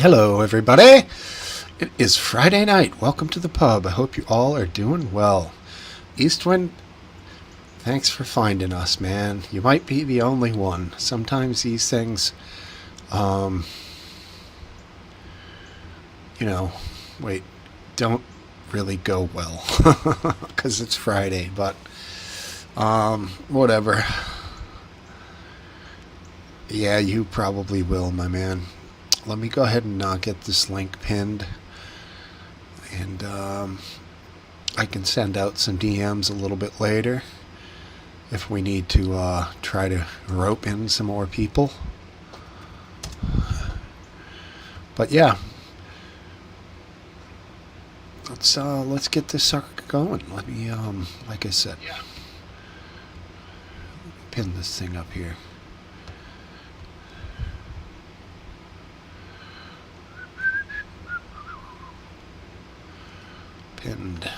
Hello, everybody. It is Friday night. Welcome to the pub. I hope you all are doing well. Eastwind, thanks for finding us, man. You might be the only one. Sometimes these things, um, you know, wait, don't really go well because it's Friday, but whatever. Yeah, you probably will, my man. Let me go ahead and get this link pinned, and I can send out some DMs a little bit later if we need to try to rope in some more people. But yeah, let's get this sucker going. Let me like I said, pin this thing up here. Pinned.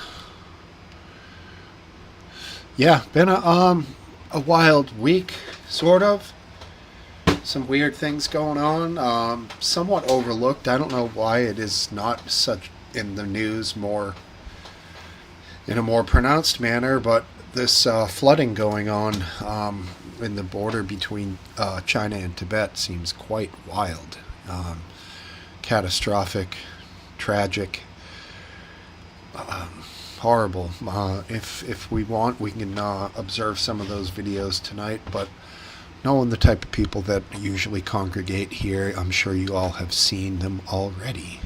Yeah, been a wild week, sort of. Some weird things going on. Somewhat overlooked. I don't know why it is not such in the news more in a more pronounced manner, but this flooding going on in the border between China and Tibet seems quite wild, catastrophic, tragic. Horrible. If we want, we can observe some of those videos tonight, but knowing the type of people that usually congregate here, I'm sure you all have seen them already.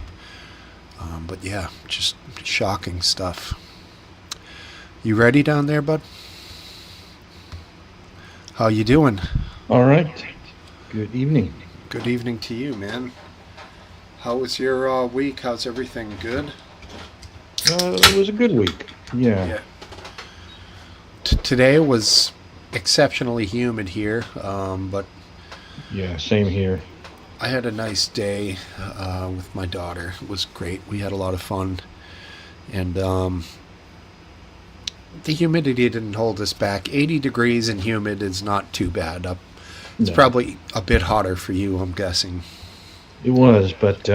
But yeah, just shocking stuff. You ready down there, bud? How you doing? All right. Good evening. Good evening to you, man. How was your week? How's everything good? It was a good week. Yeah. Today was exceptionally humid here, but Yeah, same here. I had a nice day with my daughter. It was great. We had a lot of fun, and the humidity didn't hold us back. 80 degrees and humid is not too bad. It's No, probably a bit hotter for you, I'm guessing. it was, but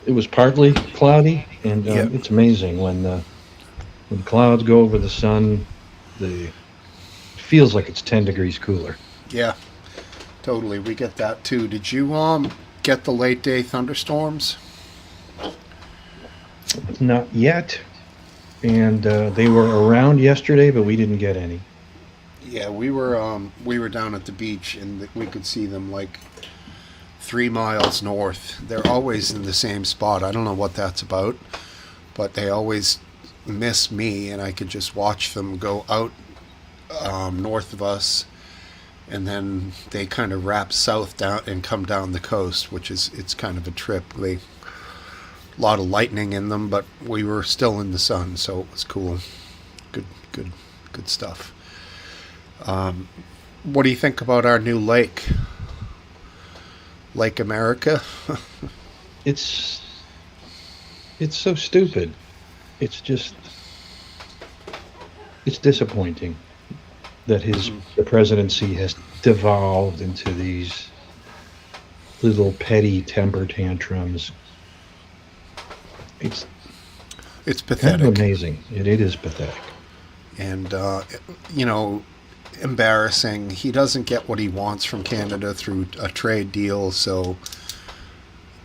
it was partly cloudy, and Yep. it's amazing when clouds go over the sun, the it feels like it's 10 degrees cooler. Yeah, totally. We get that too. Did you get the late day thunderstorms? Not yet, and they were around yesterday, but we didn't get any. Yeah, we were down at the beach and we could see them like 3 miles north. They're always in the same spot. I don't know what that's about, but they always miss me, and I could just watch them go out north of us, and then they kind of wrap south down and come down the coast, which is it's kind of a trip. A lot of lightning in them, but we were still in the sun, so it was cool. Good, good, good stuff. What do you think about our new lake, Lake America? It's it's so stupid. It's just it's disappointing that his the presidency has devolved into these little petty temper tantrums. It's It's kind of pathetic, amazing. It is pathetic. and you know, embarrassing. He doesn't get what he wants from Canada through a trade deal, so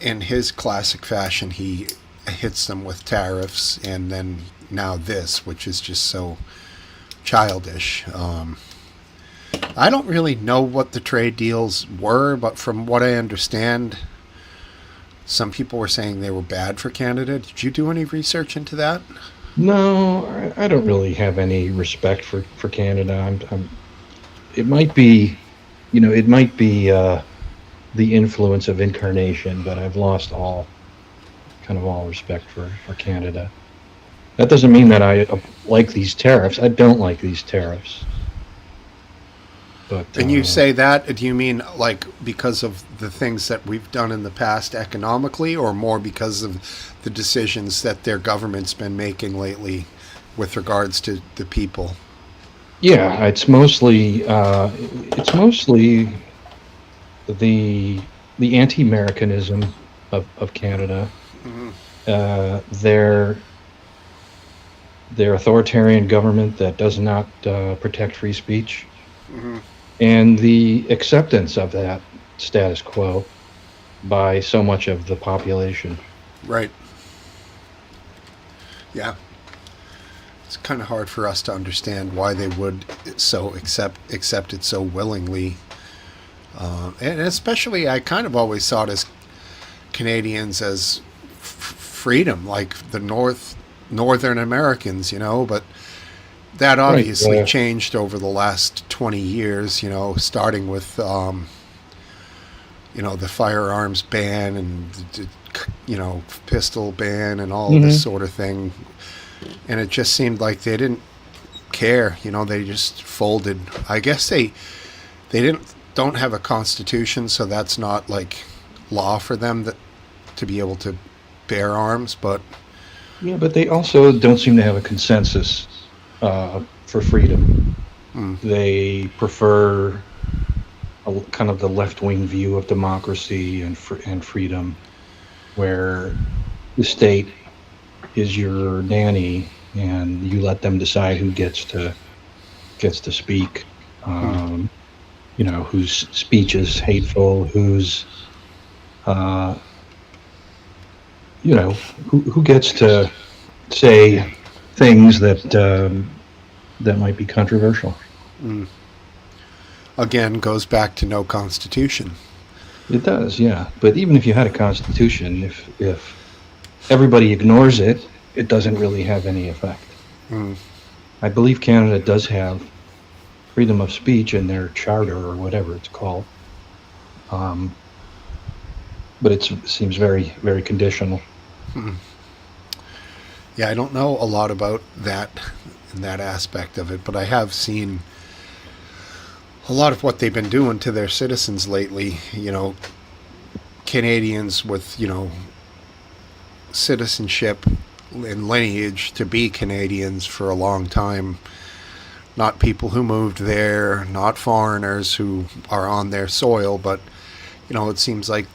in his classic fashion, he hits them with tariffs, and then now this, which is just so childish. I don't really know what the trade deals were, but from what I understand, some people were saying they were bad for Canada. Did you do any research into that? No, I don't really have any respect for Canada. It might be, it might be the influence of incarnation, but I've lost all respect for Canada. That doesn't mean that I like these tariffs. I don't like these tariffs. But And you say that, do you mean like because of the things that we've done in the past economically, or more because of the decisions that their government's been making lately with regards to the people? yeah, it's mostly the anti-Americanism of Canada. Mhm. Their authoritarian government that does not protect free speech, Mhm. and the acceptance of that status quo by so much of the population. Right. Yeah. It's kind of hard for us to understand why they would so accept it so willingly, and especially I kind of always saw it as Canadians as freedom, like the Northern Americans, but that Right. obviously changed over the last 20 years. Starting with the firearms ban and pistol ban and all this Mhm. sort of thing, and it just seemed like they didn't care. They just folded. I guess they don't have a constitution, so that's not like law for them that to be able to bear arms. But Yeah, but they also don't seem to have a consensus for freedom. mm, They prefer kind of the left-wing view of democracy and freedom, where the state is your nanny and you let them decide who gets to speak. mm, Um, whose speech is hateful, whose uh, who gets to say things that might be controversial. mm. Again, goes back to no constitution. It does, yeah. But even if you had a constitution, if everybody ignores it, it doesn't really have any effect. Mm, I believe Canada does have freedom of speech in their charter or whatever it's called, um, but it seems very, very conditional. mm. Yeah, I don't know a lot about that in that aspect of it, but I have seen a lot of what they've been doing to their citizens lately. Canadians with citizenship and lineage to be Canadians for a long time, not people who moved there, not foreigners who are on their soil, but it seems like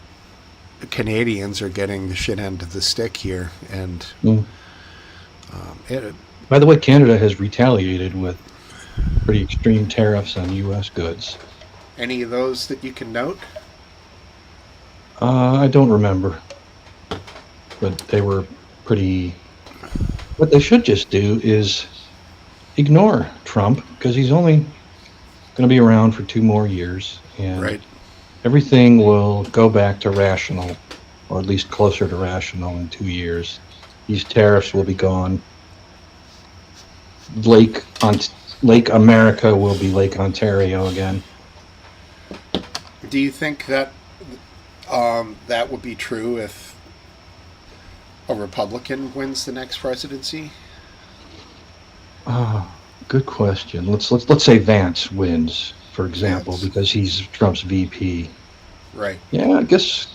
Canadians are getting the shit end of the stick here, and Mm. it, By the way, Canada has retaliated with pretty extreme tariffs on U.S. goods. any of those that you can note? I don't remember, but they were pretty. What they should just do is ignore Trump, because he's only going to be around for 2 more years, and Right. everything will go back to rational, or at least closer to rational in 2 years. These tariffs will be gone. Lake America will be Lake Ontario again. Do you think that that would be true if a Republican wins the next presidency? Good question. Let's say Vance wins, for example, Vance. because he's Trump's VP. Right. Yeah, I guess.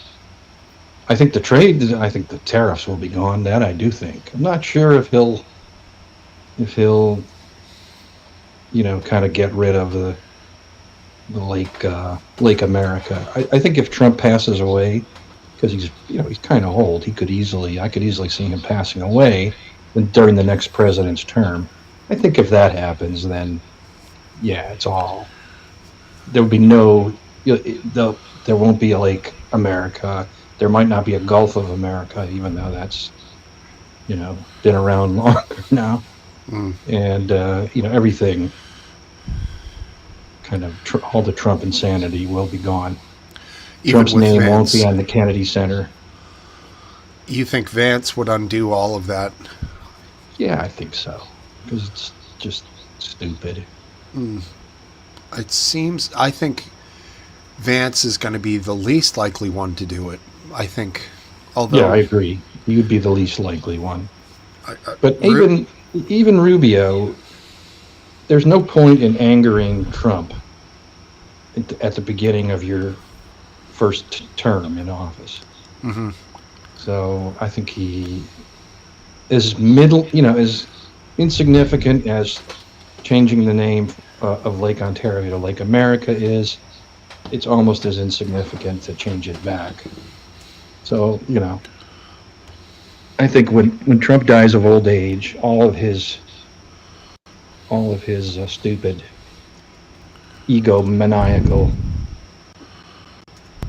I think the tariffs will be gone. That I do think. I'm not sure if he'll, kind of get rid of the Lake America. I think if Trump passes away, because he's kind of old, I could easily see him passing away during the next president's term. I think if that happens, then yeah, there would be no, there won't be a Lake America. There might not be a Gulf of America, even though that's, been around longer now. Mm. And, everything kind of, all the Trump insanity will be gone. Even Trump's with name won't Vance, be on the Kennedy Center. you think Vance would undo all of that? Yeah, I think so. Because it's just stupid. Mm. I think Vance is going to be the least likely one to do it. I think, although Yeah, I agree. He would be the least likely one. But Ru- even Rubio, there's no point in angering Trump at the beginning of your first term in office. Mhm. So I think he is as insignificant as changing the name of Lake Ontario to Lake America is. It's almost as insignificant to change it back. So, I think when Trump dies of old age, all of his stupid egomaniacal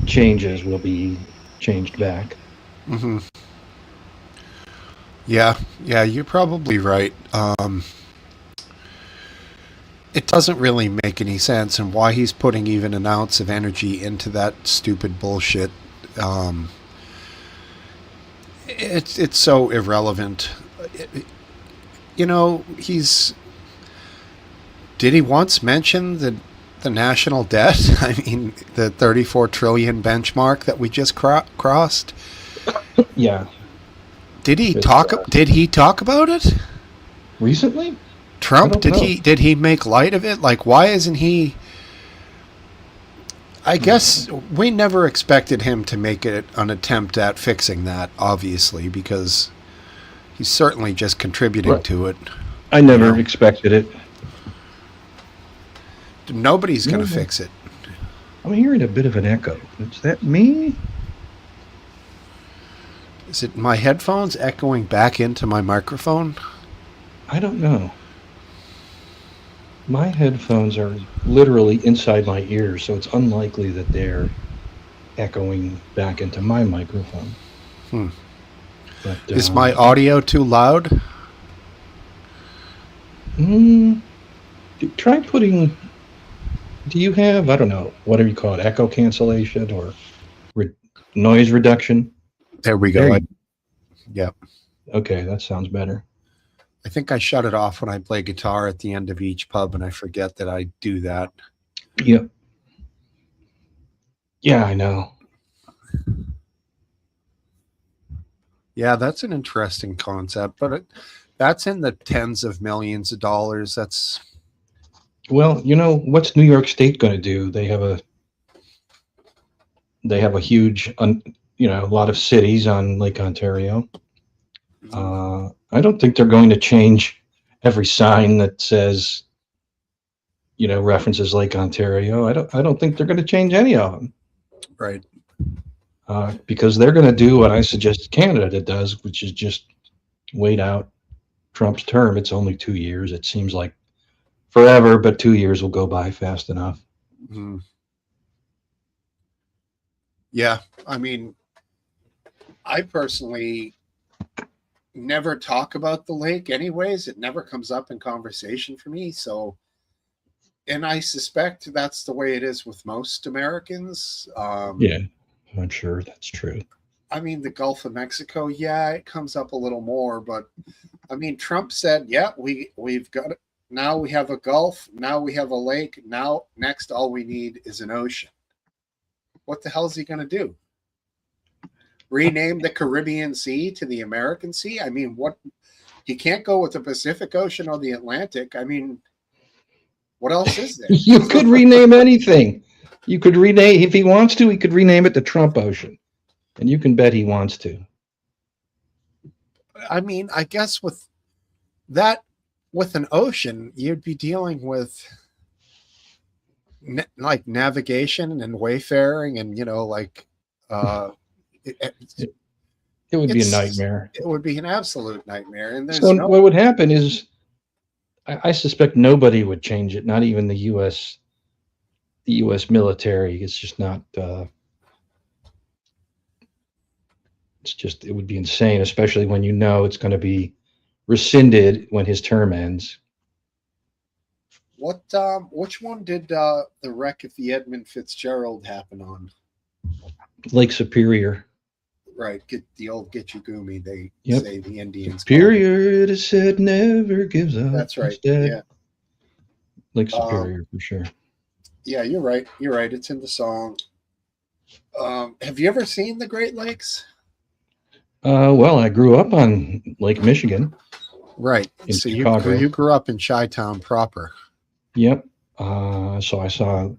changes will be changed back. Hmm. Yeah, yeah, you're probably right. It doesn't really make any sense, and why he's putting even an ounce of energy into that stupid bullshit. Um, it's so irrelevant. You know, he's did he once mention the national debt? I mean, the 34 trillion benchmark that we just crossed. Yeah. Did he But, talk? Did he talk about it? recently? I Trump, don't know. did he make light of it? Like, why isn't he? I guess we never expected him to make it an attempt at fixing that, obviously, because he's certainly just contributing Right. to it. I You never know, expected it. nobody's going to Yeah. fix it. I'm hearing a bit of an echo. Is that me? Is it my headphones echoing back into my microphone? I don't know. My headphones are literally inside my ears, so it's unlikely that they're echoing back into my microphone. Hmm. But Is my audio too loud? try putting. Do you have, I don't know, whatever you call it, echo cancellation or noise reduction? There we There go. you, Yeah. okay, that sounds better. I think I shut it off when I play guitar at the end of each pub, and I forget that I do that. Yep. Yeah, I know. Yeah, that's an interesting concept, but that's in the tens of millions of dollars. That's Well, what's New York State going to do? They have a huge, a lot of cities on Lake Ontario. I don't think they're going to change every sign that says, references Lake Ontario. I don't think they're going to change any of them. right. Because they're going to do what I suggest Canada does, which is just wait out Trump's term. It's only 2 years. It seems like forever, but 2 years will go by fast enough. Mm. Yeah, I mean, I personally never talk about the lake anyways. It never comes up in conversation for me. So, and I suspect that's the way it is with most Americans. Yeah, I'm sure that's true. I mean, the Gulf of Mexico, yeah, it comes up a little more, but I mean, Trump said, yeah, we've got it. Now we have a Gulf. Now we have a lake. Now, next, all we need is an ocean. What the hell is he going to do? Rename the Caribbean Sea to the American Sea? I mean, what? He can't go with the Pacific Ocean or the Atlantic. I mean, what else is there? You could rename anything. You could rename, if he wants to, he could rename it the Trump Ocean. And you can bet he wants to. I mean, I guess with that, with an ocean, you'd be dealing with like navigation and wayfaring, and like it, It would be a nightmare. It would be an absolute nightmare. And there's So what would happen is, I suspect nobody would change it. Not even the U.S. Military. It's just not. It would be insane, especially when it's going to be rescinded when his term ends. Which one did the wreck of the Edmund Fitzgerald happen on? Lake Superior. Right, get you Gumi. They say the Indians. Superior, it is said, never gives up. That's right. Instead. Yeah, Lake Superior for sure. Yeah, you're right. You're right. It's in the song. Have you ever seen the Great Lakes? Well, I grew up on Lake Michigan. Right. In so Chicago. you grew up in Chi-Town proper. Yep. So I saw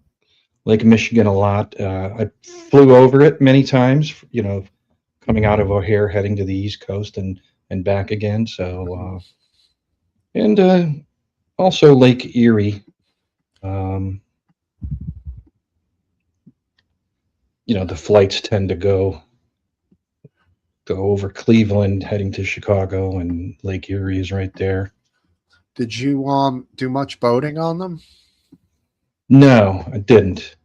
Lake Michigan a lot. I flew over it many times, coming out of O'Hare, heading to the East Coast and back again. So, and also Lake Erie. The flights tend to go go over Cleveland, heading to Chicago, and Lake Erie is right there. Did you do much boating on them? No, I didn't.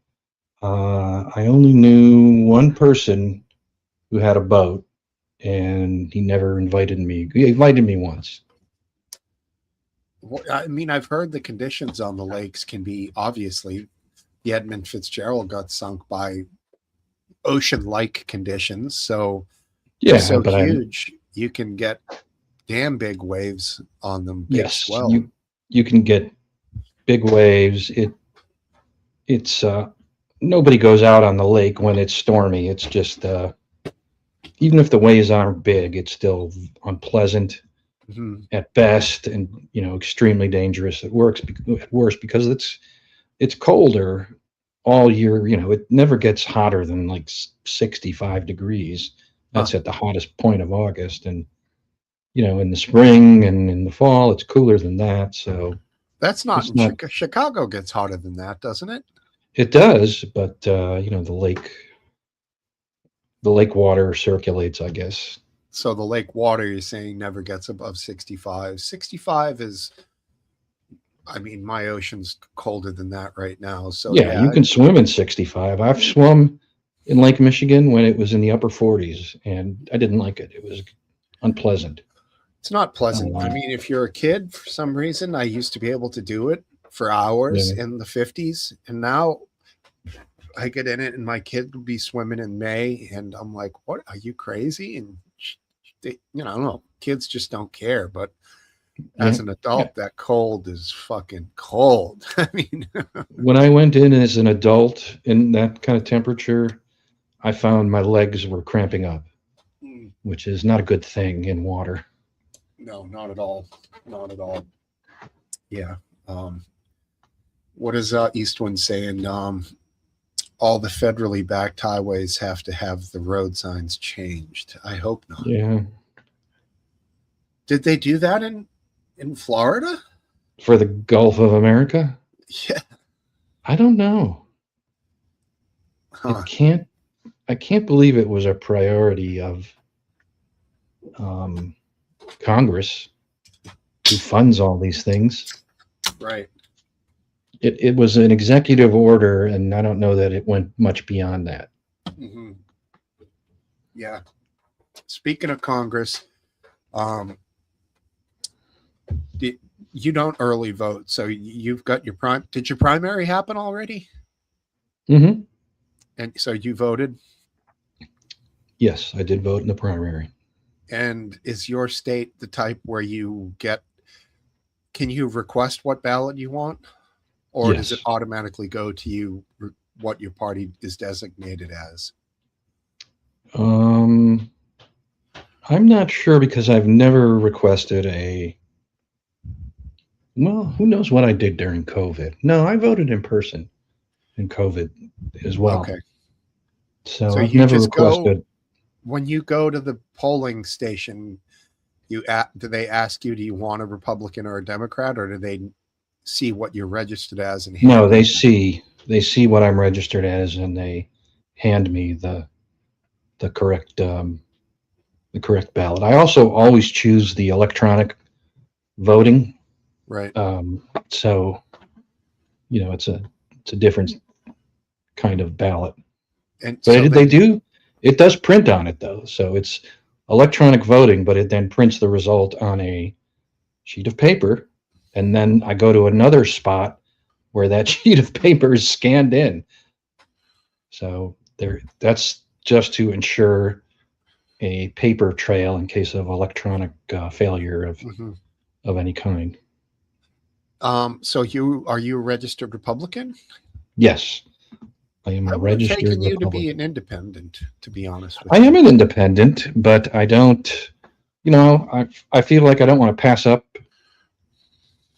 I only knew one person who had a boat, and he never invited me. He invited me once. Well, I mean, I've heard the conditions on the lakes can be obviously. The Edmund Fitzgerald got sunk by ocean-like conditions, so Yeah, they're so but huge you can get damn big waves on them. Big yes, swell. you can get big waves. It's nobody goes out on the lake when it's stormy. It's just even if the waves aren't big, it's still unpleasant at best, and extremely dangerous at worst because it's colder all year. It never gets hotter than like 65 degrees. That's at the hottest point of August, and in the spring and in the fall, it's cooler than that. So that's not Chicago gets hotter than that, doesn't it? It does, but the lake water circulates, I guess. So the lake water, you're saying, never gets above 65. 65 is, I mean, my ocean's colder than that right now. So yeah, you can swim in 65. I've swum in Lake Michigan when it was in the upper 40s, and I didn't like it. It was unpleasant. It's not pleasant. I mean, if you're a kid, for some reason, I used to be able to do it for hours in the 50s, and now I get in it and my kid would be swimming in May, and I'm like, what, are you crazy? And they, I don't know, kids just don't care. But as an adult, that cold is fucking cold. I mean, when I went in as an adult in that kind of temperature, I found my legs were cramping up, which is not a good thing in water. No, not at all. Not at all. Yeah. What is Eastwind saying? All the federally backed highways have to have the road signs changed. I hope not. Yeah. Did they do that in Florida? For the Gulf of America? Yeah. I don't know. Huh. I can't believe it was a priority of Congress, who funds all these things. Right. It was an executive order, and I don't know that it went much beyond that. Mm-hmm. Yeah. Speaking of Congress, you don't early vote, so you've got your Did your primary happen already? Mm-hmm. And so you voted? Yes, I did vote in the primary. And is your state the type where can you request what ballot you want? Or does it automatically go to you what your party is designated as? I'm not sure, because I've never requested well, who knows what I did during COVID? No, I voted in person in COVID as well. Okay. So I've never requested. When you go to the polling station, do they ask you, do you want a Republican or a Democrat, or do they see what you're registered as? And no, they see what I'm registered as, and they hand me the correct ballot. I also always choose the electronic voting. Right. So, it's a different kind of ballot. And so it does print on it, though. So it's electronic voting, but it then prints the result on a sheet of paper. And then I go to another spot where that sheet of paper is scanned in. So that's just to ensure a paper trail in case of electronic failure of any kind. So are you a registered Republican? Yes, I am a registered Republican. You to be an independent, to be honest with you. I am an independent, but I don't, I feel like I don't want to pass up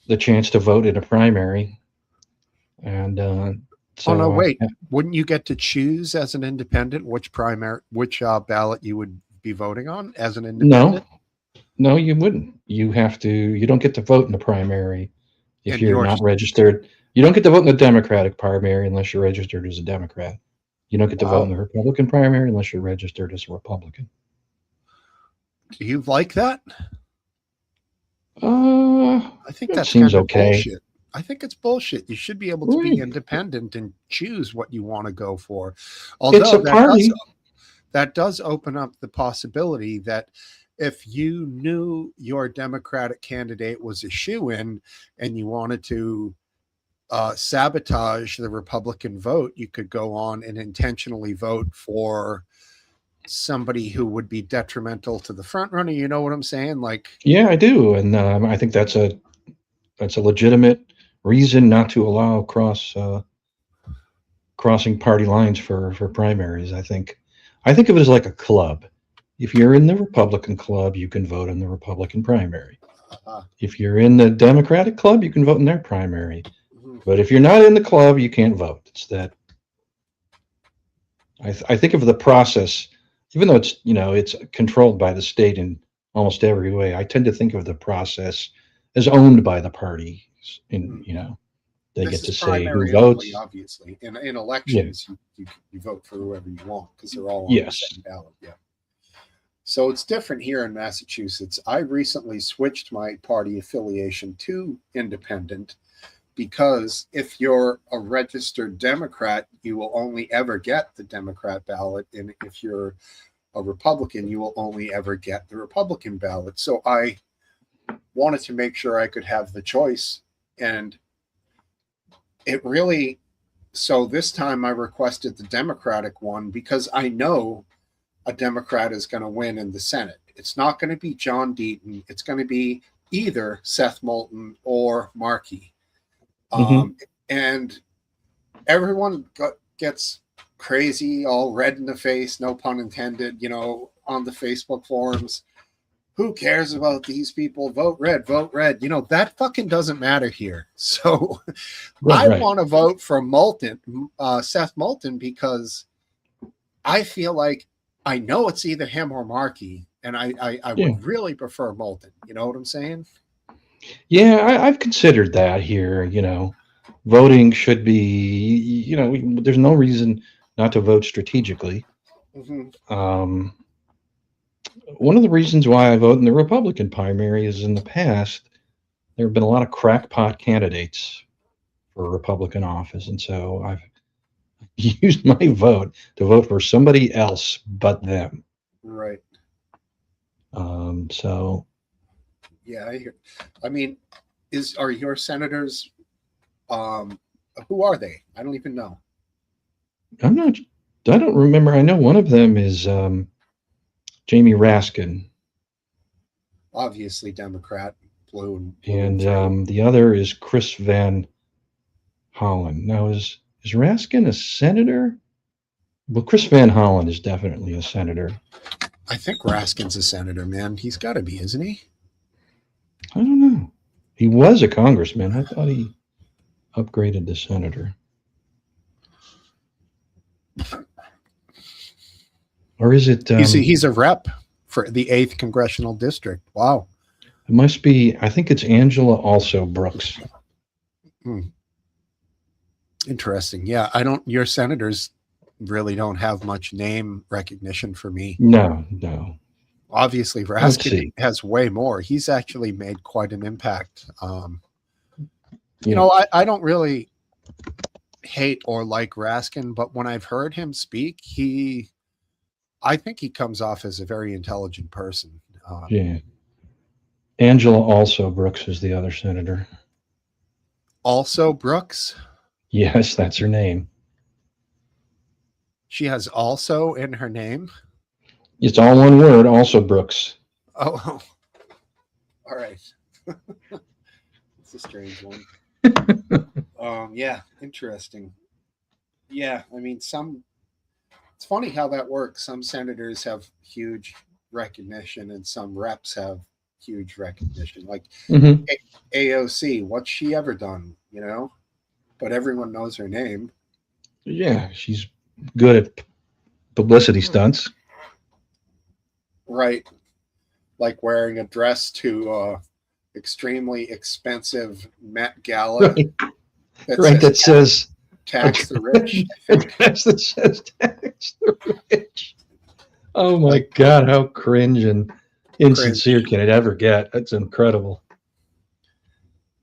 the chance to vote in a primary. And so, no, wait, wouldn't you get to choose as an independent which ballot you would be voting on as an independent? No, you wouldn't. You don't get to vote in the primary if you're not registered. You don't get to vote in the Democratic primary unless you're registered as a Democrat. You don't get to vote in the Republican primary unless you're registered as a Republican. Do you like that? I think It that's seems kind of okay. bullshit. I think it's bullshit. You should be able to be Right. independent and choose what you want to go for. It's Although a party. that does open up the possibility that if you knew your Democratic candidate was a shoe-in and you wanted to sabotage the Republican vote, you could go on and intentionally vote for somebody who would be detrimental to the front runner. You know what I'm saying? Like, Yeah, I do, and I think that's a legitimate reason not to allow crossing party lines for primaries. I think of it as like a club. If you're in the Republican club, you can vote in the Republican primary. uh, If you're in the Democratic club, you can vote in their primary. mhm. But if you're not in the club, you can't vote. It's that. I think of the process, even though it's controlled by the state in almost every way. I tend to think of the process as owned by the parties, and they This get is to say who primary only, votes. obviously. In Yeah. elections, you vote for whoever you want because they're all on the Yes. same ballot. Yeah. So it's different here in Massachusetts. I recently switched my party affiliation to independent because if you're a registered Democrat, you will only ever get the Democrat ballot. And if you're a Republican, you will only ever get the Republican ballot. So I wanted to make sure I could have the choice. And it really, so this time I requested the Democratic one because I know a Democrat is going to win in the Senate. It's not going to be John Deaton. It's going to be either Seth Moulton or Markey. And everyone gets crazy, all red in the face, no pun intended, on the Facebook forums. Who cares about these people? Vote red, vote red. That fucking doesn't matter here. So I want to vote for Seth Moulton, because I feel like I know it's either him or Markey, and I would really prefer Moulton. You know what I'm saying? Yeah, I've considered that here. Voting should be, there's no reason not to vote strategically. Mm-hmm. One of the reasons why I vote in the Republican primary is in the past, there have been a lot of crackpot candidates for Republican office. And so I've used my vote to vote for somebody else but them. Right. So. Yeah, I mean, are your senators, who are they? I don't even know. I don't remember. I know one of them is Jamie Raskin. Obviously Democrat, blue and the other is Chris Van Hollen. Now, is Raskin a senator? Well, Chris Van Hollen is definitely a senator. I think Raskin's a senator, man. He's got to be, isn't he? I don't know. He was a congressman. I thought he upgraded to senator. Or is it? He's a rep for the 8th Congressional District. Wow. It must be. I think it's Angela also Brooks. Interesting. Yeah, your senators really don't have much name recognition for me. No. Obviously, Raskin has way more. He's actually made quite an impact. I don't really hate or like Raskin, but when I've heard him speak, I think he comes off as a very intelligent person. Yeah. Angela also Brooks is the other senator. Also Brooks? Yes, that's her name. She has also in her name? It's all one word, also Brooks. Oh, all right. It's a strange one. Yeah, interesting. Yeah, I mean, it's funny how that works. Some senators have huge recognition and some reps have huge recognition. Like AOC, what's she ever done, But everyone knows her name. Yeah, she's good at publicity stunts. Right. Like wearing a dress to extremely expensive Met Gala. That says tax the rich. A dress that says tax the rich. Oh my God, how cringe and insincere can it ever get? That's incredible.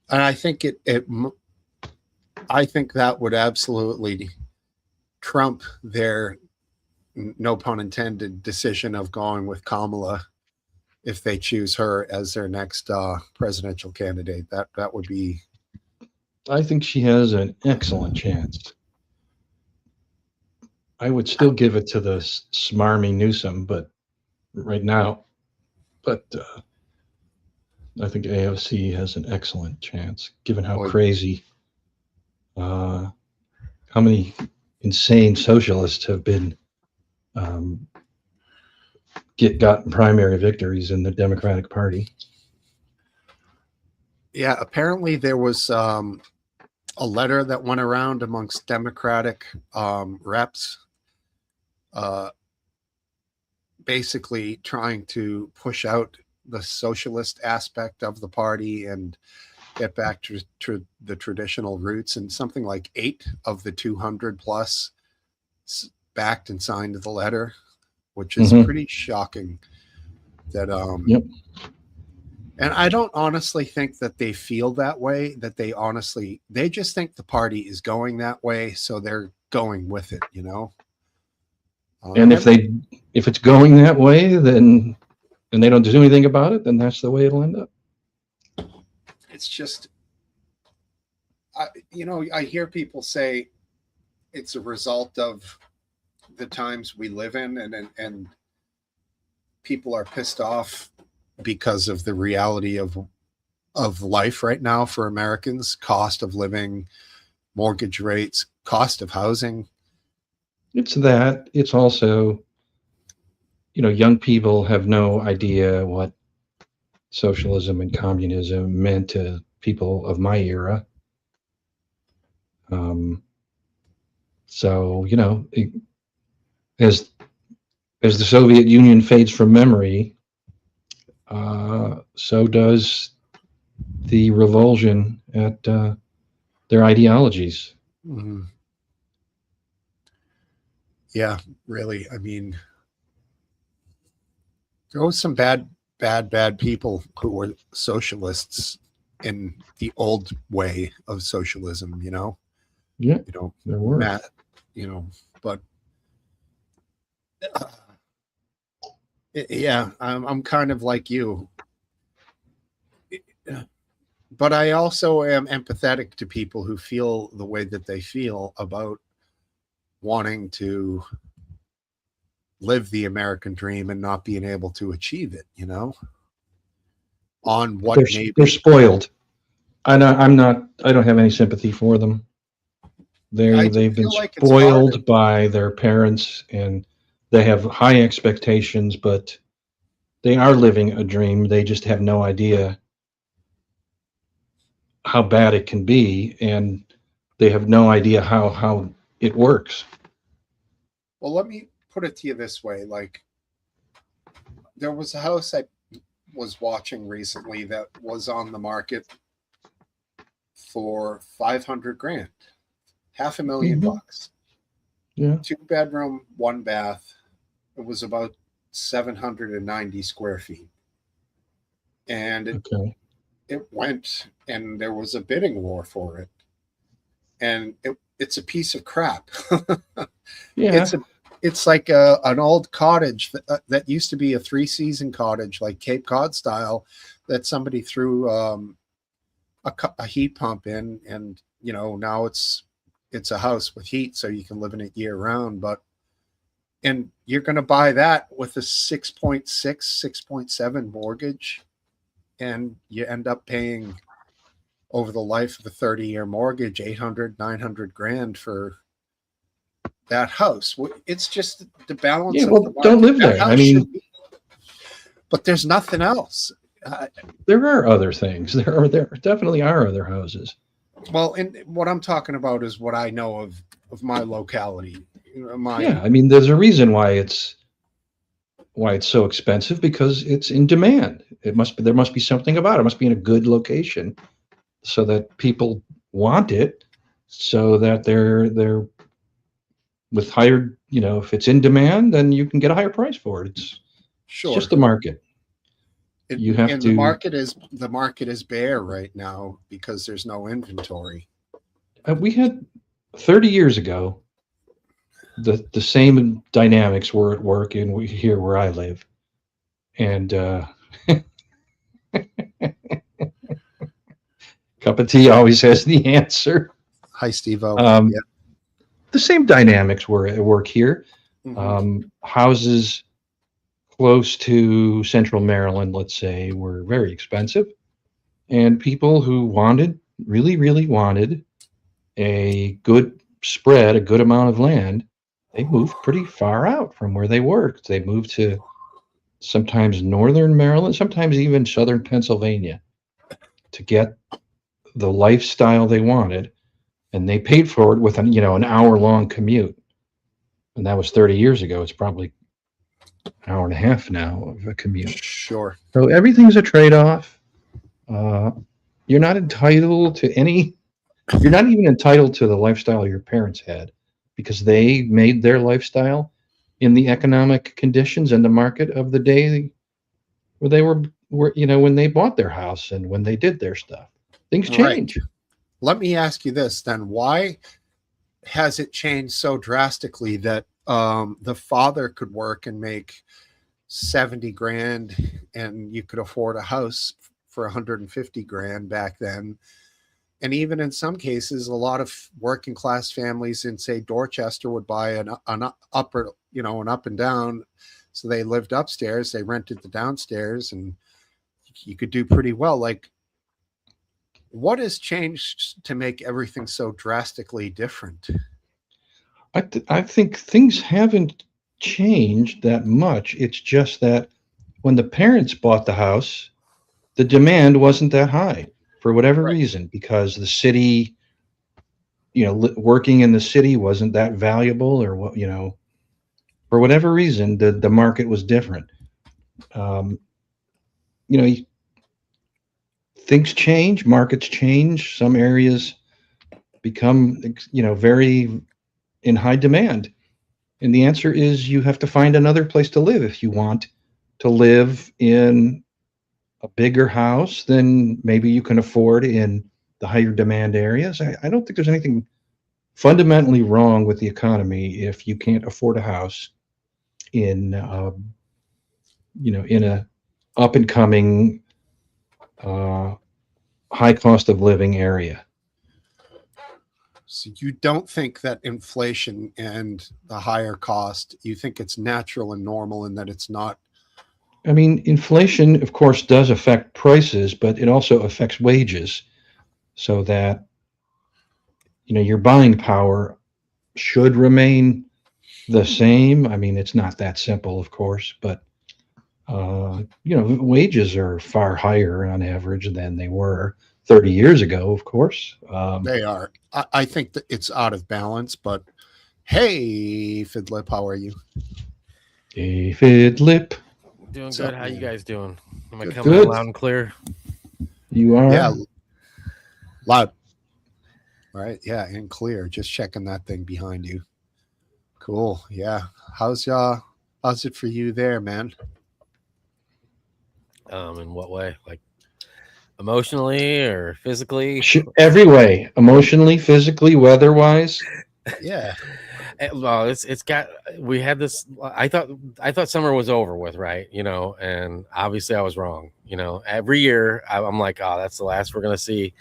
And I think I think that would absolutely trump their, no pun intended, decision of going with Kamala if they choose her as their next presidential candidate. That would be. I think she has an excellent chance. I would still give it to the smarmy Newsom, but right now, but I think AOC has an excellent chance, given how crazy, how many insane socialists have been gotten primary victories in the Democratic Party. Yeah, apparently there was a letter that went around amongst Democratic reps, basically trying to push out the socialist aspect of the party and get back to the traditional roots. And something like 8 of the 200 plus backed and signed the letter, which is pretty shocking. That Yep. And I don't honestly think that they feel that way, that they just think the party is going that way, so they're going with it, you know? And if it's going that way, then, and they don't do anything about it, then that's the way it'll end up. It's just, I hear people say it's a result of the times we live in, and people are pissed off because of the reality of life right now for Americans, cost of living, mortgage rates, cost of housing. It's that. It's also, young people have no idea what socialism and communism meant to people of my era. So, as the Soviet Union fades from memory, so does the revulsion at their ideologies. Mm-hmm. Yeah, really. I mean, there was some bad people who were socialists in the old way of socialism, Yeah, there were. But yeah, I'm kind of like you. But I also am empathetic to people who feel the way that they feel about wanting to live the American dream and not being able to achieve it, on what they're spoiled. I don't have any sympathy for them. They've been spoiled by their parents, and they have high expectations, but they are living a dream. They just have no idea how bad it can be, and they have no idea how it works. Well, let me put it to you this way. Like, there was a house I was watching recently that was on the market for $500,000, $500,000. Yeah. 2-bedroom, 1 bath. It was about 790 square feet. And it went, and there was a bidding war for it. And it's a piece of crap. Yeah. It's like an old cottage that used to be a 3-season cottage, like Cape Cod style, that somebody threw a heat pump in, and now it's a house with heat, so you can live in it year round. And you're going to buy that with a 6.6, 6.7 mortgage, and you end up paying over the life of a 30-year mortgage, $800,000, $900,000 for that house. It's just the balance. Yeah, well, don't live there. I mean, but there's nothing else. There are other things. There definitely are other houses. Well, and what I'm talking about is what I know of my locality. Yeah, I mean, there's a reason why it's so expensive, because it's in demand. There must be something about it. It must be in a good location, so that people want it, so that they're with higher, if it's in demand, then you can get a higher price for it. It's just the market. You have and to. the market is bare right now because there's no inventory. We had 30 years ago, the same dynamics were at work here where I live. And cup of tea always has the answer. Hi, Steve-O. Um, the same dynamics were at work here. Mhm. Houses close to central Maryland, let's say, were very expensive. And people who really, really wanted a good spread, a good amount of land, they moved pretty far out from where they worked. They moved to sometimes northern Maryland, sometimes even southern Pennsylvania to get the lifestyle they wanted. And they paid for it with an hour-long commute. And that was 30 years ago. It's probably an hour and a half now of a commute. Sure. So everything's a trade-off. Uh, you're not entitled to any. You're not even entitled to the lifestyle your parents had because they made their lifestyle in the economic conditions and the market of the day where they were when they bought their house and when they did their stuff. Things Right. change. Let me ask you this then. Why has it changed so drastically that the father could work and make 70 grand and you could afford a house for 150 grand back then? And even in some cases, a lot of working class families in, say, Dorchester would buy an upper, an up and down. So they lived upstairs, they rented the downstairs, and you could do pretty well. Like, what has changed to make everything so drastically different? I think things haven't changed that much. It's just that when the parents bought the house, the demand wasn't that high for whatever Right. reason, because the city, working in the city wasn't that valuable, or for whatever reason, the market was different. Um, you know, things change, markets change. Some areas become, very in high demand. And the answer is you have to find another place to live if you want to live in a bigger house than maybe you can afford in the higher demand areas. I don't think there's anything fundamentally wrong with the economy if you can't afford a house in, in a up and coming, high cost of living area. So you don't think that inflation and the higher cost, you think it's natural and normal and that it's not? I mean, inflation, of course, does affect prices, but it also affects wages, so that your buying power should remain the same. I mean, it's not that simple, of course, but wages are far higher on average than they were 30 years ago, of course. They are. I think that it's out of balance, but hey, Fidlip, how are you? David Lip, Doing What's good. up, How you man? guys doing? Am I Good. coming in Good. loud and clear? you are. Yeah, loud. Right. Yeah, and clear. Just checking that thing behind you. Cool. Yeah. How's it for you there, man? In what way? Like emotionally or physically? Every way, emotionally, physically, weather-wise. Yeah. Well, it's got. We had this. I thought summer was over with, right? And obviously I was wrong. Every year I'm like, oh, that's the last we're gonna see.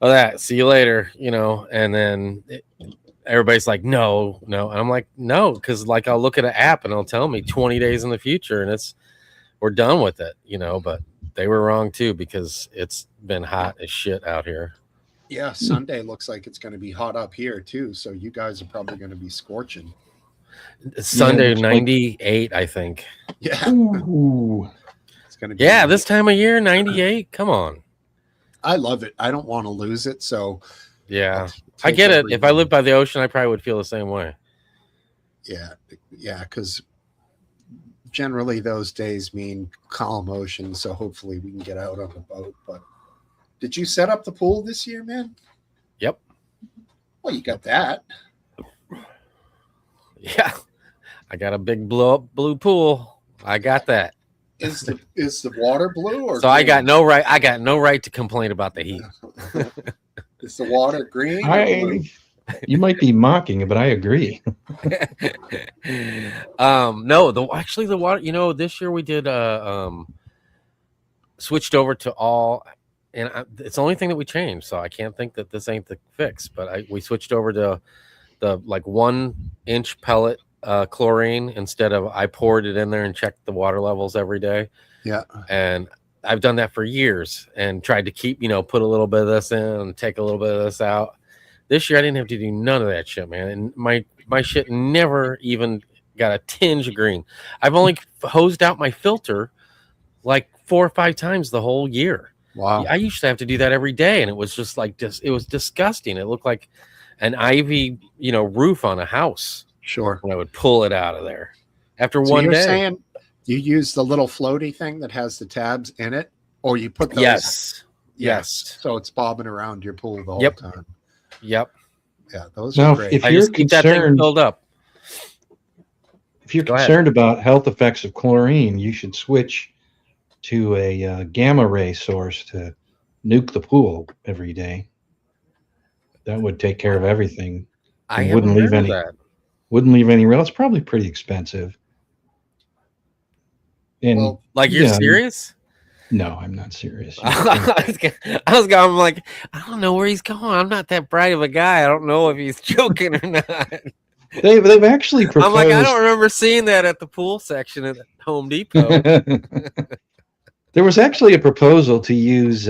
Oh, that. See you later. And then everybody's like, no. And I'm like, no, because like I'll look at an app and it'll tell me 20 days in the future, and we're done with it. But they were wrong too, because it's been hot as shit out here. Yeah. Sunday looks like it's going to be hot up here too. So you guys are probably going to be scorching. Sunday, looks like- 98, I think. Yeah. Ooh. It's going to be. Yeah, this time of year, 98. Come on. I love it. I don't want to lose it. So Yeah, I'll I get take it. every If I day. lived by the ocean, I probably would feel the same way. Yeah. Yeah. Because generally those days mean calm ocean. So hopefully we can get out on the boat. But did you set up the pool this year, man? Yep. Well, you got that. Yeah, I got a big blue pool. I got that. Is the water blue or So I green? got no right. I got no right to complain about the heat. Is the water green or blue? You might be mocking it, but I agree. No, actually the water. This year we did switched over to all, and it's the only thing that we changed. So I can't think that this ain't the fix. But we switched over to the like 1-inch pellet chlorine instead of I poured it in there and checked the water levels every day. Yeah. And I've done that for years and tried to keep, put a little bit of this in and take a little bit of this out. This year I didn't have to do none of that shit, man. And my shit never even got a tinge of green. I've only hosed out my filter like 4 or 5 times the whole year. Wow. I used to have to do that every day, and it was just like it was disgusting. It looked like an ivy, roof on a house. Sure. When I would pull it out of there after So one you're day. saying you use the little floaty thing that has the tabs in it, or you put those? Yes. So it's bobbing around your pool the whole Yep. time. Yep. Yeah, those Now, are great. if I you're just keep that thing concerned, filled up. if you're Go ahead. concerned about health effects of chlorine, you should switch to a gamma ray source to nuke the pool every day. That would take care of everything. I It wouldn't haven't leave heard of any- that. Wouldn't leave any real. It's probably pretty expensive. And Well, Like you're Yeah. serious? no, I'm not serious. I'm like, I don't know where he's going. I'm not that bright of a guy. I don't know if he's joking or not. They've actually proposed. I'm like, I don't remember seeing that at the pool section at Home Depot. There was actually a proposal to use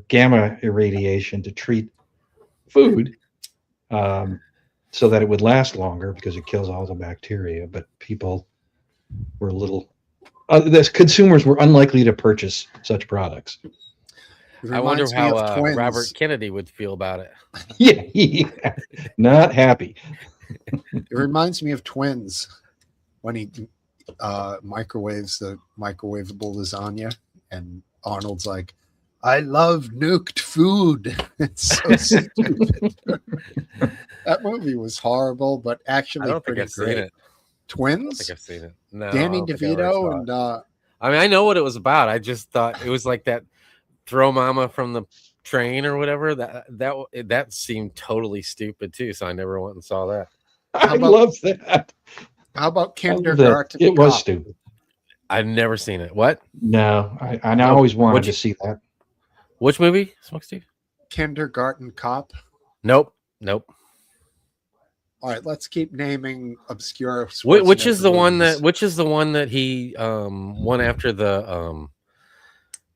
gamma irradiation to treat food so that it would last longer because it kills all the bacteria. But people were a little, the consumers were unlikely to purchase such products. it I wonder reminds me how of twins. Robert Kennedy would feel about it. Yeah, not happy. It reminds me of Twins when he microwaves the microwavable lasagna, and Arnold's like, "I love nuked food." It's so stupid. That movie was horrible, but I actually don't think pretty I've seen great. it. I don't Twins, think I've seen it. No, I Danny don't think I ever DeVito, saw and it. I mean, I know what it was about. I just thought it was like that throw mama from the train or whatever. That seemed totally stupid too. So I never went and saw that. I about- love that. how about I love that. Kindergarten It was Cop? stupid. I've never seen it. What? No, I always wanted What'd to you- see that. Which movie? Smoke Steve? Kindergarten Cop. Nope. All right, let's keep naming obscure. Which is the Schwarzenegger one movies. that? Which is the one that he won after the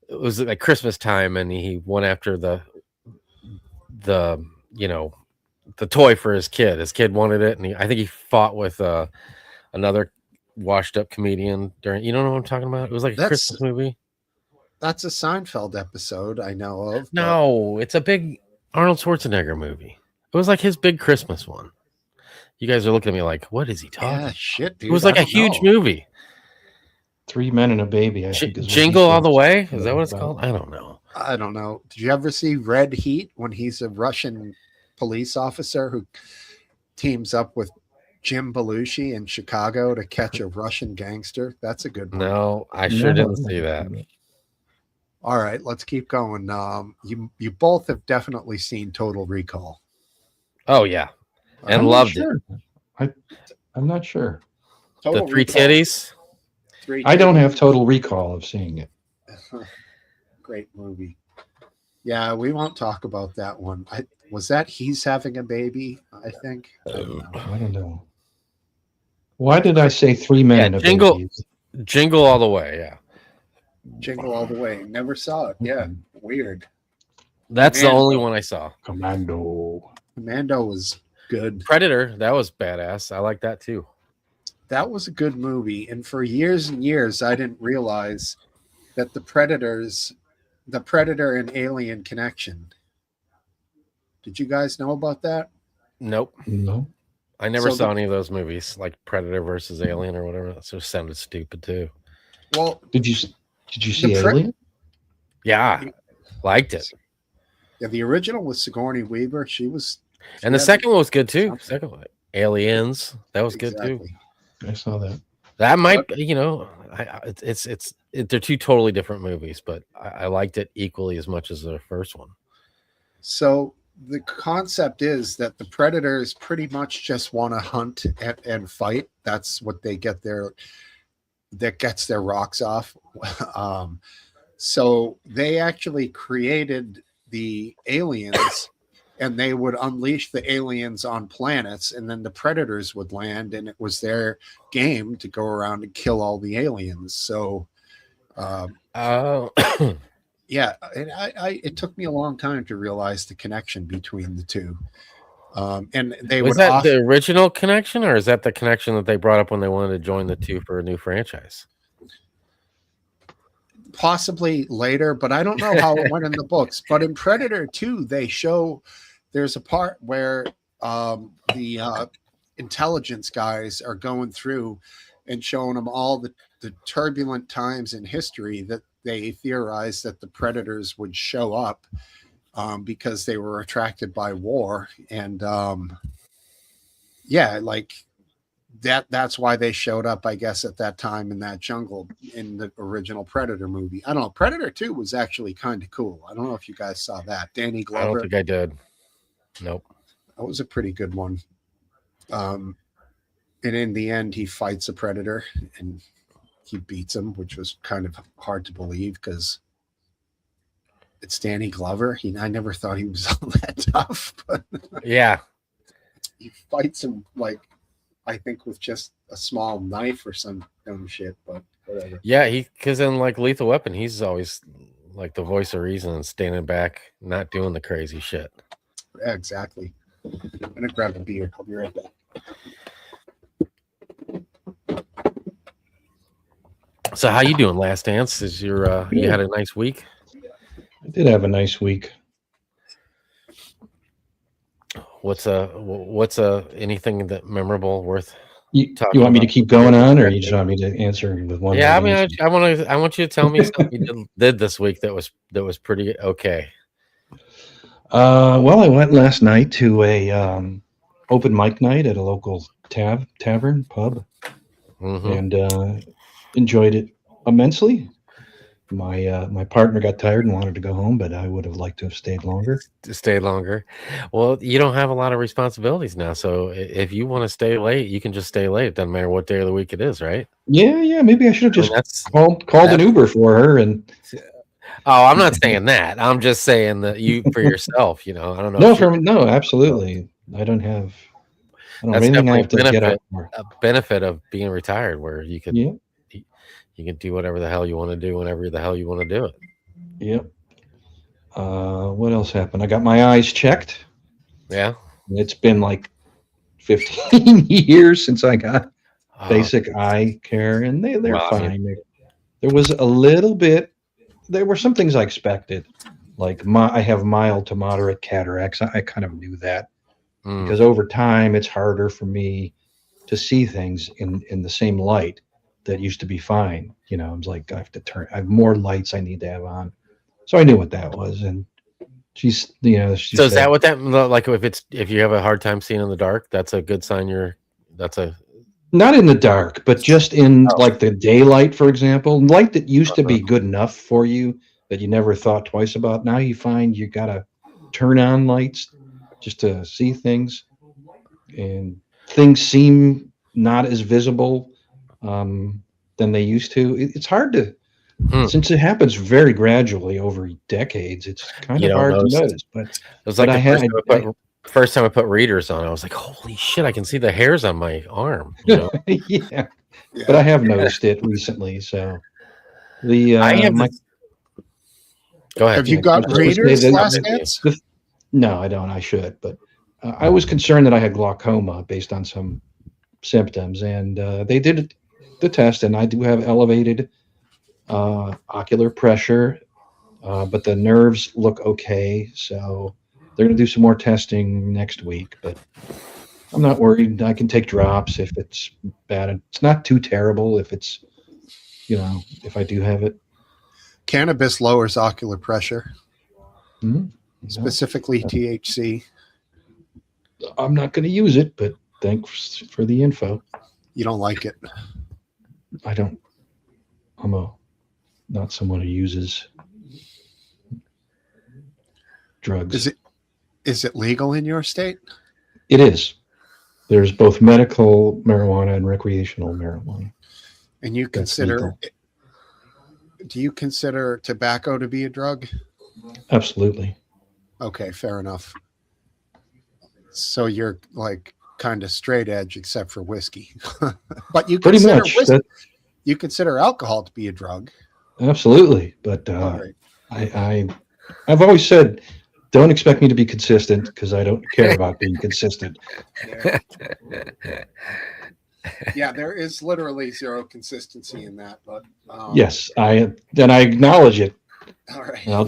It was like Christmas time, and he went after the the toy for his kid. His kid wanted it, and I think he fought with another washed up comedian during. You don't know what I'm talking about? It was like a That's- Christmas movie. That's a Seinfeld episode I know of. but- No, it's a big Arnold Schwarzenegger movie. It was like his big Christmas one. You guys are looking at me like, what is he talking? Yeah, shit, dude. It was like I a don't huge know. movie. 3 Men and a Baby. I think is what he Jingle All said. the Way. Is that what it's About- called? I don't know. I don't know. Did you ever see Red Heat when he's a Russian police officer who teams up with Jim Belushi in Chicago to catch a Russian gangster? That's a good one. No, I sure No. didn't see that. All right, let's keep going. You both have definitely seen Total Recall. Oh yeah, and I'm not loved it. sure. I'm not sure. Total The three Recall. titties. Three I don't titties. have total recall of seeing it. Great movie. Yeah, we won't talk about that one. Was that He's Having a Baby? I think. I don't know. I don't know. Why did I say 3 Men Yeah, and a Jingle- Baby? Jingle All the Way. Yeah, Jingle All the Way. Never saw it. Yeah, weird. that's the Man. only one I saw. Commando. Commando was good. Predator. That was badass. I like that too. That was a good movie. And for years and years, I didn't realize that the Predator and Alien connection. Did you guys know about that? Nope. No. I never So saw the- any of those movies, like Predator versus Alien or whatever. That just sounded stupid too. Well, Did you see The Pre- Alien? Yeah, liked it. yeah, the original was Sigourney Weaver. She was. And the yeah, second one was good too. something. Second one, Aliens. That was good too. exactly. I saw that. That might, they're two totally different movies, but I liked it equally as much as the first one. So the concept is that the predators pretty much just want to hunt and fight. That's what they get that gets their rocks off. So they actually created the aliens, and they would unleash the aliens on planets, and then the predators would land, and it was their game to go around and kill all the aliens. So Oh, yeah, and it took me a long time to realize the connection between the two. And they was would that the original connection, or is that the connection that they brought up when they wanted to join the two for a new franchise? possibly later, but I don't know how it went in the books. But in Predator 2, they show there's a part where the intelligence guys are going through and showing them all the turbulent times in history that they theorized that the predators would show up because they were attracted by war. And yeah, like that's why they showed up, I guess, at that time in that jungle in the original Predator movie. I don't know. Predator 2 was actually kind of cool. I don't know if you guys saw that. Danny Glover. I don't think I did. Nope. That was a pretty good one. And in the end, he fights a predator and he beats him, which was kind of hard to believe because it's Danny Glover. I never thought he was all that tough, but Yeah. he fights him like, I think, with just a small knife or some dumb shit, but whatever. Yeah, because in like Lethal Weapon, he's always like the voice of reason and standing back, not doing the crazy shit. Yeah, exactly. I'm gonna grab a beer. I'll be right back. So how you doing, Last Dance? Is your you had a nice week? I did have a nice week. What's anything that memorable worth? You Talking want me to about- keep going on, or you just want me to answer with one? Yeah, I line mean, answer? I want you to tell me something you did this week that was pretty okay. Well, I went last night to a open mic night at a local tavern pub, Mhm. and enjoyed it immensely. My partner got tired and wanted to go home, but I would have liked to have stayed longer. To stay longer. Well, you don't have a lot of responsibilities now, so if you want to stay late, you can just stay late. It doesn't matter what day of the week it is, right? Yeah. Maybe I should have I mean, just that's called an Uber for her. And Oh, I'm not saying that. I'm just saying that you for yourself. I don't know. no, absolutely. I don't have That's anything I have to definitely get up for. a benefit of being retired, where you can Yeah. you can do whatever the hell you want to do whenever the hell you want to do it. Yep. What else happened? I got my eyes checked. Yeah. It's been like 15 years since I got basic eye care, and they're Well, I mean- fine. There was a little bit. There were some things I expected, like I have mild to moderate cataracts. I kind of knew that Mm. because over time it's harder for me to see things in the same light that used to be fine. I was like, I have more lights I need to have on. So I knew what that was, and she So is said, that what that like? If you have a hard time seeing in the dark, that's a good sign. not in the dark, but just in Oh. like the daylight, for example, light that used to be good enough for you that you never thought twice about. Now you find you gotta turn on lights just to see things, and things seem not as visible than they used to. It's hard to, since it happens very gradually over decades. It's kind You of don't hard notice to it. notice, but It was like But the first time I put readers on, I was like, "Holy shit! I can see the hairs on my arm." yeah. But I have noticed it recently. So the I have. Go ahead. Have you got I was supposed to readers, say that- Last Dance? No, I don't. I should, but I was concerned that I had glaucoma based on some symptoms, and they did the test, and I do have elevated ocular pressure, but the nerves look okay. So they're going to do some more testing next week, but I'm not worried. I can take drops if it's bad. It's not too terrible if it's, if I do have it. Cannabis lowers ocular pressure, Mhm. specifically THC. I'm not going to use it, but thanks for the info. You don't like it. not someone who uses drugs. Is it legal in your state? It is. There's both medical marijuana and recreational marijuana. And you That's consider, legal. do you consider tobacco to be a drug? Absolutely. Okay, fair enough. So you're like kind of straight edge except for whiskey. But you Pretty consider much. whiskey, you consider alcohol to be a drug. Absolutely. But All right. I've always said, don't expect me to be consistent because I don't care about being consistent. Yeah, there is literally zero consistency in that, but Yes, I acknowledge it. all right. And I'll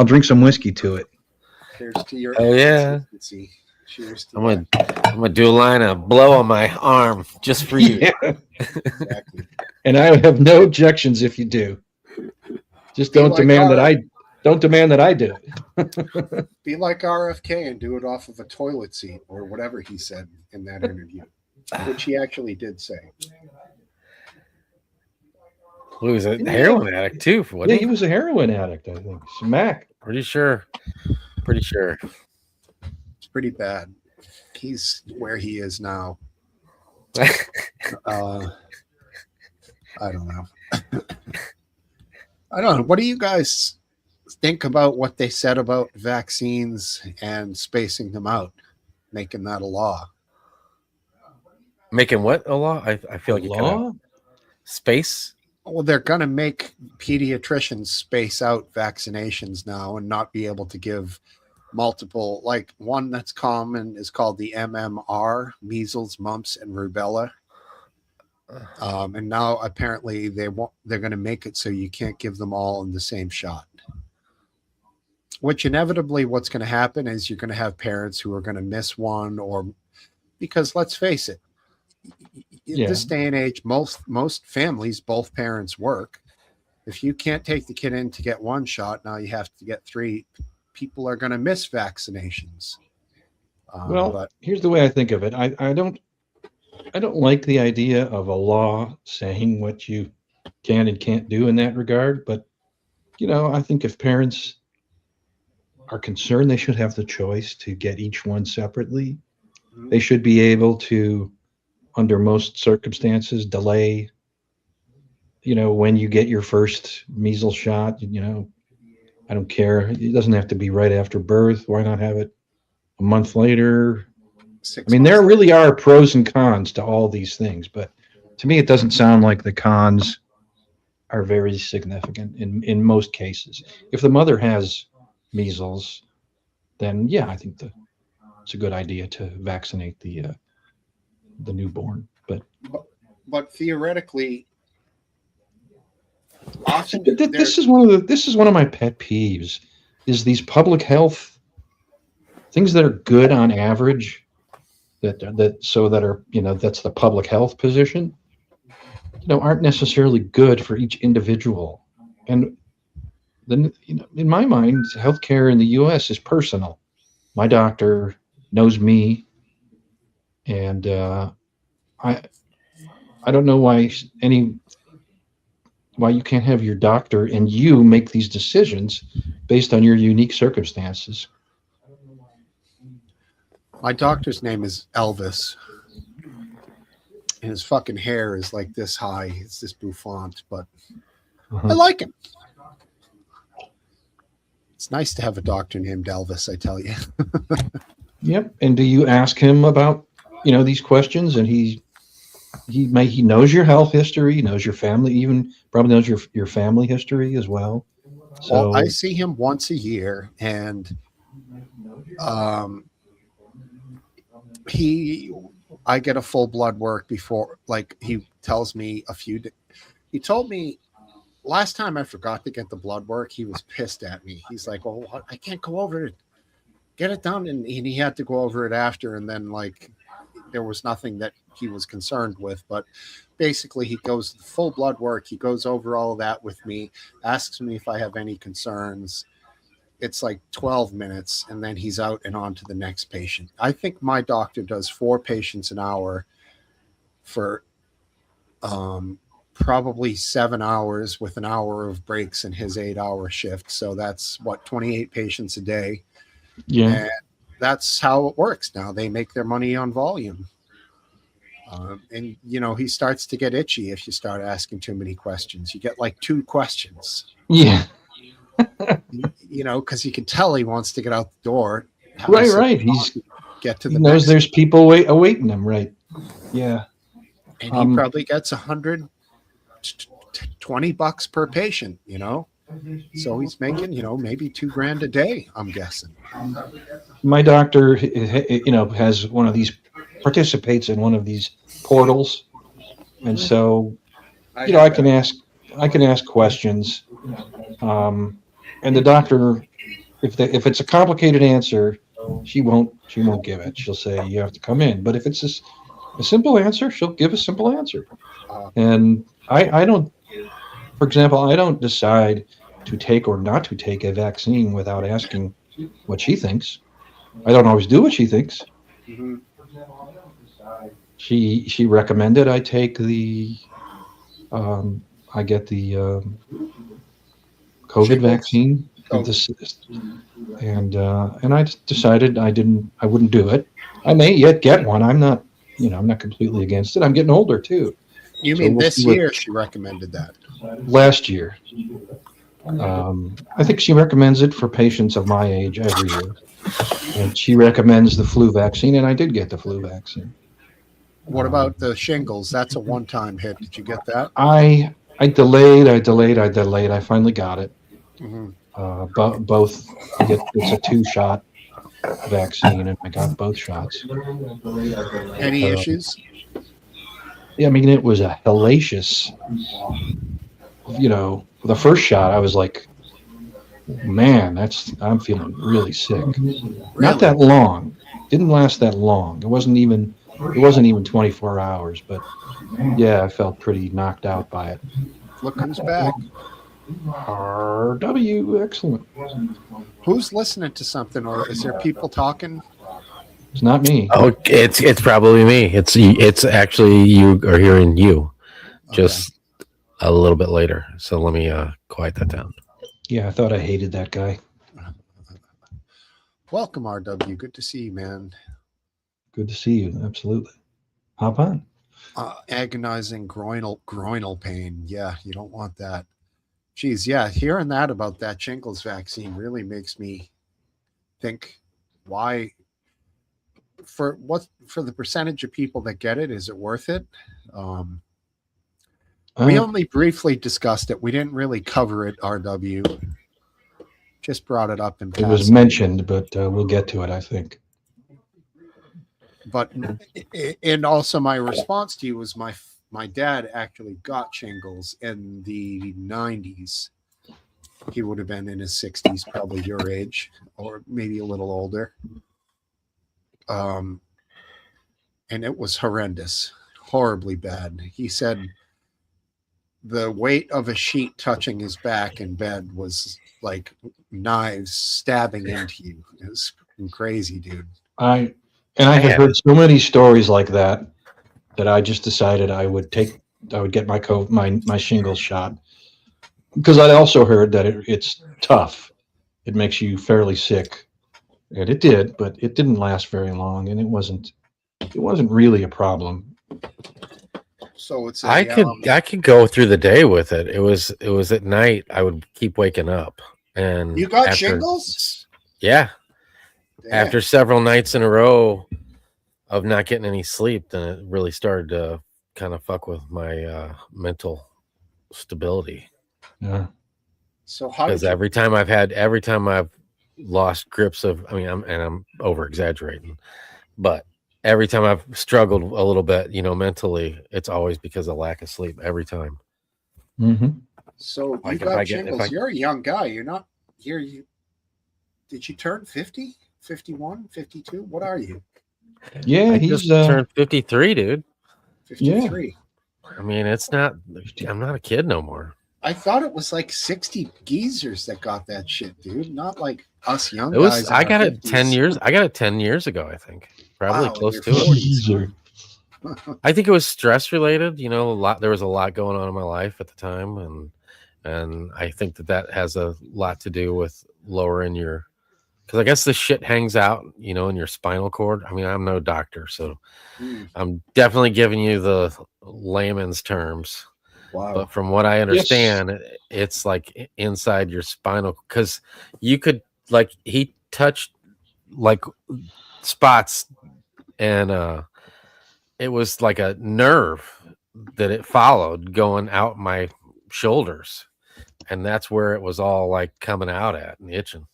drink some whiskey to it. Here's to your Oh, yeah. consistency. Cheers to I'm that. gonna do a line of blow on my arm just for you. Yeah. Exactly. And I have no objections if you do. Just Be don't like demand that our- I do it. Be like RFK and do it off of a toilet seat or whatever he said in that interview, which he actually did say. He was a heroin addict too, Yeah, wasn't he he? was a heroin addict, I think. Smack. Pretty sure. Pretty sure. It's pretty bad. He's where he is now. I don't know. I don't know. What do you guys think about what they said about vaccines and spacing them out, making that a law? Making what a law? I feel like you cut out. Law? Space. Well, they're going to make pediatricians space out vaccinations now and not be able to give multiple. Like one that's common is called the MMR, measles, mumps, and rubella. And now apparently they're going to make it so you can't give them all in the same shot. Which inevitably, what's going to happen is you're going to have parents who are going to miss one, or because let's face it, in Yeah. this day and age, most families, both parents work. If you can't take the kid in to get one shot, now you have to get three. People are going to miss vaccinations. Well, But here's the way I think of it. I don't like the idea of a law saying what you can and can't do in that regard. But I think if parents are concerned, they should have the choice to get each one separately. They should be able to, under most circumstances, delay, when you get your first measles shot. I don't care. It doesn't have to be right after birth. Why not have it a month later? 6 I mean, there months really are pros and cons to all these things, but to me, it doesn't sound like the cons are very significant in most cases. If the mother has measles, then yeah, I think it's a good idea to vaccinate the newborn. but theoretically, often This is one of my pet peeves, is these public health things that are good on average, that's the public health position, aren't necessarily good for each individual. And then, in my mind, healthcare in the U.S. is personal. My doctor knows me, and I don't know why you can't have your doctor and you make these decisions based on your unique circumstances. My doctor's name is Elvis, and his fucking hair is like this high. It's this bouffant, but I like him. It's nice to have a doctor named Elvis, I tell you. Yep. And do you ask him about, these questions? And he knows your health history, he knows your family, even probably knows your family history as well. So Well, I see him once a year, and I get a full blood work before, like he tells me he told me last time I forgot to get the blood work, he was pissed at me. He's like, "Oh, I can't go over it. Get it done." And he had to go over it after, and then there was nothing that he was concerned with. But basically, he goes full blood work. He goes over all of that with me, asks me if I have any concerns. It's like 12 minutes, and then he's out and on to the next patient. I think my doctor does 4 patients an hour for Probably 7 hours with an hour of breaks in his 8 hour shift. So that's what, 28 patients a day. Yeah. And that's how it works now. They make their money on volume. And, you know, he starts to get itchy if you start asking too many questions. You get like 2 questions, Yeah. you know, because you can tell he wants to get out the door. Right, So right. He's get to he the knows next, there's people awaiting him. Right. Yeah. and he probably gets $120 per patient, you know. So he's making, you know, maybe $2,000 a day, I'm guessing. My doctor, you know, has one of these, participates in one of these portals, and so, you know, I can ask questions, and the doctor, if it's a complicated answer, she won't give it. She'll say you have to come in. But if it's a simple answer, she'll give a simple answer. And I don't, for example, I don't decide to take or not to take a vaccine without asking what she thinks. I don't always do what she thinks. Mhm. She recommended I take I get the COVID Shingles? vaccine, and I just decided I wouldn't do it. I may yet get one. I'm not completely against it. I'm getting older too. You So mean we'll this see what- year she recommended that? Last year. I think she recommends it for patients of my age every year. And she recommends the flu vaccine, and I did get the flu vaccine. What about the shingles? That's a one-time hit. Did you get that? I delayed. I finally got it. Mhm. Both. It's a 2-shot vaccine, and I got both shots. Any issues? Yeah, I mean, it was a hellacious. You know, the first shot, I was like, man, I'm feeling really sick. Not that long. Didn't last that long. It wasn't even 24 hours, but yeah, I felt pretty knocked out by it. Look who's back. RW, excellent. Who's listening to something, or is there people talking? It's not me. Oh, it's probably me. It's actually you are hearing you, just a little bit later. So let me quiet that down. Yeah, I thought I hated that guy. Welcome, RW. Good to see you, man. Good to see you. Absolutely. Hop on. Agonizing groinal pain. Yeah, you don't want that. Geez, yeah, hearing that about that shingles vaccine really makes me think, why, for the percentage of people that get it, is it worth it? We only briefly discussed it. We didn't really cover it, RW. Just brought it up in passing. It was mentioned, but we'll get to it, I think. But and also my response to you was my dad actually got shingles in the 90s. He would have been in his 60s, probably your age, or maybe a little older. And it was horrendous, horribly bad. He said the weight of a sheet touching his back in bed was like knives stabbing into you. It was crazy, dude. I have heard so many stories like that I just decided I would get my shingles shot, because I also heard that it's tough. It makes you fairly sick, and it did, but it didn't last very long, and it wasn't really a problem. So it's I could go through the day with it. It was at night I would keep waking up, and you got shingles? Yeah. Damn. After several nights in a row of not getting any sleep, then it really started to kind of fuck with my mental stability. Yeah. So how? Because every time I've lost grips of, I'm over exaggerating, but every time I've struggled a little bit, mentally, it's always because of lack of sleep. Every time. Mm-hmm. So you got shingles. You're a young guy. You're not here. Did you turn 50, 51, 52? What are you? Yeah, I he's just turned 53, dude. 53. Yeah. I mean, I'm not a kid no more. I thought it was like 60 geezers that got that shit, dude. Not like us young guys. I got it 10 years. I got it 10 years ago, I think. Probably close to it. Geezer. I think it was stress related. You know, there was a lot going on in my life at the time, and I think that has a lot to do with lowering your, because I guess this shit hangs out, you know, in your spinal cord. I mean, I'm no doctor, so Mm, I'm definitely giving you the layman's terms. wow. But from what I understand, it's like inside your spinal, because you could, like, he touched like spots, and it was like a nerve that it followed going out my shoulders, and that's where it was all like coming out at and itching.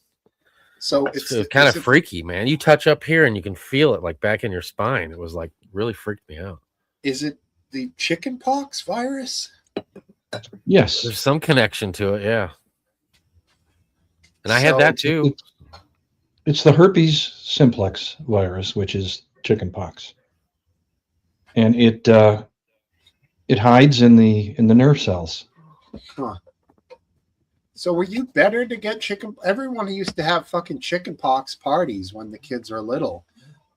So It's kind of freaky, man. You touch up here and you can feel it like back in your spine. It was like really freaked me out. is it the chickenpox virus? Yes. There's some connection to it, yeah. And I had that too. It's the herpes simplex virus, which is chickenpox, and it hides in the nerve cells. Huh. So were you better to get chicken? Everyone used to have fucking chickenpox parties when the kids were little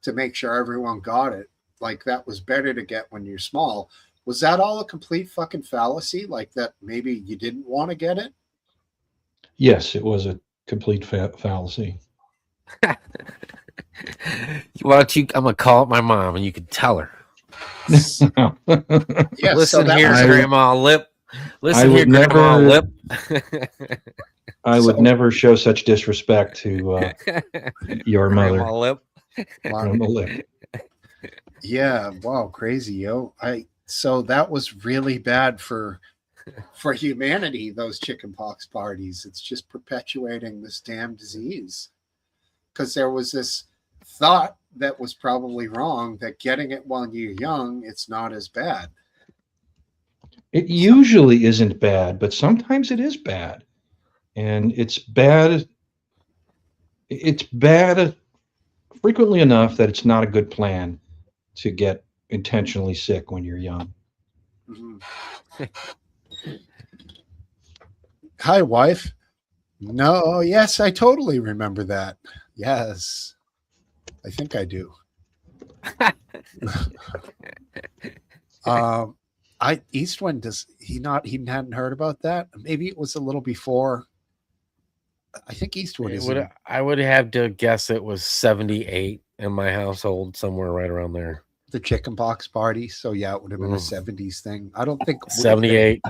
to make sure everyone got it. Like that was better to get when you're small. Was that all a complete fucking fallacy? Like that maybe you didn't want to get it? Yes, it was a complete fallacy. Why don't you? I'm gonna call up my mom, and you can tell her. Yeah. Listen so here, was, Grandma Lip. Listen would here, Grandma never- Lip. I would So- never show such disrespect to your mother. Grandma Lip. Grandma Lip. Yeah. Wow. Crazy, yo. So that was really bad for humanity. Those chickenpox parties. It's just perpetuating this damn disease. Because there was this thought that was probably wrong that getting it while you're young, it's not as bad. It usually isn't bad, but sometimes it is bad. And it's bad. It's bad frequently enough that it's not a good plan to get intentionally sick when you're young. Mhm. Hi, wife. No, yes, I totally remember that. Yes, I think I do. Eastwind, does he not? He hadn't heard about that. Maybe it was a little before. I think Eastwood is in I would have to guess it was 78 in my household, somewhere right around there. the chickenpox party. So yeah, it would have been a 70s thing. I don't think 78.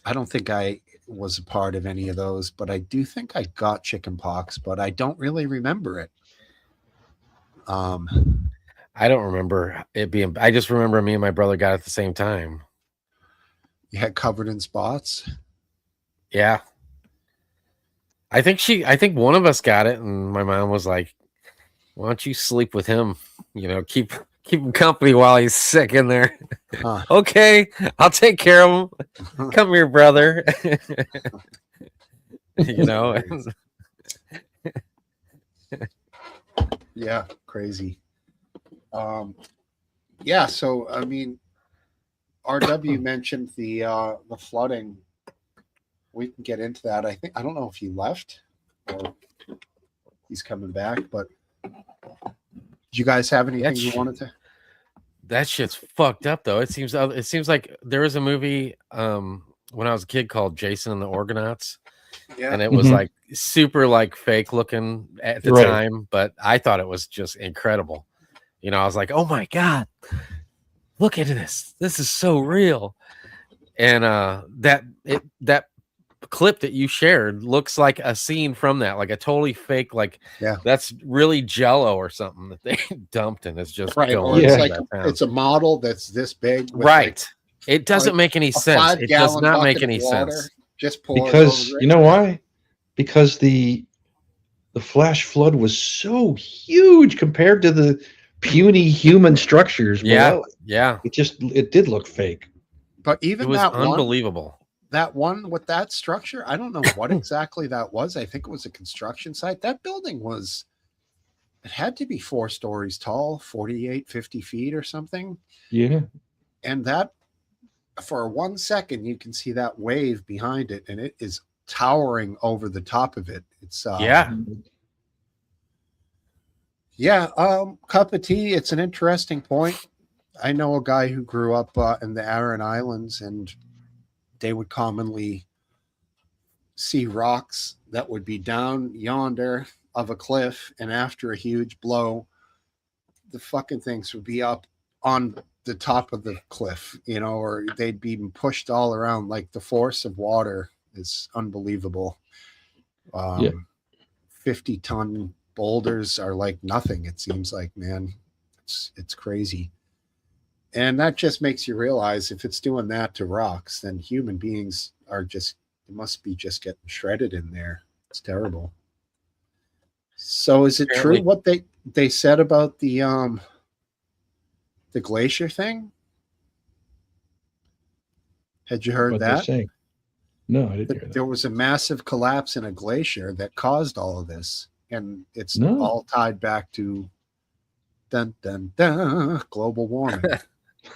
I don't think I was a part of any of those, but I do think I got chickenpox, but I don't really remember it. I don't remember it being. I just remember me and my brother got it at the same time. You had covered in spots. Yeah. I think one of us got it, and my mom was like, "Why don't you sleep with him? You know, keep him company while he's sick in there." Huh. Okay, I'll take care of him. Come here, brother. You know. Yeah, crazy. Yeah, so I mean, RW mentioned the flooding. We can get into that. I don't know if he left or he's coming back, but do you guys have anything you wanted to? That shit's fucked up though. It seems like there was a movie when I was a kid called Jason and the Argonauts. Yeah. And it was like super like fake looking at the time, but I thought it was just incredible. You know, I was like, "Oh my God, look at this. This is so real." And that clip that you shared looks like a scene from that, like a totally fake, like that's really Jello or something that they dumped and it's just right. going. Or it's like it's a model that's this big, with right? It doesn't make any sense. It does not make any sense. Just pour because you know why? Because the flash flood was so huge compared to the puny human structures below. Yeah. It did look fake. But even it was that unbelievable. That one with that structure, I don't know what exactly that was. I think it was a construction site. That building it had to be 4 stories tall, 48, 50 feet or something. Yeah. And that, for 1 second, you can see that wave behind it, and it is towering over the top of it. It's Yeah, cup of tea. It's an interesting point. I know a guy who grew up in the Aran Islands, and they would commonly see rocks that would be down yonder of a cliff, and after a huge blow, the fucking things would be up on the top of the cliff, or they'd be pushed all around. Like the force of water is unbelievable. Yeah. 50-ton boulders are like nothing. It seems like, man, it's crazy. And that just makes you realize if it's doing that to rocks, then human beings are just, it must be just getting shredded in there. It's terrible. So is it true what they said about the glacier thing? Had you heard What that? they say? No, I didn't hear that. There was a massive collapse in a glacier that caused all of this, and it's No. all tied back to dun dun dun global warming.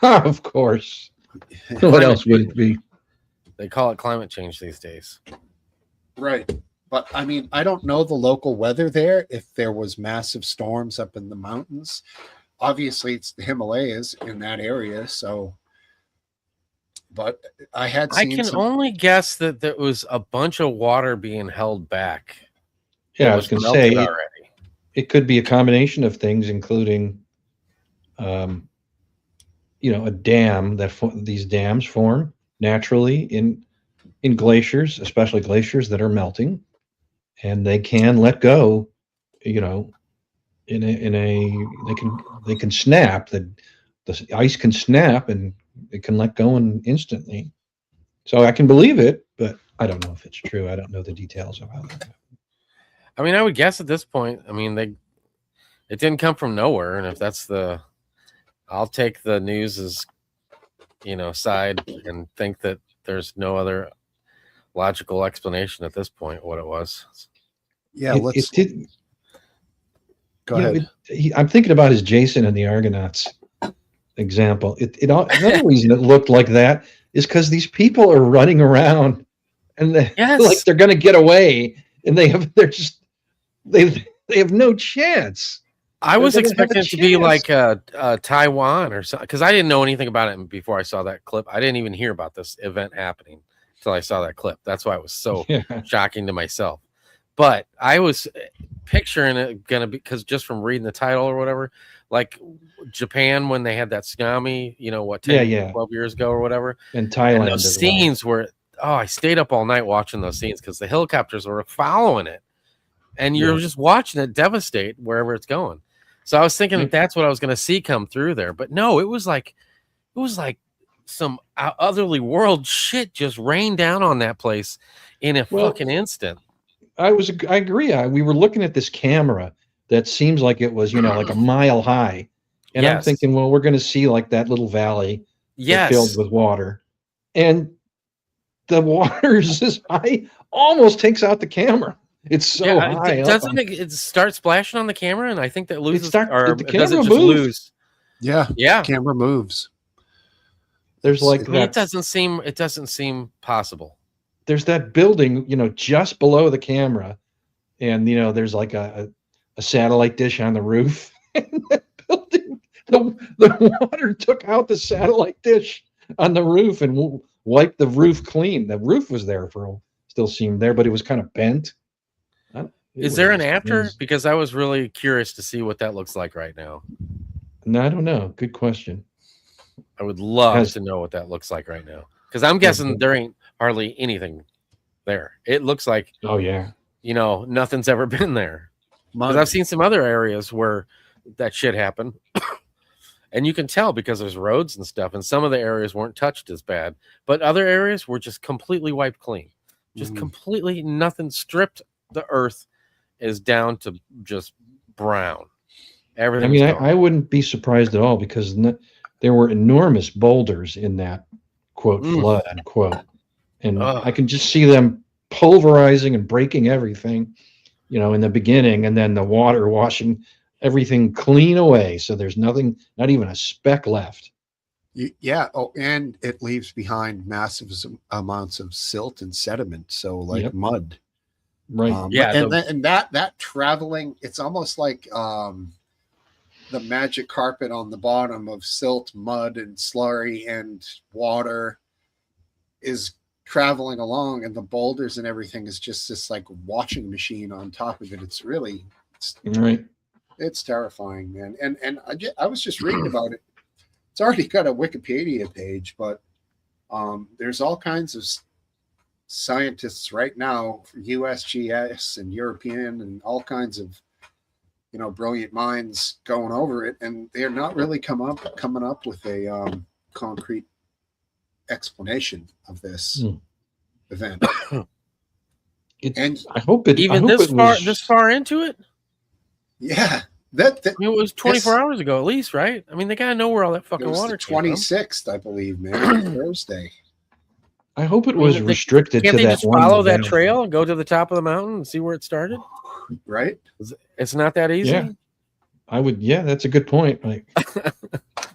Of course. What else would it be? They call it climate change these days. Right. But I mean, I don't know the local weather there, if there was massive storms up in the mountains. Obviously, it's the Himalayas in that area. So, but I had I seen can only guess that there was a bunch of water being held back. Yeah, It I was going to melted say already. it could be a combination of things, including, a dam these dams form naturally in glaciers, especially glaciers that are melting, and they can let go. They can snap. The ice can snap and it can let go instantly. So I can believe it, but I don't know if it's true. I don't know the details of how that happened. I mean, I would guess at this point. I mean, it didn't come from nowhere, and if that's I'll take the news as side and think that there's no other logical explanation at this point what it was. Yeah, it did. Go ahead. I'm thinking about his Jason and the Argonauts example. Another reason it looked like that is because these people are running around and like they're going to get away, and they have no chance. I was expecting it to be like Taiwan or something, because I didn't know anything about it before I saw that clip. I didn't even hear about this event happening until I saw that clip. That's why it was so shocking to myself. But I was picturing it gonna be, because just from reading the title or whatever, like Japan when they had that tsunami, 12 years ago or whatever. And Thailand. And those scenes were, I stayed up all night watching those scenes because the helicopters were following it, and you're just watching it devastate wherever it's going. So I was thinking that's what I was going to see come through there, but no, it was like some otherly world shit just rained down on that place in a fucking instant. I agree. We were looking at this camera that seems like it was, like a mile high, and I'm thinking, well, we're going to see like that little valley filled with water, and the water is this high, almost takes out the camera. It's so high. Doesn't it start splashing on the camera? And I think that loses, or the camera does it just lose? Yeah. Yeah. Camera moves. There's like it doesn't seem possible. There's that building, just below the camera, and there's like a satellite dish on the roof. And that building, the water took out the satellite dish on the roof and wiped the roof clean. The roof was there still seemed there, but it was kind of bent. Is there an after? Because I was really curious to see what that looks like right now. No, I don't know. Good question. I would love to know what that looks like right now, because I'm guessing there ain't hardly anything there. It looks like, nothing's ever been there. Because I've seen some other areas where that shit happened, and you can tell because there's roads and stuff, and some of the areas weren't touched as bad, but other areas were just completely wiped clean. Just completely nothing, stripped. The earth is down to just brown. Everything. I mean, I wouldn't be surprised at all, because there were enormous boulders in that quote flood unquote, and I can just see them pulverizing and breaking everything, in the beginning, and then the water washing everything clean away, so there's nothing, not even a speck left. Yeah. Oh, and it leaves behind massive amounts of silt and sediment, so like mud. Right. And that traveling, it's almost like the magic carpet on the bottom of silt, mud, and slurry and water is traveling along, and the boulders and everything is just this like washing machine on top of it. It's really, Right. it's terrifying, man. And I was just reading about it. It's already got a Wikipedia page, but there's all kinds of scientists right now, USGS and European and all kinds of brilliant minds going over it, and they're not really coming up with a concrete explanation of this event. I hope it Even I hope this it far, was, this far into it. Yeah, that I mean, it was 24 hours ago, at least, right? I mean, they gotta know where all that it fucking was water the came from. 26th, I believe, man, Thursday. I hope it I mean, was restricted Can't to they that just one follow that event. trail and go to the top of the mountain and see where it started? Right? It's not that easy. Yeah. I would. Yeah, that's a good point. Like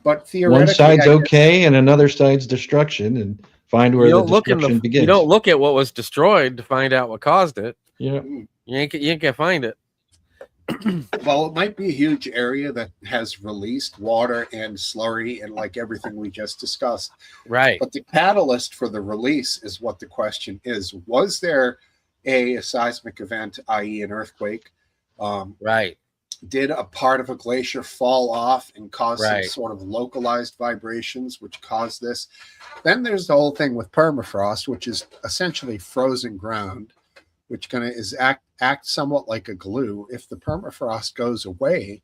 But theoretically, one side's I guess- okay and another side's destruction, and find where You the don't look destruction begins. You don't look at what was destroyed to find out what caused it. Yeah. You ain't gonna find it. Well, it might be a huge area that has released water and slurry and like everything we just discussed. Right. But the catalyst for the release is what the question is. Was there a seismic event, i.e. an earthquake? Right. Did a part of a glacier fall off and cause Right. some sort of localized vibrations, which caused this? Then there's the whole thing with permafrost, which is essentially frozen ground, which act somewhat like a glue. If the permafrost goes away,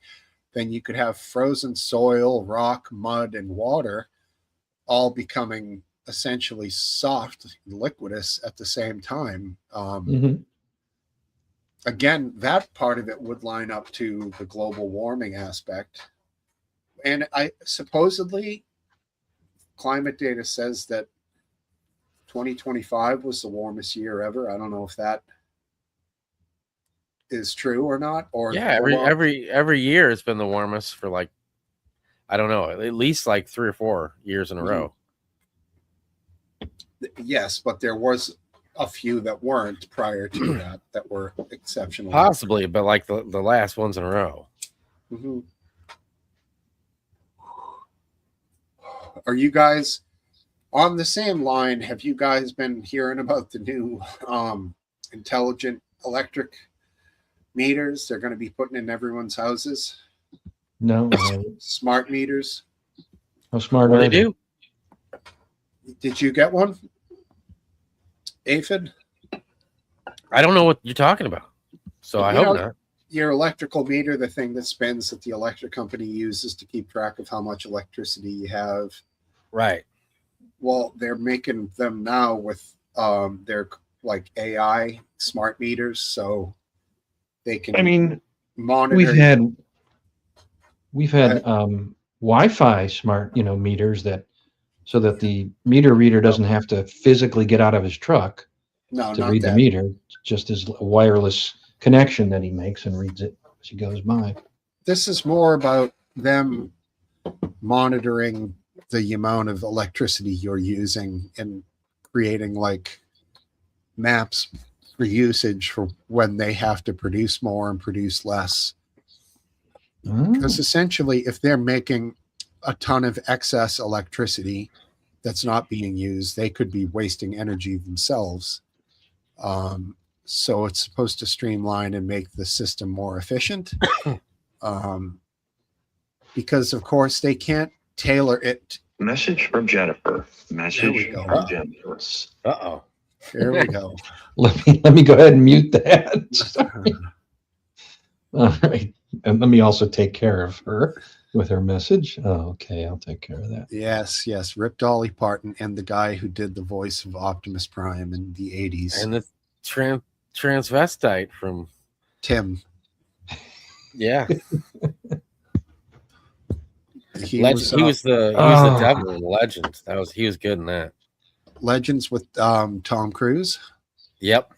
then you could have frozen soil, rock, mud, and water all becoming essentially soft, liquidous at the same time. Mhm. Again, that part of it would line up to the global warming aspect. And supposedly climate data says that 2025 was the warmest year ever. I don't know if that is true or not. Or Yeah. Every year it's been the warmest for like, I don't know, at least like 3 or 4 years in a row. Yes, but there was a few that weren't prior to that were exceptional. Possibly, but like the last ones in a row. Mhm. Are you guys on the same line? Have you guys been hearing about the new intelligent electric meters they're going to be putting in everyone's houses? No. Smart meters. How smart What are do they do? Did you get one, Aphid? I don't know what you're talking about. So I You hope know, not. Your electrical meter, the thing that spins that the electric company uses to keep track of how much electricity you have. Right. Well, they're making them now with their like AI smart meters, so they can I mean, monitor. we've had Wi-Fi smart, meters so that the meter reader doesn't have to physically get out of his truck no, to not read that. the meter. Just his wireless connection that he makes and reads it as he goes by. This is more about them monitoring the amount of electricity you're using and creating like maps for usage for when they have to produce more and produce less. Because essentially, if they're making a ton of excess electricity that's not being used, they could be wasting energy themselves. So it's supposed to streamline and make the system more efficient. Because, of course, they can't tailor it. Message from Jennifer. There we Message go. from Jennifer. Uh-oh. There we go. Let me go ahead and mute that. Sorry. All right. And let me also take care of her with her message. Oh, okay. I'll take care of that. Yes, yes. Rip Dolly Parton and the guy who did the voice of Optimus Prime in the 80s. And the transvestite from Tim. yeah. He Legend. was, He was the devil in Legend. He was good in that. Legends with Tom Cruise. Yep.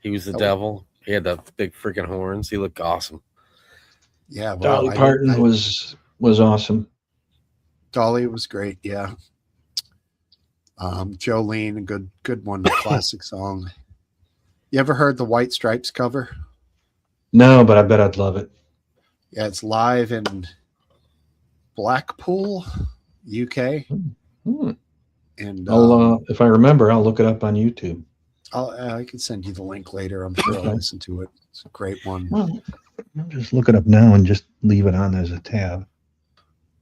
He was the Oh. devil. He had the big freaking horns. He looked awesome. Yeah, well, Dolly Parton was awesome. Dolly was great. Yeah. Jolene, a good one, a classic song. You ever heard the White Stripes cover? No, but I bet I'd love it. Yeah, it's live in Blackpool, UK, Hmm. and If I remember, I'll look it up on YouTube. I can send you the link later. I'm sure Okay. I'll listen to it. It's a great one. Well, I'll just look it up now and just leave it on as a tab.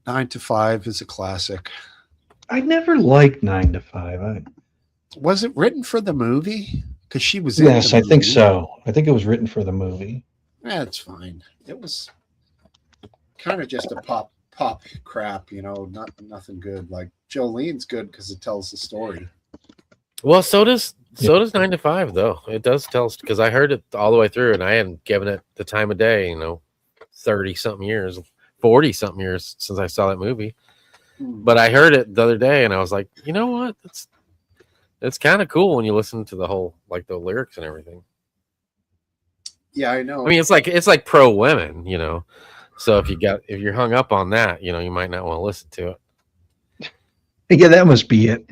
9 to 5 is a classic. I never liked 9 to 5. Was it written for the movie? Because she was Yes, in I the think movie. so. I think it was written for the movie. That's fine. It was kind of just a pop crap, nothing good. Like Jolene's good because it tells the story. Well, so does 9 to 5 though. It does tell, because I heard it all the way through, and I hadn't given it the time of day. 30 something years, 40 something years since I saw that movie. But I heard it the other day, and I was like, you know what? It's kind of cool when you listen to the whole, like, the lyrics and everything. Yeah, I know. I mean, it's like pro women, So if you're hung up on that, you might not want to listen to it. Yeah, that must be it.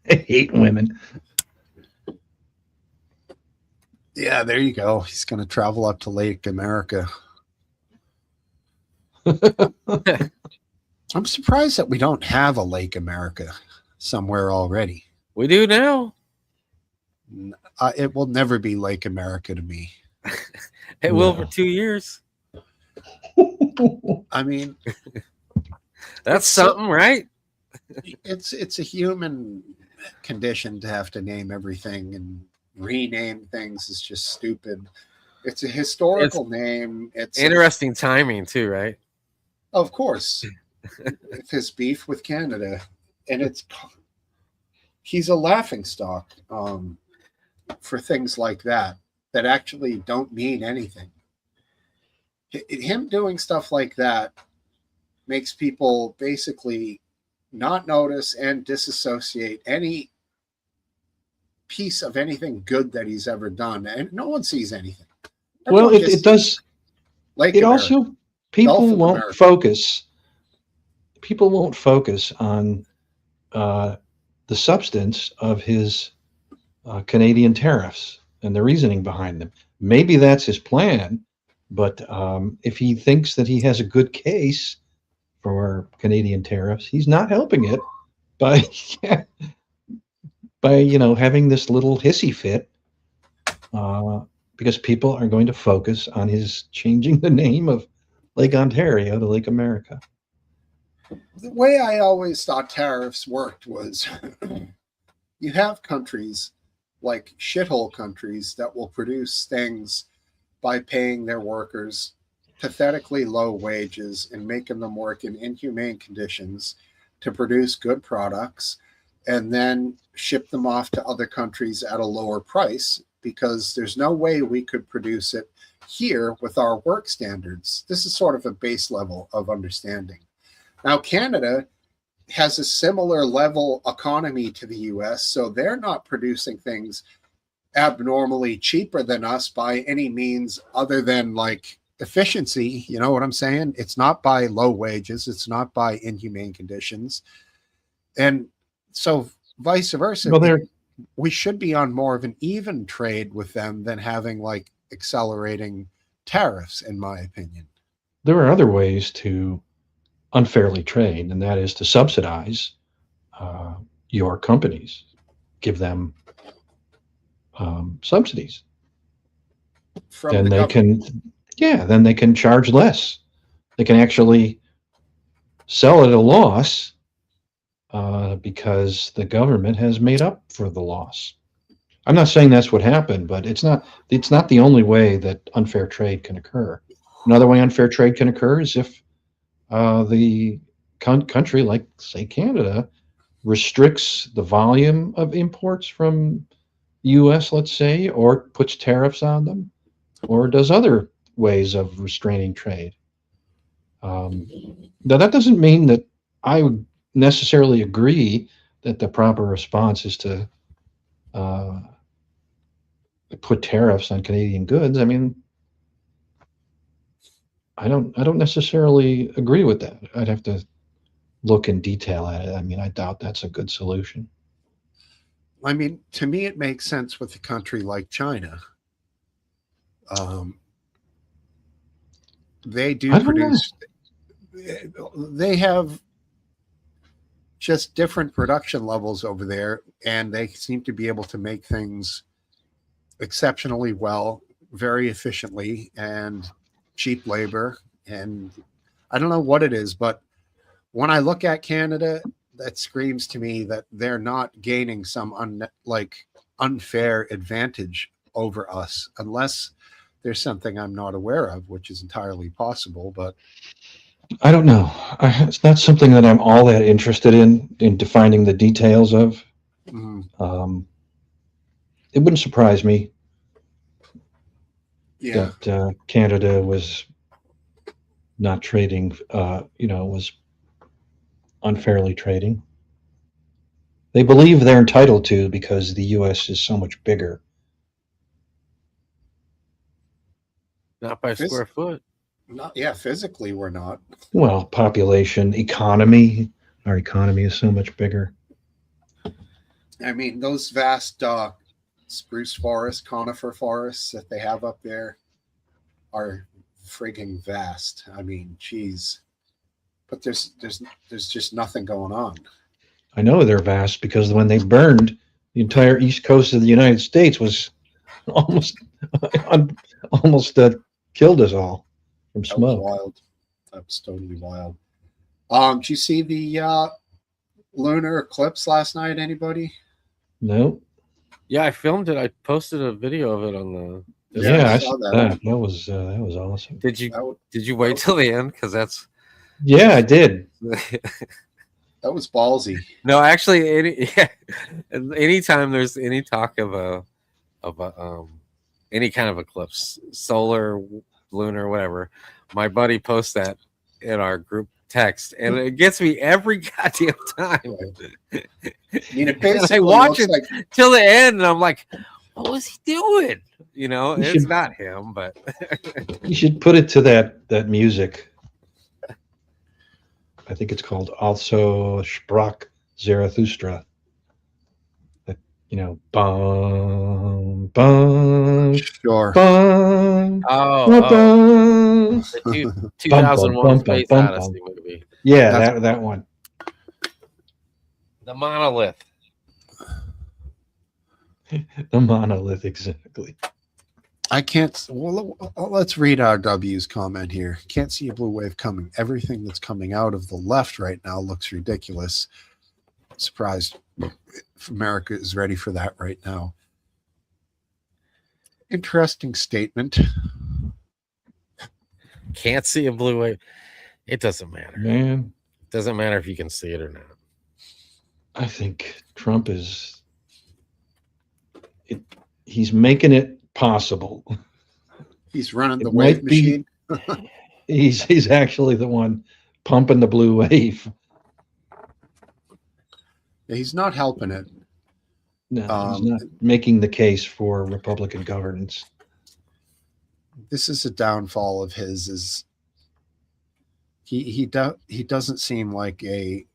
I hate women. Yeah, there you go. He's going to travel up to Lake America. I'm surprised that we don't have a Lake America somewhere already. We do now. It will never be Lake America to me. It will for 2 years. I mean, that's something, right? It's a human condition to have to name everything, and rename things is just stupid. It's a historical name. It's interesting timing too, right? Of course. With his beef with Canada, and he's a laughingstock for things like that actually don't mean anything. Him doing stuff like that makes people basically not notice and disassociate any piece of anything good that he's ever done, and no one sees anything. Well, it does. Like it also people won't America. focus. People won't focus on the substance of his Canadian tariffs and the reasoning behind them. Maybe that's his plan, but if he thinks that he has a good case for Canadian tariffs, he's not helping it by having this little hissy fit, because people are going to focus on his changing the name of Lake Ontario to Lake America. The way I always thought tariffs worked was you have countries like shithole countries that will produce things by paying their workers pathetically low wages and making them work in inhumane conditions to produce good products, and then ship them off to other countries at a lower price because there's no way we could produce it here with our work standards. This is sort of a base level of understanding. Now, Canada has a similar level economy to the US, so they're not producing things abnormally cheaper than us by any means other than like efficiency. You know what I'm saying? It's not by low wages. It's not by inhumane conditions. And so vice versa. Well, we should be on more of an even trade with them than having like accelerating tariffs, in my opinion. There are other ways to unfairly trade, and that is to subsidize your companies, give them subsidies. Then they can charge less. They can actually sell at a loss because the government has made up for the loss. I'm not saying that's what happened, but it's not the only way that unfair trade can occur. Another way unfair trade can occur is if the country, like say Canada, restricts the volume of imports from U.S., let's say, or puts tariffs on them, or does other ways of restraining trade. Now, that doesn't mean that I would necessarily agree that the proper response is to put tariffs on Canadian goods. I mean, I don't necessarily agree with that. I'd have to look in detail at it. I mean, I doubt that's a good solution. I mean, to me, it makes sense with a country like China. They do produce they have just different production levels over there, and they seem to be able to make things exceptionally well, very efficiently, and cheap labor. And I don't know what it is, but when I look at Canada, that screams to me that they're not gaining some unfair advantage over us, unless there's something I'm not aware of, which is entirely possible. But I don't know. It's not something that I'm all that interested in defining the details of. It wouldn't surprise me yeah, that Canada was not trading, was unfairly trading. They believe they're entitled to because the U.S. is so much bigger. Not by square foot. not physically we're not. Well, population, economy. Our economy is so much bigger. I mean, those vast spruce forests, conifer forests that they have up there are frigging vast. I mean, geez. But there's just nothing going on. I know they're vast because when they burned, the entire east coast of the United States was almost killed us all from That was smoke. wild. That was totally wild. Did you see the lunar eclipse last night? Anybody? No. Yeah, I filmed it. I posted a video of it on the. Yeah, I saw saw that. that. That was awesome. Did you That, did you wait till the end? Because that's Yeah, I did. that was ballsy. no, actually, anytime there's any talk of a any kind of eclipse, solar, lunar, whatever, my buddy posts that in our group text, and it gets me every goddamn time. I mean, it And basically I watch looks it like till the end, and I'm like, what was he doing? You know, You it's should- not him, but You should put it to that music. I think it's called Also Sprach Zarathustra. That, bum, bum, sure. bum, oh, bum. the 2001 bum, Space bum, Odyssey movie, Yeah, That's- that one. the monolith. The monolith, exactly. I can't. Well, let's read our W's comment here. Can't see a blue wave coming. Everything that's coming out of the left right now looks ridiculous. Surprised if America is ready for that right now. Interesting statement. Can't see a blue wave. It doesn't matter. Man, Doesn't matter if you can see it or not. I think Trump he's making it possible. He's running the It wave might be- machine. He's actually the one pumping the blue wave. He's not helping it. No, he's Um, not making the case for Republican governance. This is a downfall of his. Is he doesn't seem like a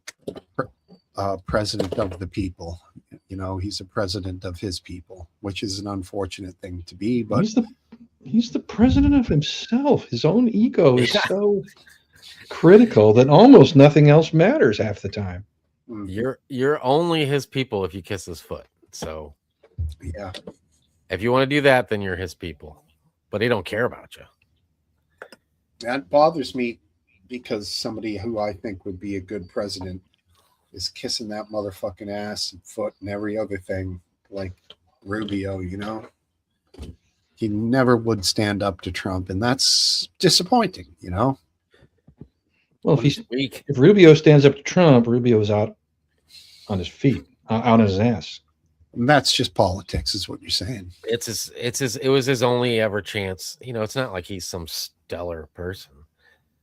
president of the people. He's a president of his people, which is an unfortunate thing to be. But He's the president of himself. His own ego is Yeah. so critical that almost nothing else matters half the time. You're only his people if you kiss his foot. So yeah, if you want to do that, then you're his people. But he don't care about you. that bothers me because somebody who I think would be a good president is kissing that motherfucking ass and foot and every other thing like Rubio. He never would stand up to Trump, and that's disappointing. Well, He's weak. if Rubio stands up to Trump, Rubio's out on his feet, out on his ass. And that's just politics, is what you're saying. It was his only ever chance. It's not like he's some stellar person.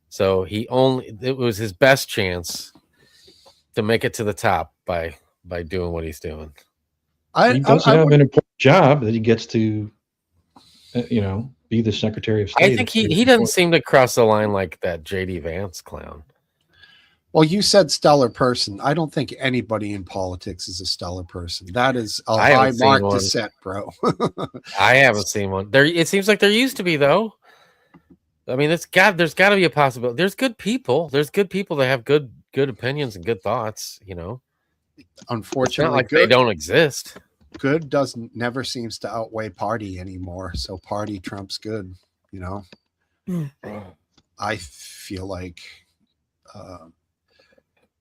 So it was his best chance to make it to the top by doing what he's doing. He does have an important job that he gets to, be the Secretary of State. I think he doesn't seem to cross the line like that JD Vance clown. Well, you said stellar person. I don't think anybody in politics is a stellar person. That is a I haven't high seen mark one. to set, bro. I haven't seen one. It seems like there used to be though. I mean, there's got to be a possibility. There's good people. There's good people that have good opinions and good thoughts. You know, it's not Unfortunately, like they don't exist. good doesn't never seems to outweigh party anymore. So party trumps good. You know, I feel like,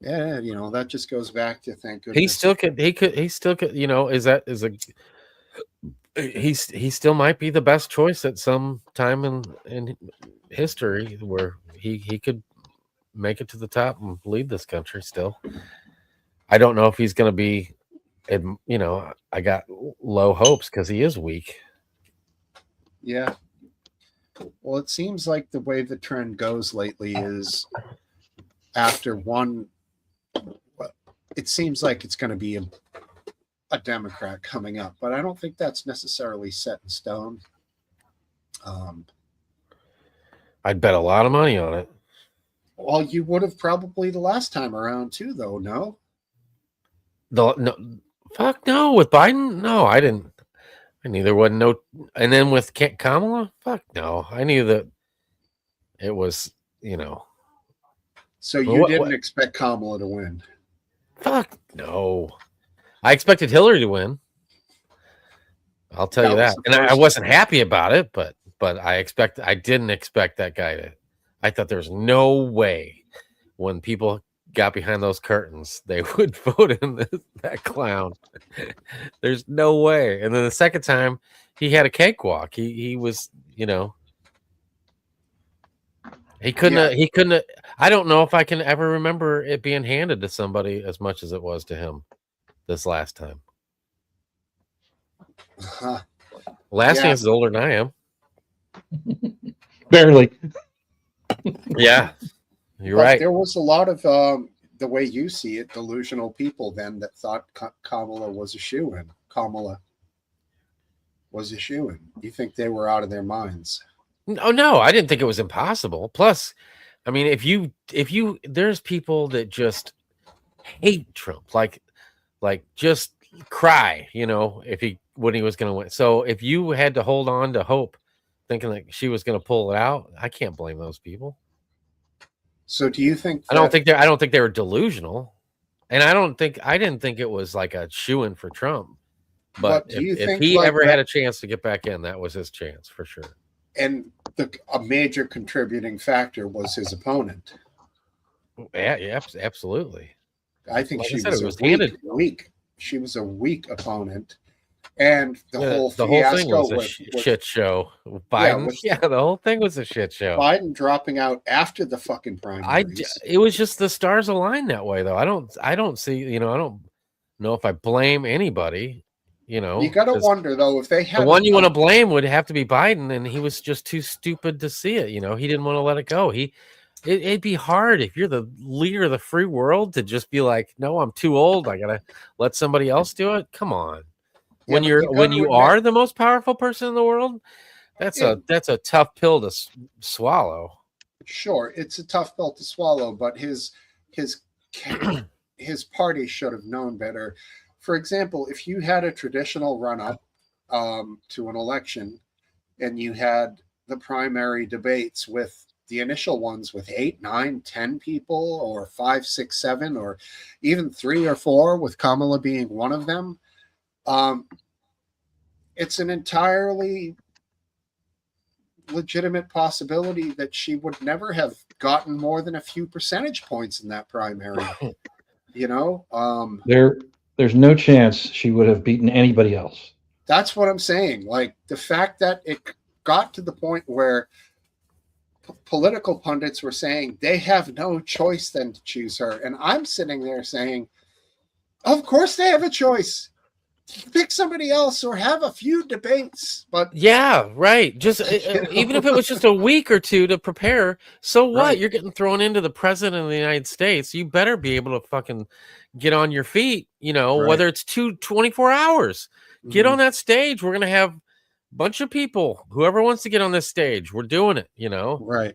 yeah, you know, that just goes back to thank goodness. He still could. You know, is a he still might be the best choice at some time in history where he could make it to the top and lead this country. Still, I don't know if he's going to be. You know, I got low hopes because he is weak. Yeah. Well, it seems like the way the trend goes lately is after one, it seems like it's going to be a Democrat coming up, but I don't think that's necessarily set in stone. I'd bet a lot of money on it. Well, you would have probably the last time around too, though. No, No, fuck no. With Biden, no, I didn't. I knew there wasn't no. And then with Kamala, fuck no. I knew that it was, you know. so you didn't expect Kamala to win. Fuck no. I expected Hillary to win. I'll tell you that. And I wasn't happy about it, but I didn't expect that guy to. I thought there was no way when people got behind those curtains they would vote in that clown. There's no way. And then the second time he had a cakewalk. He was, you know, he couldn't I don't know if I can ever remember it being handed to somebody as much as it was to him this last time. Last Chance is older than I am. Barely. Yeah, you're But right. there was a lot of the way you see it, delusional people then that thought Kamala was a shoo-in. Kamala was a shoo-in. You think they were out of their minds? No, I didn't think it was impossible. Plus, I mean, if you there's people that just hate Trump, like just cry, you know, when he was going to win. So if you had to hold on to hope, thinking that she was going to pull it out, I can't blame those people. So do you think? I don't think they were delusional, and I didn't think it was like a shoo-in for Trump. But if he ever had a chance to get back in, that was his chance for sure. And a major contributing factor was his opponent. Yeah, absolutely. I think she was weak. She was a weak opponent, and the whole thing was a shit show. Biden, the whole thing was a shit show. Biden dropping out after the fucking primaries. It was just the stars aligned that way, though. I don't see. You know, I don't know if I blame anybody. You know, you got to wonder though if they had the one you want to blame would have to be Biden, and he was just too stupid to see it. You know, he didn't want to let it go. It'd be hard if you're the leader of the free world to just be like, no, I'm too old. I gotta let somebody else do it. Come on. When you are the most powerful person in the world, that's a tough pill to swallow. Sure, it's a tough pill to swallow, but his party should have known better. For example, if you had a traditional run-up to an election and you had the primary debates with the initial ones with 8, 9, 10 people, or 5, 6, 7, or even 3 or 4, with Kamala being one of them, it's an entirely legitimate possibility that she would never have gotten more than a few percentage points in that primary. You know, there's no chance she would have beaten anybody else. That's what I'm saying. Like the fact that it got to the point where political pundits were saying they have no choice than to choose her. And I'm sitting there saying, of course they have a choice. Pick somebody else or have a few debates. But yeah, right. Just even if it was just a week or two to prepare, so what? Right. You're getting thrown into the president of the United States. You better be able to fucking get on your feet, you know, right. Whether it's 24 hours. Get on that stage. We're going to have bunch of people, whoever wants to get on this stage, we're doing it, you know, right?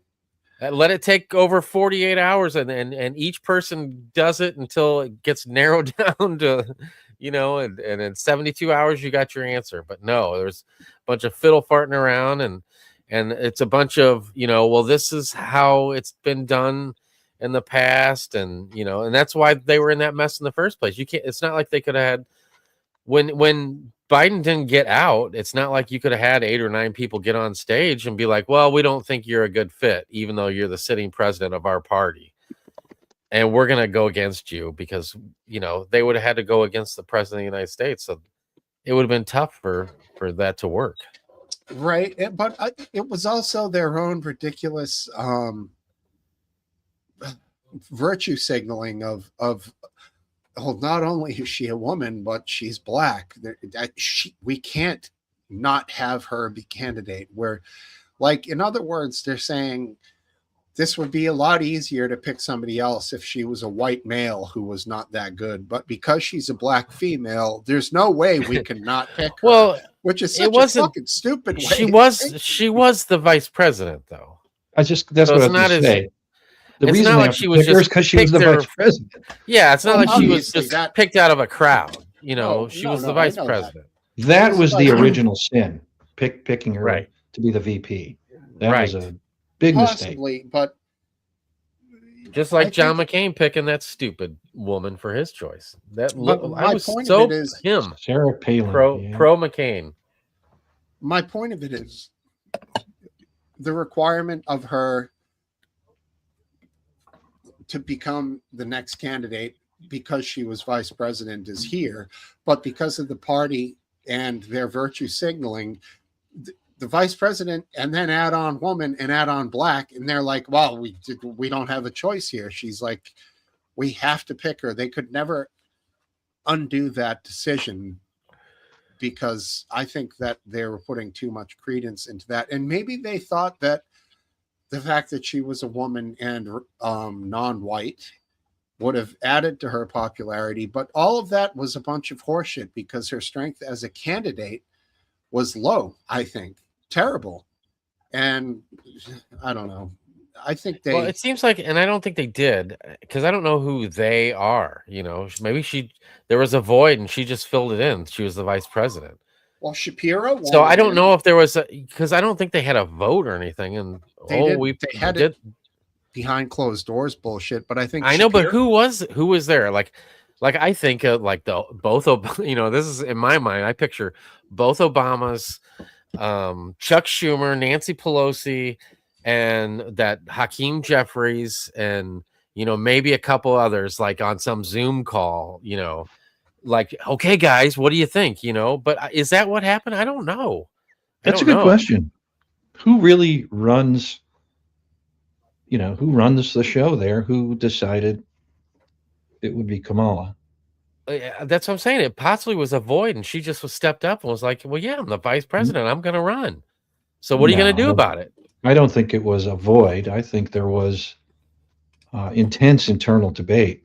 Let it take over 48 hours and each person does it until it gets narrowed down to, you know, and in 72 hours you got your answer. But no, there's a bunch of fiddle farting around and and it's a bunch of, well, this is how it's been done in the past, and and that's why they were in that mess in the first place. You can't. It's not like they could have had when Biden didn't get out. It's not like you could have had 8 or 9 people get on stage and be like, well, we don't think you're a good fit, even though you're the sitting president of our party, and we're going to go against you, because they would have had to go against the president of the United States. So it would have been tough for that to work. Right. But it was also their own ridiculous virtue signaling of well, not only is she a woman, but she's black. We can't not have her be candidate. Where, like, in other words, they're saying this would be a lot easier to pick somebody else if she was a white male who was not that good. But because she's a black female, there's no way we can not pick her. Well, which is such a fucking stupid way. She was the vice president, though. That's So what I it's was not going to as- say. The it's reason not they like have she to was pick her is just because she was the picked vice president. Yeah, it's not Well, like she was obviously just picked out of a crowd. No, She no, was no, the I vice know that. president. That was the Right. original sin, picking her Right. to be the VP. That Right. was a big mistake. Possibly, but Just like I John think- McCain picking that stupid woman for his choice. But I my was point so of it is, him Sarah Palin. pro yeah. McCain. my point of it is the requirement of her to become the next candidate because she was vice president is here, but because of the party and their virtue signaling, the vice president, and then add on woman and add on black, and they're like, well, we don't have a choice here. She's like, we have to pick her. They could never undo that decision, because I think that they were putting too much credence into that. And maybe they thought that the fact that she was a woman and non-white would have added to her popularity, but all of that was a bunch of horseshit, because her strength as a candidate was low, I think. Terrible. And I don't know. I think they... Well, it seems like, and I don't think they did, because I don't know who they are. Maybe there was a void and she just filled it in. She was the vice president. Well, Shapiro... So I don't know if there was because I don't think they had a vote or anything. And They had it behind closed doors bullshit, but I think... I know, but who was there? Like I think like this is in my mind. I picture both Obamas, Chuck Schumer, Nancy Pelosi, and that Hakeem Jeffries, and maybe a couple others, like on some Zoom call. Like, okay, guys, what do you think? But is that what happened? I don't know. That's a good question. Who really runs? Who runs the show there? Who decided it would be Kamala? That's what I'm saying. It possibly was a void, and she just stepped up and was like, well, yeah, I'm the vice president. I'm going to run. So what are you going to do about it? I don't think it was a void. I think there was intense internal debate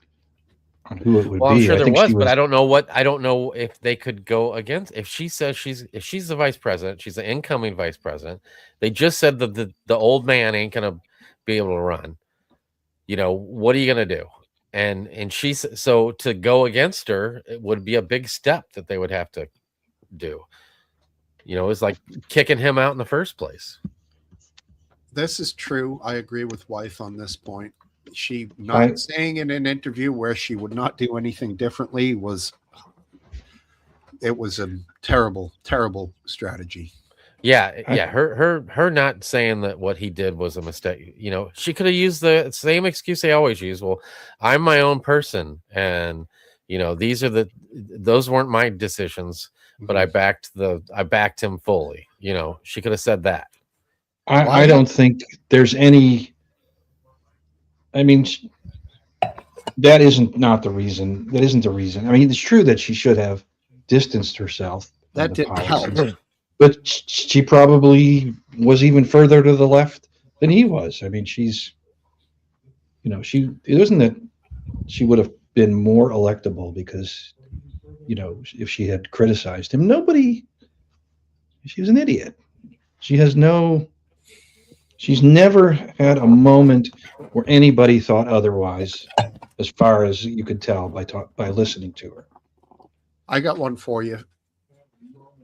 on who it would Well, be. I'm sure there think was, she but I don't know if they could go against. If she says if she's the vice president, she's the incoming vice president. They just said that the old man ain't going to be able to run. What are you going to do? And she's so to go against her, it would be a big step that they would have to do. It's like kicking him out in the first place. This is true. I agree with wife on this point. She not saying in an interview where she would not do anything differently was a terrible, terrible strategy. Yeah. Her not saying that what he did was a mistake. She could have used the same excuse they always use. Well, I'm my own person, and those weren't my decisions, but I backed him fully. She could have said that. I don't think there's any. I mean, that isn't the reason. That isn't the reason. I mean, it's true that she should have distanced herself. That didn't help. But she probably was even further to the left than he was. I mean, it wasn't that she would have been more electable because, if she had criticized him. She was an idiot. She's never had a moment where anybody thought otherwise, as far as you could tell by listening to her. I got one for you,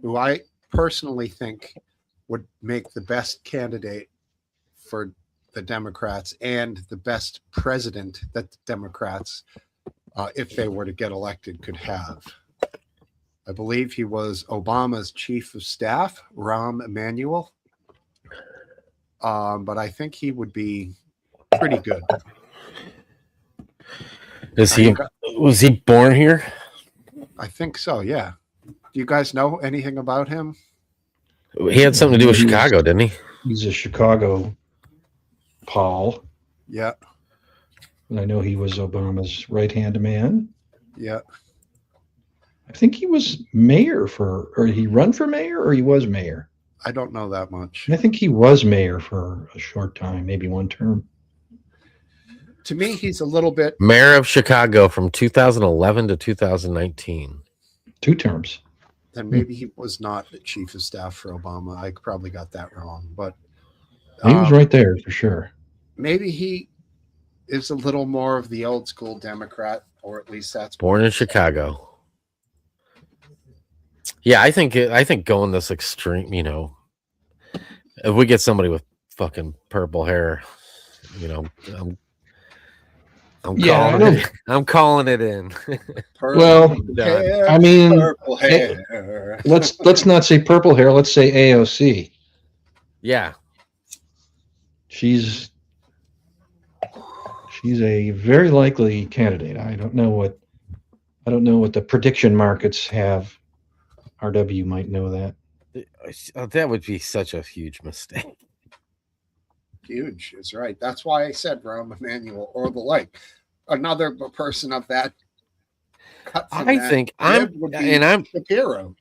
who I personally think would make the best candidate for the Democrats and the best president that the Democrats, if they were to get elected, could have. I believe he was Obama's chief of staff, Rahm Emanuel. But I think he would be pretty good. Was he born here? I think so, yeah. Do you guys know anything about him? He had something to do with Chicago, didn't he? He's a Chicago Paul. Yeah, And I know he was Obama's right-hand man. yeah. I think he was mayor or he run for mayor, or he was mayor. I don't know that much. I think he was mayor for a short time, maybe one term. To me, he's a little bit. Mayor of Chicago from 2011 to 2019. 2 terms. Then maybe he was not the chief of staff for Obama. I probably got that wrong, but He was right there for sure. maybe he is a little more of the old school Democrat, or at least that's Born in Chicago. Yeah, I think going this extreme, if we get somebody with fucking purple hair, I'm calling it in. Purple Well, hair, I mean, purple hair. let's not say purple hair. Let's say AOC. Yeah. She's a very likely candidate. I don't know what the prediction markets have. RW might know that. That would be such a huge mistake. Huge is right. That's why I said Rahm Emanuel or the like. Another person of that. Cut from I that think rib would be I'm Shapiro.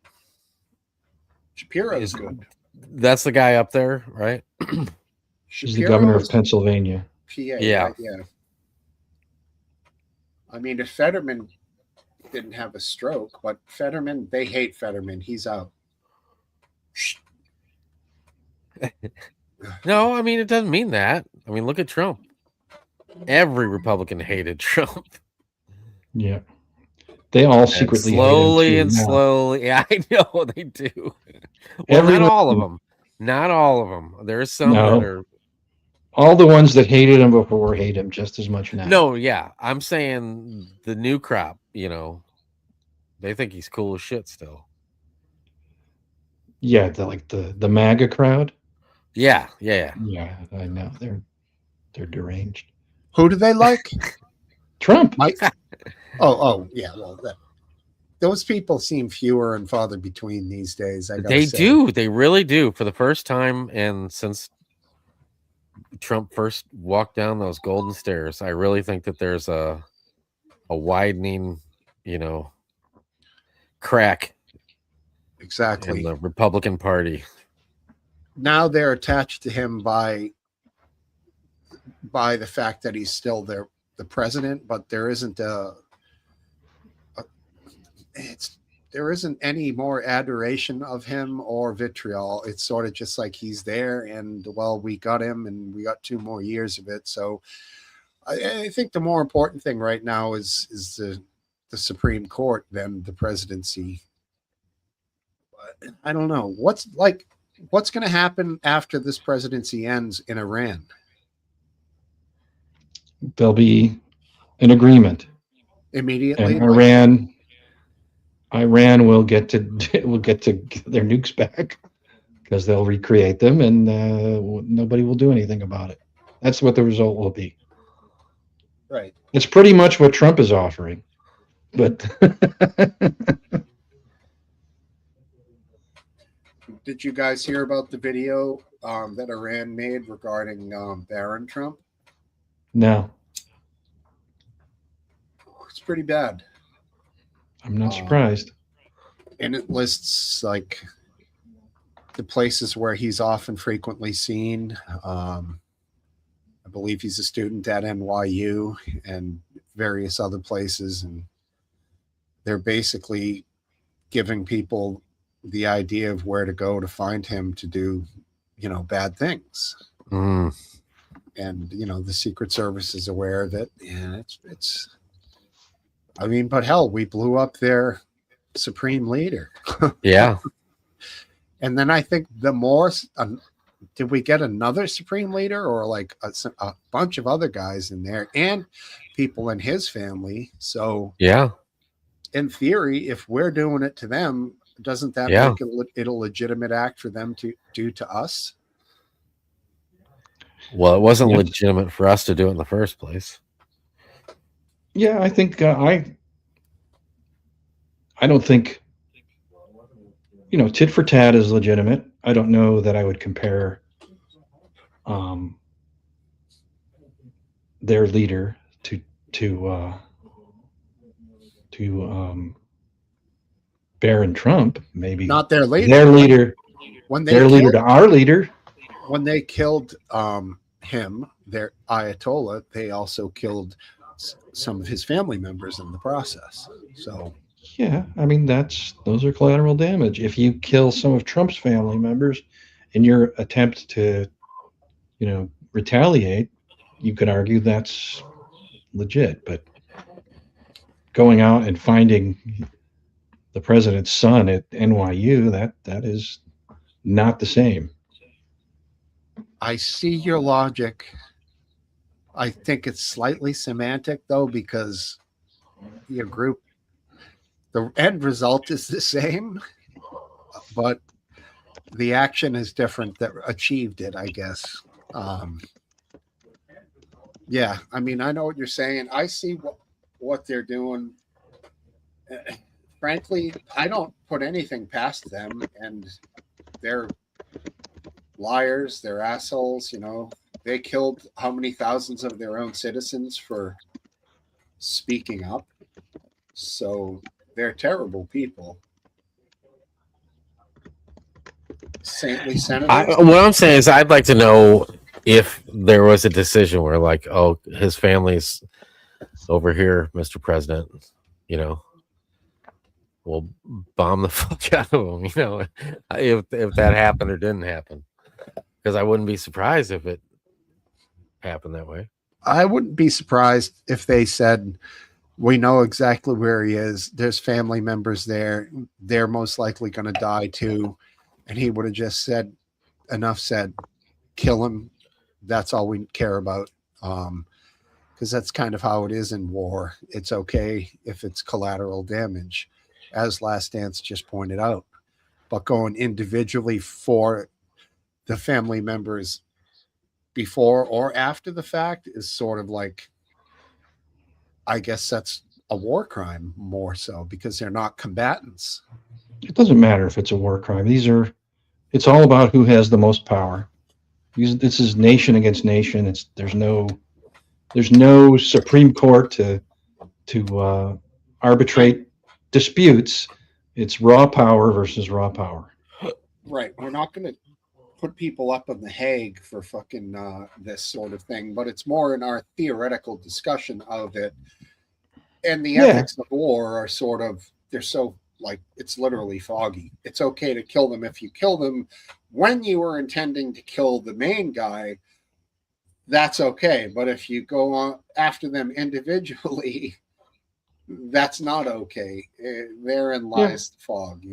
Shapiro is good. That's the guy up there, right? She's the governor of Shapiro's Pennsylvania. PA. Yeah. Right? Yeah. I mean, if Fetterman didn't have a stroke, but Fetterman, they hate Fetterman. He's out. No, I mean it doesn't mean that. I mean, look at Trump. Every Republican hated Trump. Yeah. They all secretly hate him too now. slowly. Yeah, I know they do. Well, Everyone- not all of them. Not all of them. There's some No. that are. All the ones that hated him before hate him just as much now. No, yeah, I'm saying the new crop. They think he's cool as shit still. Yeah, the MAGA crowd. Yeah. Yeah, I know. They're deranged. Who do they like? Trump. Mike. Oh, yeah. Well, those people seem fewer and farther between these days. They do. They really do. For the first time, and since Trump first walked down those golden stairs, I really think that there's a widening, crack Exactly. in the Republican Party. Now they're attached to him by the fact that he's still the president, but there isn't there isn't any more adoration of him or vitriol. It's sort of just like he's there, and well, we got him, and we got 2 more years of it. So I think the more important thing right now is the Supreme Court than the presidency. But I don't know what's going to happen after this presidency ends in Iran. There'll be an agreement, Immediately, and Iran will get to get their nukes back because they'll recreate them, and nobody will do anything about it. That's what the result will be. right? It's pretty much what Trump is offering, but Did you guys hear about the video that Iran made regarding Barron Trump? no, It's pretty bad. I'm not surprised. And it lists like the places where he's often frequently seen. I believe he's a student at NYU and various other places. And they're basically giving people the idea of where to go to find him to do, bad things. Mm. And, the Secret Service is aware of it. And but hell, we blew up their supreme leader. Yeah. And then I think the more, did we get another supreme leader or like a bunch of other guys in there and people in his family? So Yeah. in theory, if we're doing it to them, doesn't that Yeah. make it a legitimate act for them to do to us? Well, it wasn't Yes. legitimate for us to do it in the first place. Yeah, I think I don't think, tit for tat is legitimate. I don't know that I would compare their leader to Barron Trump. Maybe Not their leader. their leader, When they their killed, leader to our leader. when they killed him, their Ayatollah, they also killed some of his family members in the process. So Yeah, I mean those are collateral damage. If you kill some of Trump's family members in your attempt to, retaliate, you could argue that's legit. But going out and finding the president's son at NYU, that is not the same. I see your logic. I think it's slightly semantic though, because your group, the end result is the same, but the action is different that achieved it, I guess. Yeah, I mean, I know what you're saying. I see what they're doing. Frankly, I don't put anything past them, and they're liars, they're assholes. They killed how many thousands of their own citizens for speaking up. So they're terrible people. Saintly senators. What I'm saying is, I'd like to know if there was a decision where, like, oh, his family's over here, Mr. President, we'll bomb the fuck out of him, if that happened or didn't happen. Because I wouldn't be surprised if it happened that way. I wouldn't be surprised if they said, we know exactly where he is. There's family members there. They're most likely going to die too. And he would have just said, kill him. That's all we care about. Because that's kind of how it is in war. It's okay if it's collateral damage, as Last Dance just pointed out. But going individually for the family members before or after the fact is sort of like, I guess that's a war crime more so, because they're not combatants. It doesn't matter if it's a war crime. It's all about who has the most power. This is nation against nation. There's no Supreme Court to arbitrate disputes. It's raw power versus raw power. Right. We're not going to put people up in the Hague for fucking this sort of thing, but it's more in our theoretical discussion of it. And the ethics of war are sort of, they're so like, it's literally foggy. It's okay to kill them if you kill them when you were intending to kill the main guy. That's okay. But if you go on after them individually, that's not okay. Therein lies the fog,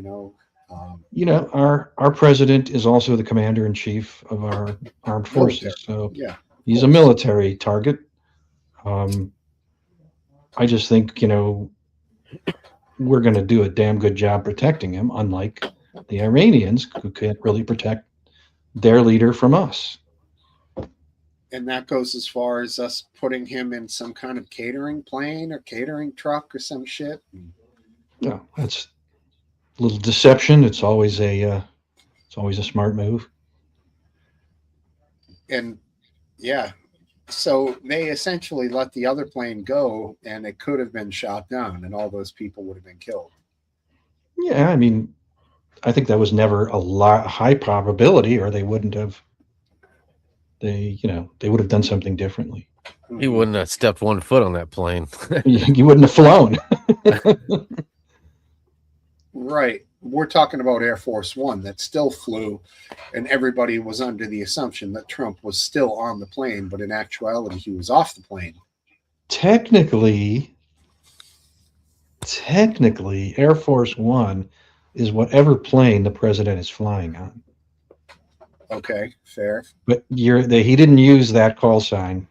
Our president is also the commander in chief of our armed forces. So yeah, he's a military target. I just think, we're going to do a damn good job protecting him, unlike the Iranians, who can't really protect their leader from us. And that goes as far as us putting him in some kind of catering plane or catering truck or some shit. Yeah, that's a little deception. It's always a smart move. And yeah, so they essentially let the other plane go, and it could have been shot down, and all those people would have been killed. Yeah, I mean, I think that was never a high probability, or they wouldn't have. They would have done something differently. He wouldn't have stepped one foot on that plane. You wouldn't have flown. Right. We're talking about Air Force One that still flew, and everybody was under the assumption that Trump was still on the plane, but in actuality, he was off the plane. Technically, Air Force One is whatever plane the president is flying on. Okay, fair. But he didn't use that call sign.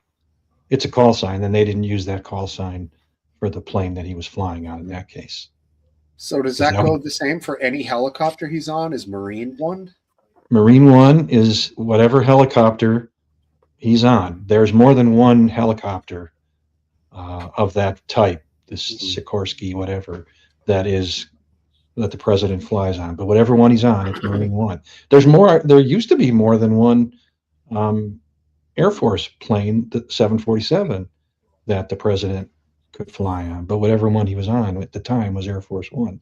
It's a call sign, and they didn't use that call sign for the plane that he was flying on in that case. So does that go the same for any helicopter he's on? Is Marine One? Marine One is whatever helicopter he's on. There's more than one helicopter of that type, this Sikorsky, whatever, that the president flies on. But whatever one he's on, it's Marine One. There's more. There used to be more than one Air Force plane, the 747, that the president could fly on. But whatever one he was on at the time was Air Force One.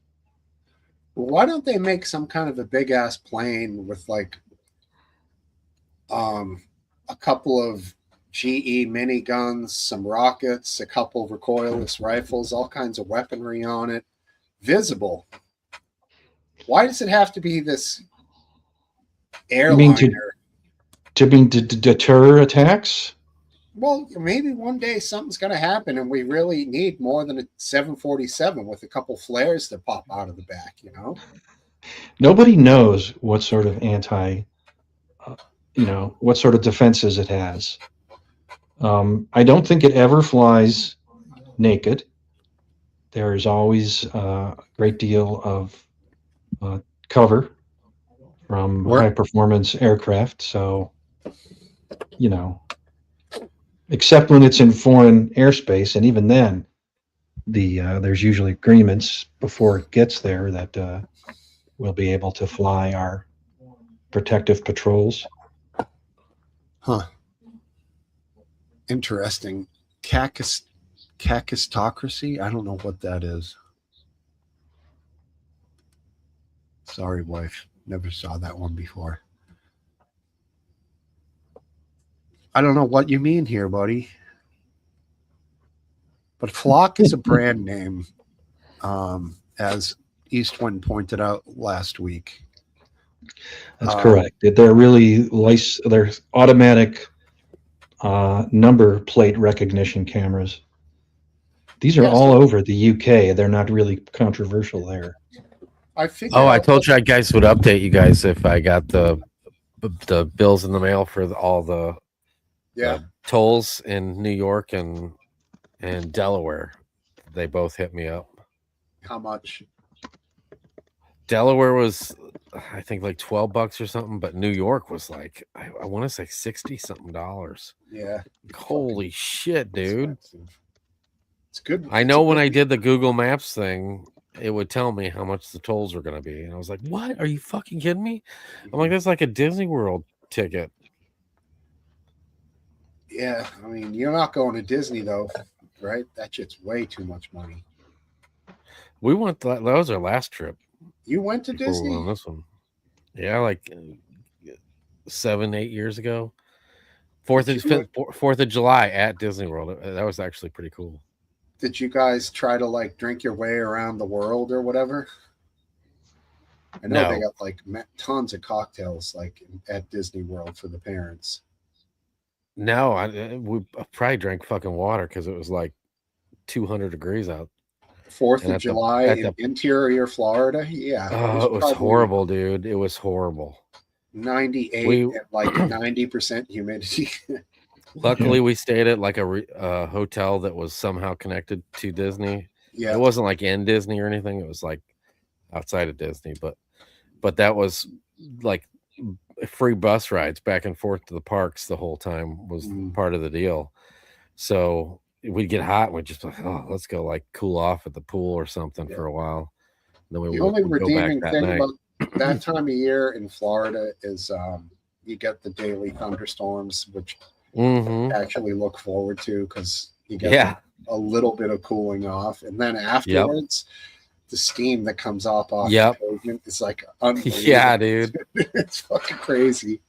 Well, why don't they make some kind of a big ass plane with like a couple of GE miniguns, some rockets, a couple of recoilless rifles, all kinds of weaponry on it, visible? Why does it have to be this airliner? To deter attacks? Well, maybe one day something's going to happen and we really need more than a 747 with a couple flares that pop out of the back, you know? Nobody knows what sort of what sort of defenses it has. I don't think it ever flies naked. There's always a great deal of cover from high performance aircraft. So, except when it's in foreign airspace, and even then, there's usually agreements before it gets there that we'll be able to fly our protective patrols. Huh. Interesting. Kakistocracy? I don't know what that is. Sorry, wife. Never saw that one before. I don't know what you mean here, buddy. But Flock is a brand name, as Eastwind pointed out last week. That's correct. They're really they're automatic number plate recognition cameras. These are all over the UK. They're not really controversial there. I told you guys would update you guys if I got the bills in the mail for all the tolls in New York and Delaware. They both hit me up. How much? Delaware was, I think, like $12 or something, but New York was like, I want to say $60-something. Yeah. Holy shit, dude. It's good. I know when I did the Google Maps thing, it would tell me how much the tolls were going to be. And I was like, what? Are you fucking kidding me? I'm like, that's like a Disney World ticket. Yeah. I mean, you're not going to Disney, though, right? That shit's way too much money. We went, that was our last trip. You went to Disney? On this one. Yeah, like 7-8 years ago. 4th of July at Disney World. That was actually pretty cool. Did you guys try to like drink your way around the world or whatever? I know they got like tons of cocktails like at Disney World for the parents. No, we probably drank fucking water because it was like 200 degrees out. 4th of July in interior Florida. Yeah. Oh, it was horrible, dude. It was horrible. 98 and like 90% humidity. Luckily, we stayed at like a hotel that was somehow connected to Disney. Yeah. It wasn't like in Disney or anything. It was like outside of Disney, but that was like free bus rides back and forth to the parks the whole time was part of the deal. So we'd get hot and we'd just like, oh, let's go like cool off at the pool or something for a while. And then the only redeeming thing about that time of year in Florida is you get the daily thunderstorms, which actually look forward to because you get a little bit of cooling off, and then afterwards the steam that comes off the pavement is like unbelievable. Yeah, dude. It's fucking crazy.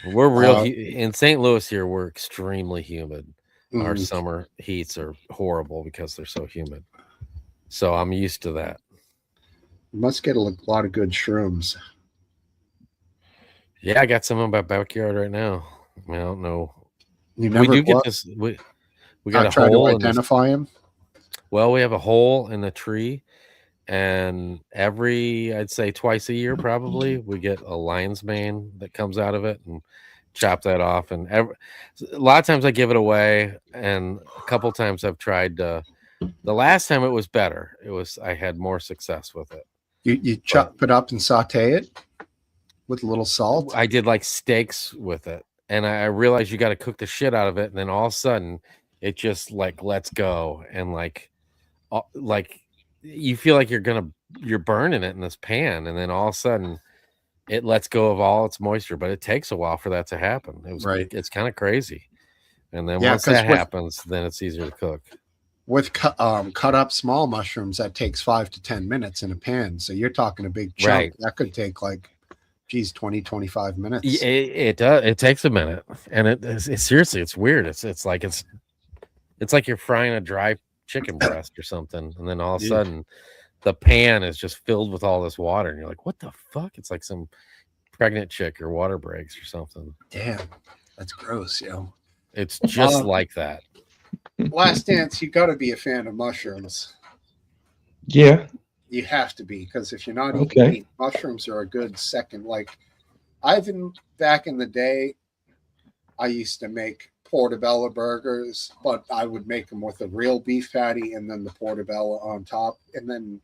We're real in St. Louis here. We're extremely humid. Our summer heats are horrible because they're so humid. So I'm used to that. You must get a lot of good shrooms. Yeah, I got some in my backyard right now. I don't know. You never we do get this. We got a try hole to identify them. Well, we have a hole in the tree, and I'd say twice a year probably we get a lion's mane that comes out of it and chop that off. And a lot of times I give it away, and a couple times I've tried the last time it was better. I had more success with it. You chop it up and saute it with a little salt. I did like steaks with it, and I realized you got to cook the shit out of it, and then all of a sudden it just like lets go, and like you feel like you're burning it in this pan, and then all of a sudden it lets go of all its moisture, but it takes a while for that to happen. It's kind of crazy. And then once that happens, then it's easier to cook. With cut up small mushrooms, that takes 5 to 10 minutes in a pan. So you're talking a big chunk. Right. That could take 20, 25 minutes. It does. It takes a minute, and it's seriously, it's weird. It's like you're frying a dry chicken breast or something, and then all of a sudden the pan is just filled with all this water, and you're like, what the fuck? It's like some pregnant chick or water breaks or something. Damn, that's gross, yo. It's just like that. Last Dance, you got to be a fan of mushrooms. Yeah. You have to be, because if you're not eating meat, mushrooms are a good second. Like, back in the day, I used to make portobello burgers, but I would make them with a real beef patty and then the portobello on top, and then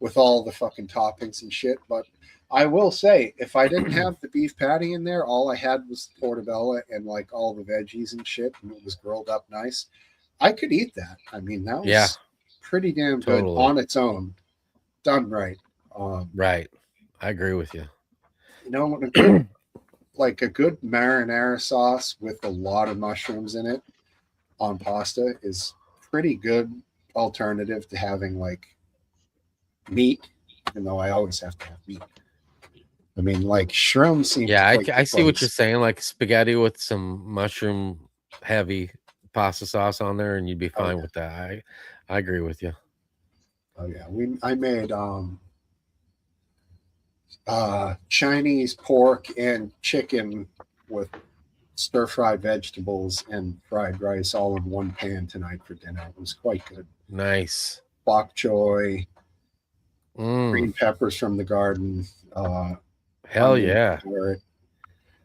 with all the fucking toppings and shit. But I will say, if I didn't have the beef patty in there, all I had was the portobello and like all the veggies and shit, and it was grilled up nice, I could eat that. I mean, that was pretty damn good on its own, done right. Right. I agree with you. You know, like a good marinara sauce with a lot of mushrooms in it on pasta is pretty good alternative to having like meat, even though I always have to have meat. I mean, like shrimp seems. Yeah, I see what you're saying. Like spaghetti with some mushroom heavy pasta sauce on there, and you'd be fine with that. I agree with you. Oh yeah, I made Chinese pork and chicken with stir-fried vegetables and fried rice all in one pan tonight for dinner. It was quite good. Nice. Bok choy, green peppers from the garden. Hell yeah.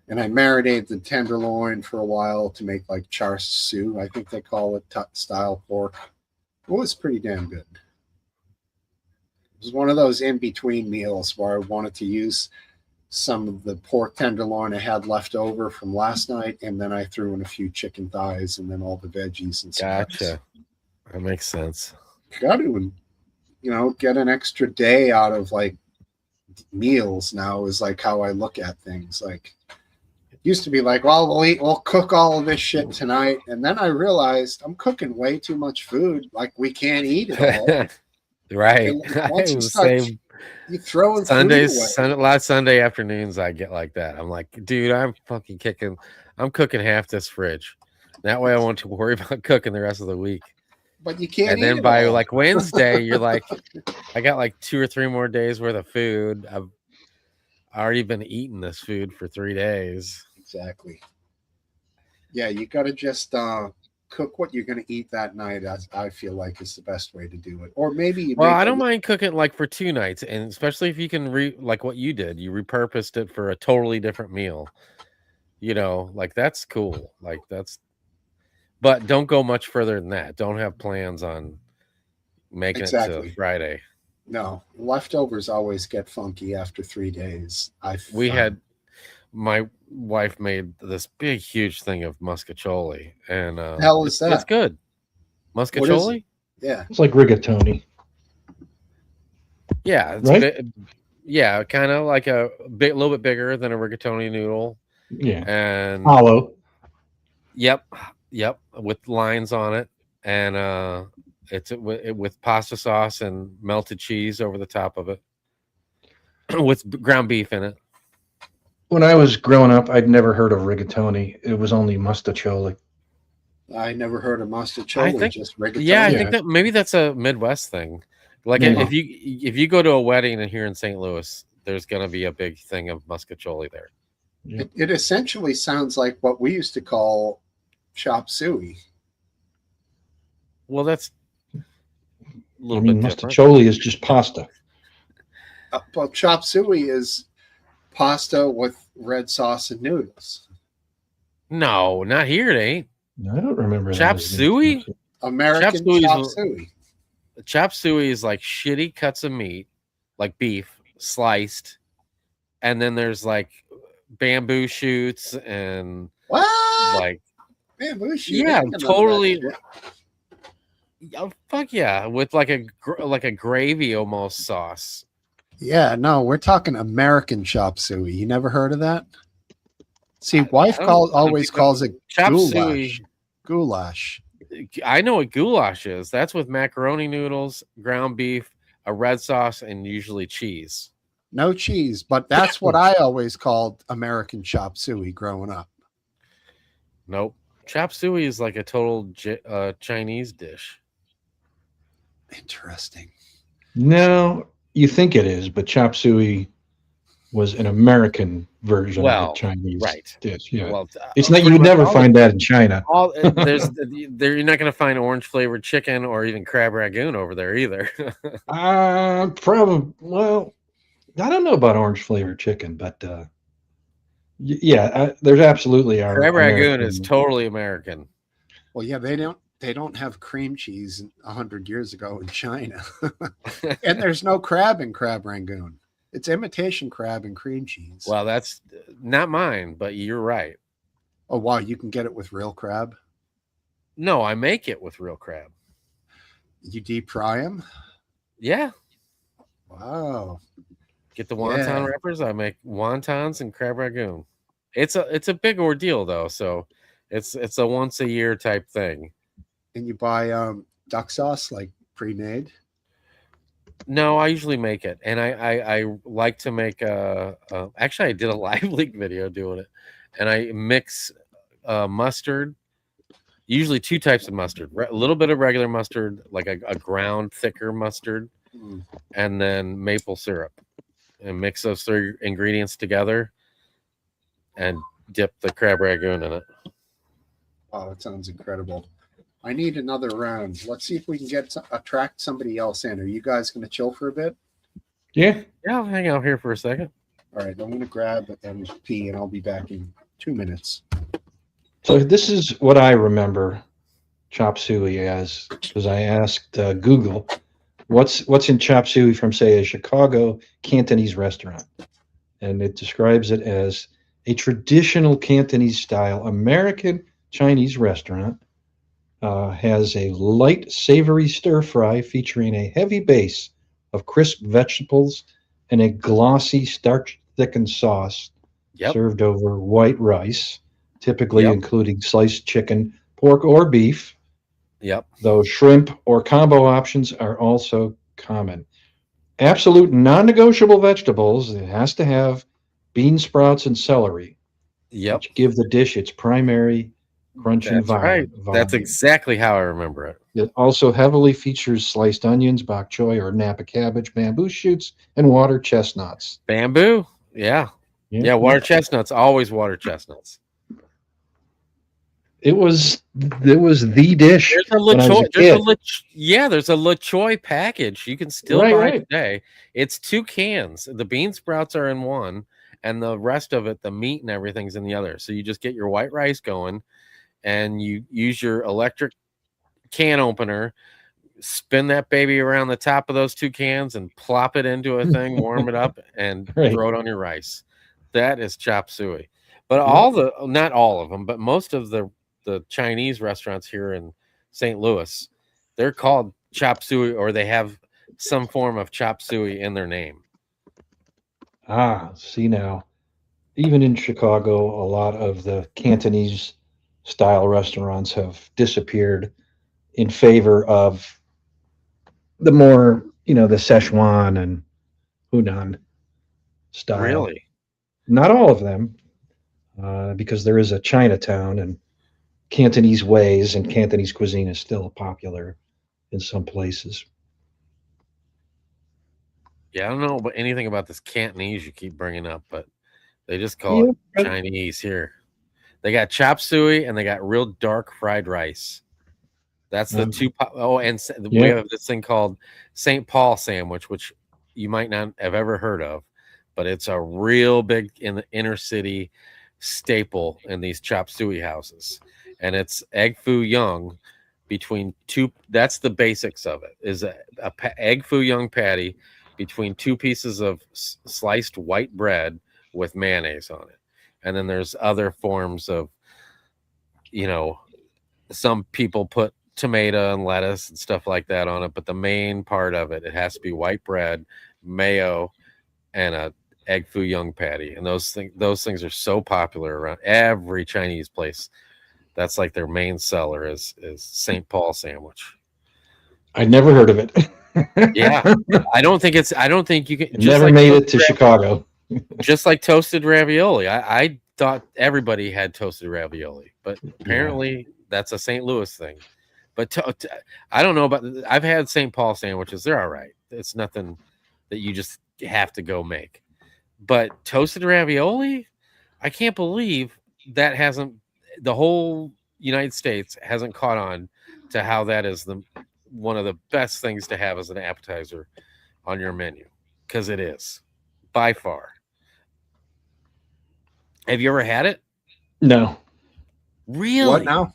And I marinated the tenderloin for a while to make like char siu, I think they call it, style pork. It was pretty damn good. It was one of those in-between meals where I wanted to use some of the pork tenderloin I had left over from last night, and then I threw in a few chicken thighs and then all the veggies and stuff. Gotcha. That makes sense. Got to, get an extra day out of like meals now is like how I look at things. Like, it used to be like, well, we'll cook all of this shit tonight, and then I realized I'm cooking way too much food. Like, we can't eat it all. Right. Once you start, you throw in Sundays, a lot of Sunday afternoons I get like that. I'm like, dude, I'm cooking half this fridge. That way I won't worry about cooking the rest of the week. But you can't. And then by like Wednesday, you're like, I got like 2 or 3 more days worth of food. I've already been eating this food for 3 days. Exactly. Yeah, you got to just cook what you're going to eat that night. I feel like is the best way to do it. Or maybe I don't mind cooking like for 2 nights, and especially if you can like what you did, you repurposed it for a totally different meal. Like that's cool. Like but don't go much further than that. Don't have plans on making it to Friday. No, leftovers always get funky after 3 days. My wife made this big, huge thing of muscatoli, and hell is that? It's good. Muscatoli? Yeah, it's like rigatoni. Yeah, it's right? Kind of like a little bit bigger than a rigatoni noodle. Yeah, and hollow. Yep, with lines on it, and it's with pasta sauce and melted cheese over the top of it, with ground beef in it. When I was growing up, I'd never heard of rigatoni. It was only mustacholi. I never heard of mustacholi. Just rigatoni. Yeah, I think that maybe that's a Midwest thing. Like if you go to a wedding here in St. Louis, there's going to be a big thing of muscatoli there. Yeah. It essentially sounds like what we used to call chop suey. Well, that's little I mean, bit different. mustacholi is just pasta. Well, chop suey is pasta with red sauce and noodles. No, not here. It ain't. I don't remember Chop that. suey? American suey is- chop suey. Chop suey is like shitty cuts of meat, like beef, sliced, and then there's like bamboo shoots and What? like Bamboo shoot. Yeah, I didn't know that totally. shit. Oh, fuck yeah, with like a gravy almost sauce. Yeah, no, we're talking American chop suey. You never heard of that? See, wife I don't always think so. calls it Chop goulash. suey. Goulash. I know what goulash is. That's with macaroni noodles, ground beef, a red sauce, and usually cheese. No cheese, but that's what I always called American chop suey growing up. Nope. Chop suey is like a total Chinese dish. Interesting. No, you think it is, but chop suey was an American version of Well, a Chinese right. dish. Yeah, Well, it's not. You pretty would much never all find that in China. All there, you're not going to find orange flavored chicken or even crab ragoon over there either. Probably. Well, I don't know about orange flavored chicken, but yeah, there's absolutely our Crab ragoon American- is totally American. Well, yeah, they don't have cream cheese 100 years ago in China. And there's no crab in crab rangoon. It's imitation crab and cream cheese. Well, that's not mine, but you're right. Oh, wow, you can get it with real crab. No, I make it with real crab. You deep fry them. Yeah. Wow. Get the wonton Yeah. wrappers. I make wontons and crab ragoon. It's a big ordeal though, so it's a once a year type thing. And you buy duck sauce like pre-made. No, I usually make it, and I like to make actually I did a live leak video doing it, and I mix mustard, usually two types of mustard, a little bit of regular mustard, like a ground thicker mustard, and then maple syrup, and mix those three ingredients together, and dip the crab ragoon in it. Wow, that sounds incredible. I need another round. Let's see if we can attract somebody else in. Are you guys going to chill for a bit? Yeah, Yeah, I'll hang out here for a second. All right, I'm going to grab and pee, and I'll be back in 2 minutes. so this is what I remember chop suey as, because I asked Google, what's in chop suey from, say, a Chicago Cantonese restaurant, and it describes it as a traditional Cantonese style American Chinese restaurant. Has a light, savory stir fry featuring a heavy base of crisp vegetables and a glossy, starch-thickened sauce Yep. served over white rice, typically Yep. including sliced chicken, pork, or beef, Yep. though shrimp or combo options are also common. Absolute non-negotiable vegetables, it has to have bean sprouts and celery, Yep. which give the dish its primary crunchy That's right. volume. That's exactly how I remember it. It also heavily features sliced onions, bok choy or Napa cabbage, bamboo shoots, and water chestnuts. Bamboo. Yeah. Yeah. Water chestnuts. Always water chestnuts. It was the dish. There's a when I was LaChoy. a kid. There's a LaChoy package you can still Right, buy right. today. It's 2 cans. The bean sprouts are in one, and the rest of it, the meat and everything's in the other. So you just get your white rice going, and you use your electric can opener, spin that baby around the top of those 2 cans, and plop it into a thing, warm it up, and Right. throw it on your rice. That is chop suey. But not all of them, but most of the Chinese restaurants here in St. Louis, they're called chop suey, or they have some form of chop suey in their name. See now, even in Chicago, a lot of the Cantonese style restaurants have disappeared in favor of the more, the Szechuan and Hunan style. Really? Not all of them, because there is a Chinatown, and Cantonese ways and Cantonese cuisine is still popular in some places. Yeah, I don't know about anything about this Cantonese you keep bringing up, but they just call it Chinese here. They got chop suey and they got real dark fried rice. That's the two. And we Yeah. have this thing called St. Paul sandwich, which you might not have ever heard of, but it's a real big in the inner city staple in these chop suey houses, and it's egg foo young between two. That's the basics of it. Is a egg foo young patty between two pieces of sliced white bread with mayonnaise on it, and then there's other forms of, some people put tomato and lettuce and stuff like that on it, but the main part of it has to be white bread, mayo, and a egg foo young patty. And those things are so popular around every Chinese place. That's like their main seller is St. Paul sandwich. I'd never heard of it. Yeah, I don't think you can. Never made it to Chicago. Just like toasted ravioli. I thought everybody had toasted ravioli, but apparently that's a St. Louis thing. But I don't know about. I've had St. Paul sandwiches. They're all right. It's nothing that you just have to go make. But toasted ravioli, I can't believe that the whole United States hasn't caught on to how that is one of the best things to have as an appetizer on your menu, because it is by far. Have you ever had it? No. Really? What now?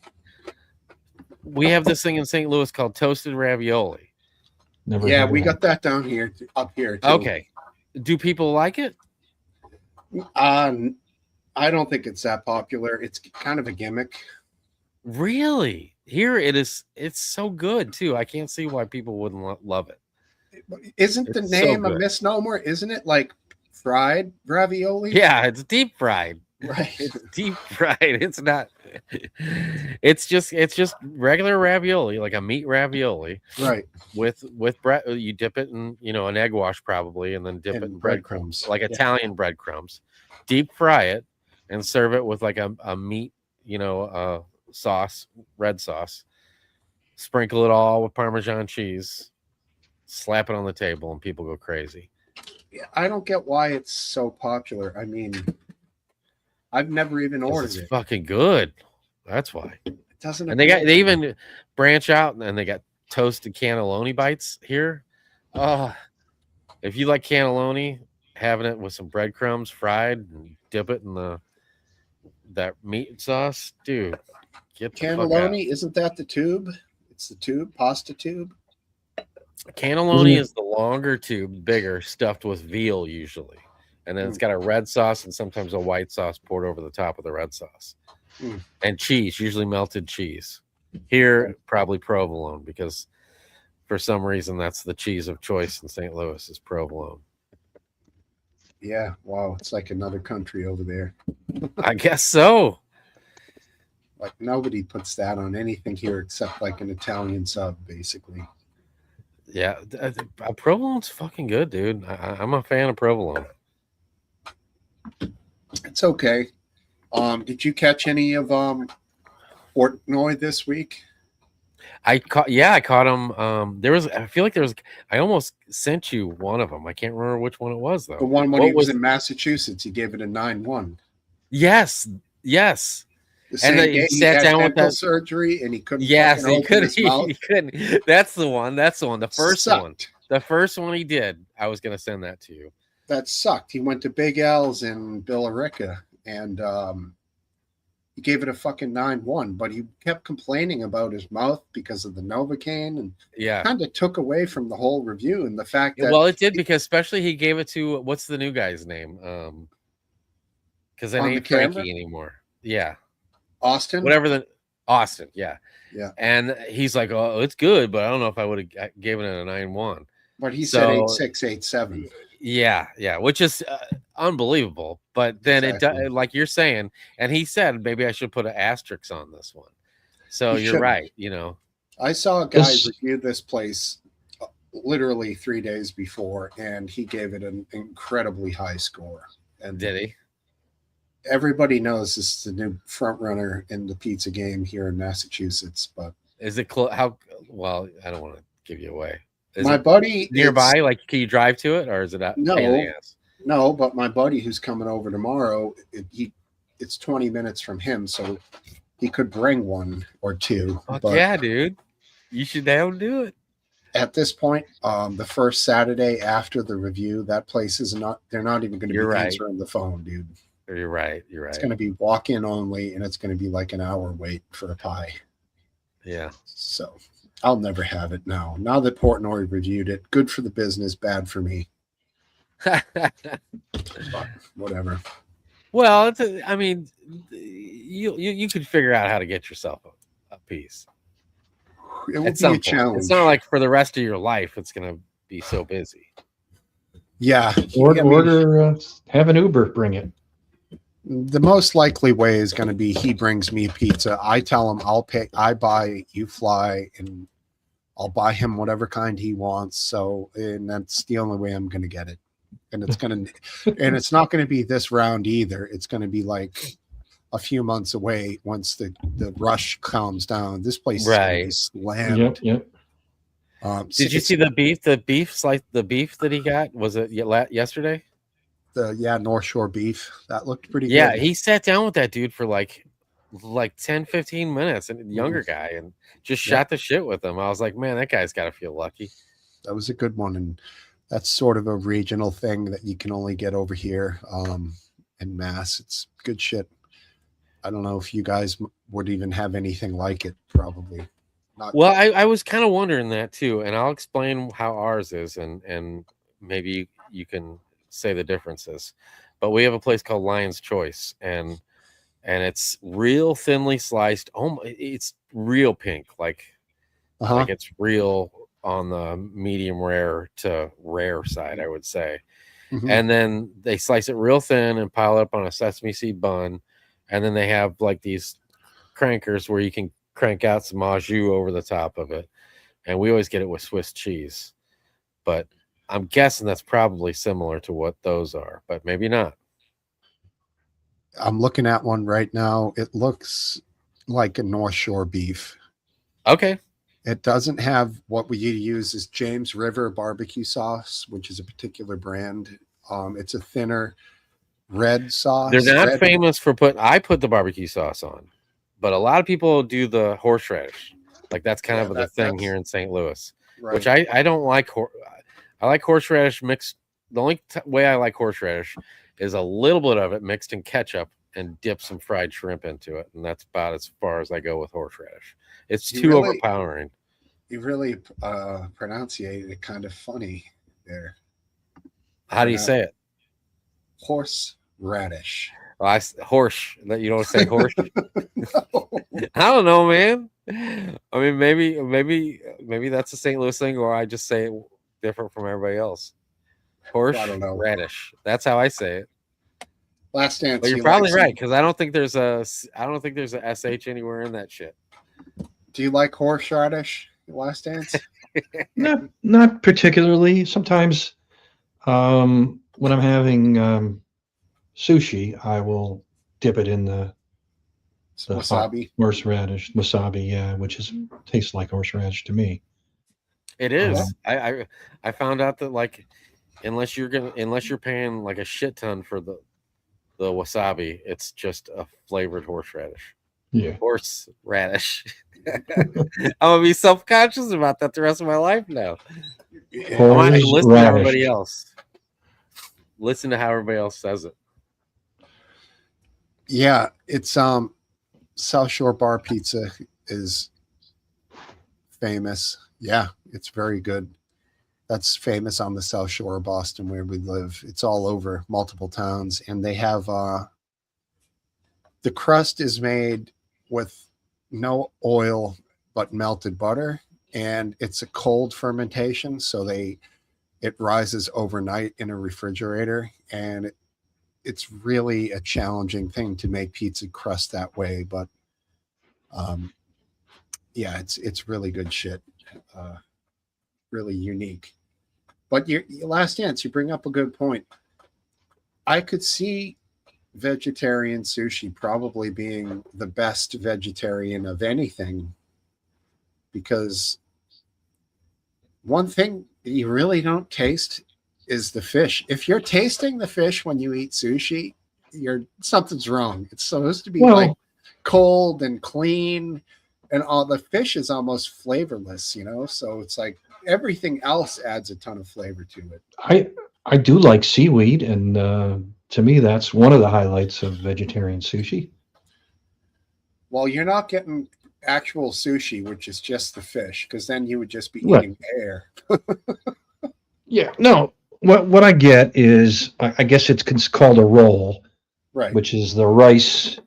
We have this thing in St. Louis called toasted ravioli. Never. Yeah, heard we of got that down here, up here. Too. Okay. Do people like it? I don't think it's that popular. It's kind of a gimmick. Really? Here it is. It's so good too. I can't see why people wouldn't love it. Isn't the It's so name a good. misnomer? Isn't it like fried ravioli? Yeah, it's deep fried. Right. It's deep fried. It's not. It's just regular ravioli, like a meat ravioli Right. with bread. You dip it in an egg wash probably, and then dip And it in breadcrumbs. breadcrumbs, like Italian breadcrumbs. Deep fry it and serve it with like a meat, sauce, red sauce. Sprinkle it all with Parmesan cheese. Slap it on the table, and people go crazy. Yeah, I don't get why it's so popular. I mean, I've never even ordered It's it. fucking good. That's why. It doesn't. And they even branch out, and they got toasted cannelloni bites here. Oh, if you like cannelloni, having it with some breadcrumbs fried and dip it in that meat sauce, dude. Get the fuck out. Cannelloni, isn't that the tube? It's the tube, pasta tube. Cannelloni is the longer tube, bigger, stuffed with veal usually. And then it's got a red sauce and sometimes a white sauce poured over the top of the red sauce. And cheese, usually melted cheese. Here, probably provolone, because for some reason that's the cheese of choice in St. Louis is provolone. Yeah, wow, it's like another country over there. I guess so. Like nobody puts that on anything here except like an Italian sub, basically. Yeah, provolone's fucking good, dude. I'm a fan of provolone. It's okay. Did you catch any of Portnoy this week? I caught him. I almost sent you one of them. I can't remember which one it was though. The one when What he was was- in Massachusetts, he gave it a 9-1. Yes. The same then he day sat had down with dental that- surgery, and he couldn't. Yes, fucking he open his couldn't. mouth. He couldn't. That's the one. The first Sucked. one. The first one he did. I was gonna send that to you. That sucked. He went to Big L's in Billerica, and he gave it a fucking 9-1. But he kept complaining about his mouth because of the Novocaine, and Yeah. kind of took away from the whole review and the fact that Well, it did, because especially he gave it to, what's the new guy's name? Because it On the ain't camera? Frankie anymore. Yeah. Austin, Whatever Austin. Yeah. Yeah. And he's like, oh, it's good, but I don't know if I would have given it a 9-1. but he So- said 8-6, 8-7. Yeah, which is unbelievable. But then Exactly. it like you're saying, and he said maybe I should put an asterisk on this one. So You you're shouldn't. right. I saw a guy This- review this place literally 3 days before, and he gave it an incredibly high score. And Did he? everybody knows this is the new front runner in the pizza game here in Massachusetts. But Is it close? How well? I don't want to give you away. Is my it buddy nearby? is- Like, can you drive to it, or is it a No. pain in the ass? No, but my buddy who's coming over tomorrow, it's 20 minutes from him, so he could bring one or two. Fuck but yeah, dude. You should have him do it. At this point, the first Saturday after the review, that place is not. They're not even going to be You're right. answering the phone, dude. You're right. It's going to be walk in only, and it's going to be like an hour wait for a pie. Yeah. So I'll never have it now. Now that Portnoy reviewed it, good for the business, bad for me. But whatever. Well, I mean, you could figure out how to get yourself a piece. It will At be some a point. challenge. It's not like for the rest of your life it's going to be so busy. Yeah. Order, have an Uber bring it. The most likely way is going to be he brings me pizza. I tell him I'll pay. I buy, you fly, and I'll buy him whatever kind he wants. So, and that's the only way I'm going to get it. And it's going to, and it's not going to be this round either. It's going to be like a few months away once the rush calms down. This place Right. is slammed. Yep. Did you see the beef? The beef that he got, was it yesterday? The North Shore beef that looked pretty Yeah, good. he sat down with that dude for like 10-15 minutes, and younger guy, and just shot the shit with him. I was like, man, that guy's got to feel lucky. That was a good one, and that's sort of a regional thing that you can only get over here in Mass. It's good shit. I don't know if you guys would even have anything like it. Probably not. Well, I was kind of wondering that too, and I'll explain how ours is, and maybe you can say the differences. But we have a place called Lion's Choice, and it's real thinly sliced. Oh, it's real pink, like it's real on the medium rare to rare side, I would say. Mhm. And then they slice it real thin and pile it up on a sesame seed bun, and then they have like these crankers where you can crank out some au jus over the top of it, and we always get it with Swiss cheese. But I'm guessing that's probably similar to what those are, but maybe not. I'm looking at one right now. It looks like a North Shore beef. Okay. It doesn't have what we use is James River barbecue sauce, which is a particular brand. It's a thinner red sauce. They're not Red- famous for I put the barbecue sauce on, but a lot of people do the horseradish. Like that's kind of the thing here in St. Louis, right. which I don't like. I like horseradish mixed. The only way I like horseradish is a little bit of it mixed in ketchup and dip some fried shrimp into it, and that's about as far as I go with horseradish. It's too overpowering. You really pronunciate it kind of funny there. How do you say it? Horseradish. Well, horse. That you don't say horse. I don't know, man. I mean, maybe that's a St. Louis thing, or I just say it different from everybody else. Horse, I don't know. radish. That's how I say it. Last Dance. But you're probably right, because I don't think there's a sh anywhere in that shit. Do you like horseradish? Last Dance. Not particularly. Sometimes when I'm having sushi, I will dip it in the Wasabi. Horseradish, wasabi, yeah, which tastes like horseradish to me. It is. I found out that like unless you're paying like a shit ton for the wasabi, it's just a flavored horseradish. Yeah. Horseradish. I'm gonna be self-conscious about that the rest of my life now. I might listen to everybody else. Listen to how everybody else says it. Yeah, it's South Shore Bar Pizza is famous. Yeah, it's very good. That's famous on the South Shore of Boston where we live. It's all over multiple towns, and they have the crust is made with no oil but melted butter, and it's a cold fermentation, so it rises overnight in a refrigerator, and it's really a challenging thing to make pizza crust that way, but yeah, it's really good shit. Really unique. But your Last Dance, you bring up a good point. I could see vegetarian sushi probably being the best vegetarian of anything, because one thing you really don't taste is the fish. If you're tasting the fish when you eat sushi, something's wrong. It's supposed to be like cold and clean, and all the fish is almost flavorless, so it's like everything else adds a ton of flavor to it. I do like seaweed, and to me, that's one of the highlights of vegetarian sushi. Well, you're not getting actual sushi, which is just the fish, because then you would just be Right. eating air. Yeah, no. What I get is, I guess it's called a roll, Right. which is the rice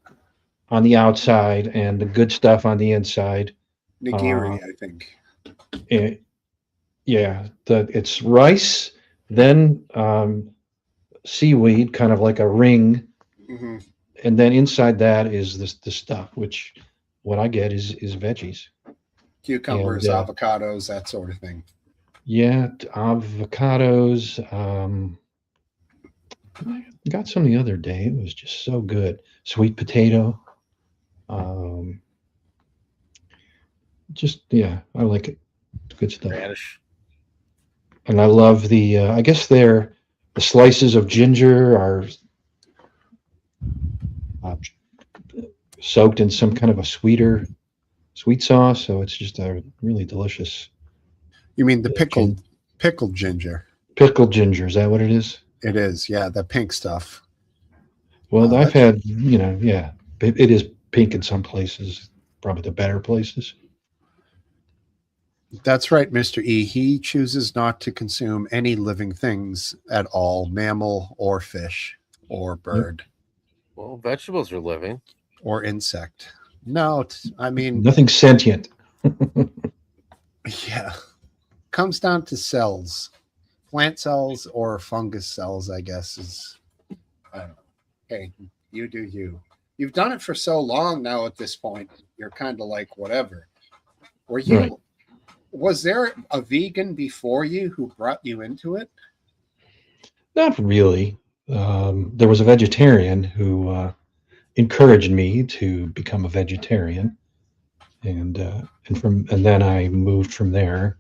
on the outside and the good stuff on the inside. Nigiri, I think. Yeah, it's rice, then seaweed, kind of like a ring, Hmm. and then inside that is the stuff, which what I get is veggies. Cucumbers, And, avocados, that sort of thing. Yeah, avocados. I got some the other day. It was just so good. Sweet potato. Um, just yeah, I like it. It's good stuff. Radish. And I love the. I guess the slices of ginger are uh, soaked in some kind of a sweet sauce, so it's just a really delicious You mean the Yeah, pickled ginger? pickled ginger. Is that what it is? It is, yeah, the pink stuff. Well, I've that's- had, yeah, it is pink in some places, probably the better places. That's right, Mr. E. He chooses not to consume any living things at all, mammal or fish or bird Well, vegetables are living. or insect. No, I mean, Nothing sentient. yeah, comes down to cells, plant cells or fungus cells, I guess is, I don't know. Hey, you do you. You've done it for so long now at this point. You're kind of like, whatever. Were you, Right. Was there a vegan before you who brought you into it? Not really. There was a vegetarian who encouraged me to become a vegetarian, and then I moved from there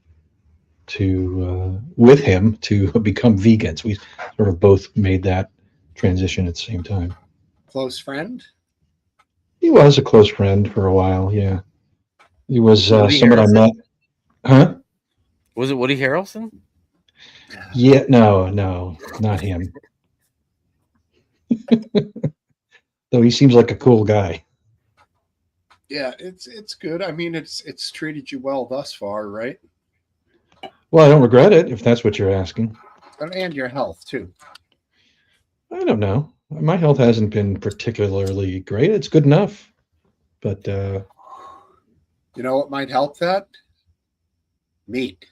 to with him to become vegans. We sort of both made that transition at the same time. Close friend? He was a close friend for a while. Yeah, he was Woody someone I Harrelson? met. Huh? Was it Woody Harrelson? Yeah, no, not him. Though he seems like a cool guy. Yeah, it's good. I mean, it's treated you well thus far, right? Well, I don't regret it if that's what you're asking. And your health too. I don't know. My health hasn't been particularly great. It's good enough, but You know what might help that? Meat.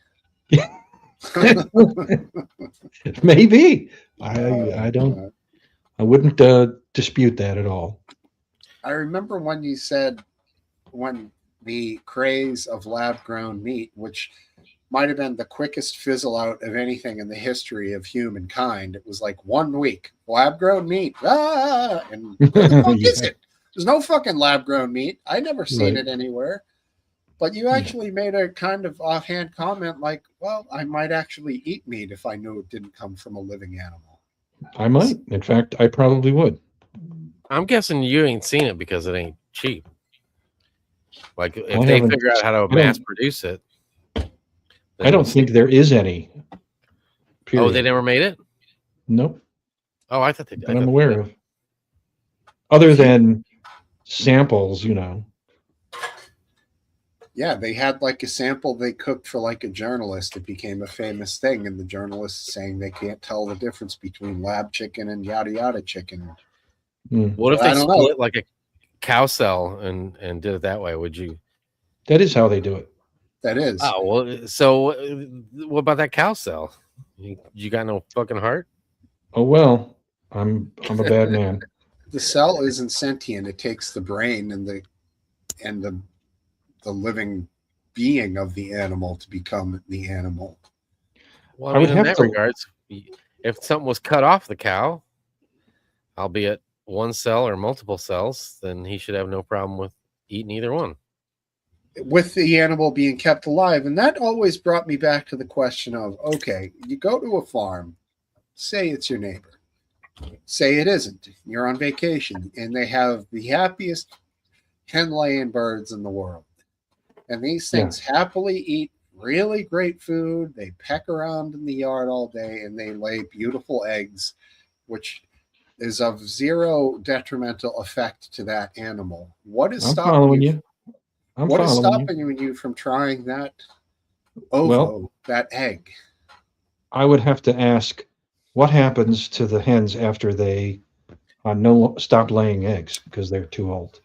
maybe I wouldn't dispute that at all. I remember when you said when the craze of lab grown meat, which might have been the quickest fizzle out of anything in the history of humankind. It was like 1 week, lab grown meat. And where the fuck is Yeah. it? There's no fucking lab grown meat. I never seen Right. it anywhere. But you actually made a kind of offhand comment like, well, I might actually eat meat if I knew it didn't come from a living animal. I might. In fact, I probably would. I'm guessing you ain't seen it because it ain't cheap. Like if I they haven't- figure out how to I don't- mass produce it. I don't think there is any. Oh, Period. they never made it? Nope. Oh, I thought they That I'm aware of. Other than samples, Yeah, they had like a sample they cooked for like a journalist. It became a famous thing, and the journalist saying they can't tell the difference between lab chicken and yada yada chicken. What if I they don't know. split like a cow cell and did it that way? Would you? that is how they do it. That is. Oh well. So what about that cow cell? You got no fucking heart? Oh well, I'm a bad man. The cell isn't sentient. It takes the brain and the living being of the animal to become the animal. Well, I I would mean, in have that to- regards, if something was cut off the cow, albeit one cell or multiple cells, then he should have no problem with eating either one. With the animal being kept alive. And that always brought me back to the question of, okay, you go to a farm, say it's your neighbor, say it isn't, you're on vacation, and they have the happiest hen laying birds in the world. And these Yeah. things happily eat really great food. They peck around in the yard all day and they lay beautiful eggs, which is of zero detrimental effect to that animal. What is I'm stopping following you? you. I'm What is following you. stopping you from trying that Well, ovo, that egg? I would have to ask, what happens to the hens after they stop laying eggs because they're too old?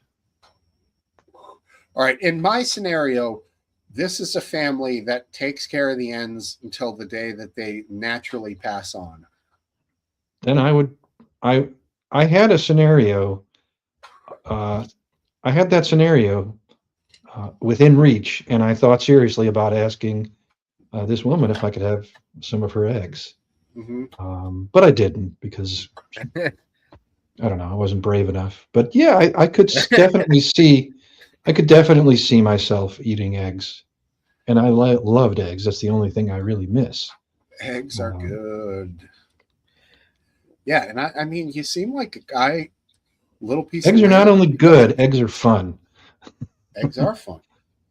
All right. In my scenario, this is a family that takes care of the hens until the day that they naturally pass on. Then I had a scenario. I had that scenario within reach, and I thought seriously about asking this woman if I could have some of her eggs. But I didn't because I don't know, I wasn't brave enough. But yeah, I could definitely see, I could definitely see myself eating eggs, and I loved eggs. That's the only thing I really miss. Eggs are good. Yeah, and I mean, you seem like a guy. Little piece. Eggs of are not land. only good; eggs are fun. Eggs are fun.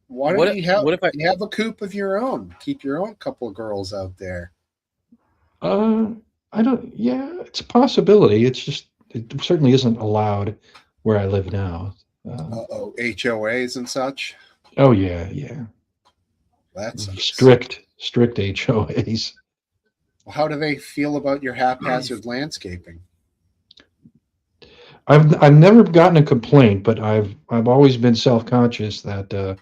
Why What don't you have? what if I You have a coop of your own? Keep your own couple of girls out there. I don't. Yeah, it's a possibility. It's just it certainly isn't allowed where I live now. Oh, HOAs and such. Oh yeah, yeah. That's Strict HOAs. How do they feel about your haphazard landscaping? I've never gotten a complaint, but I've always been self-conscious that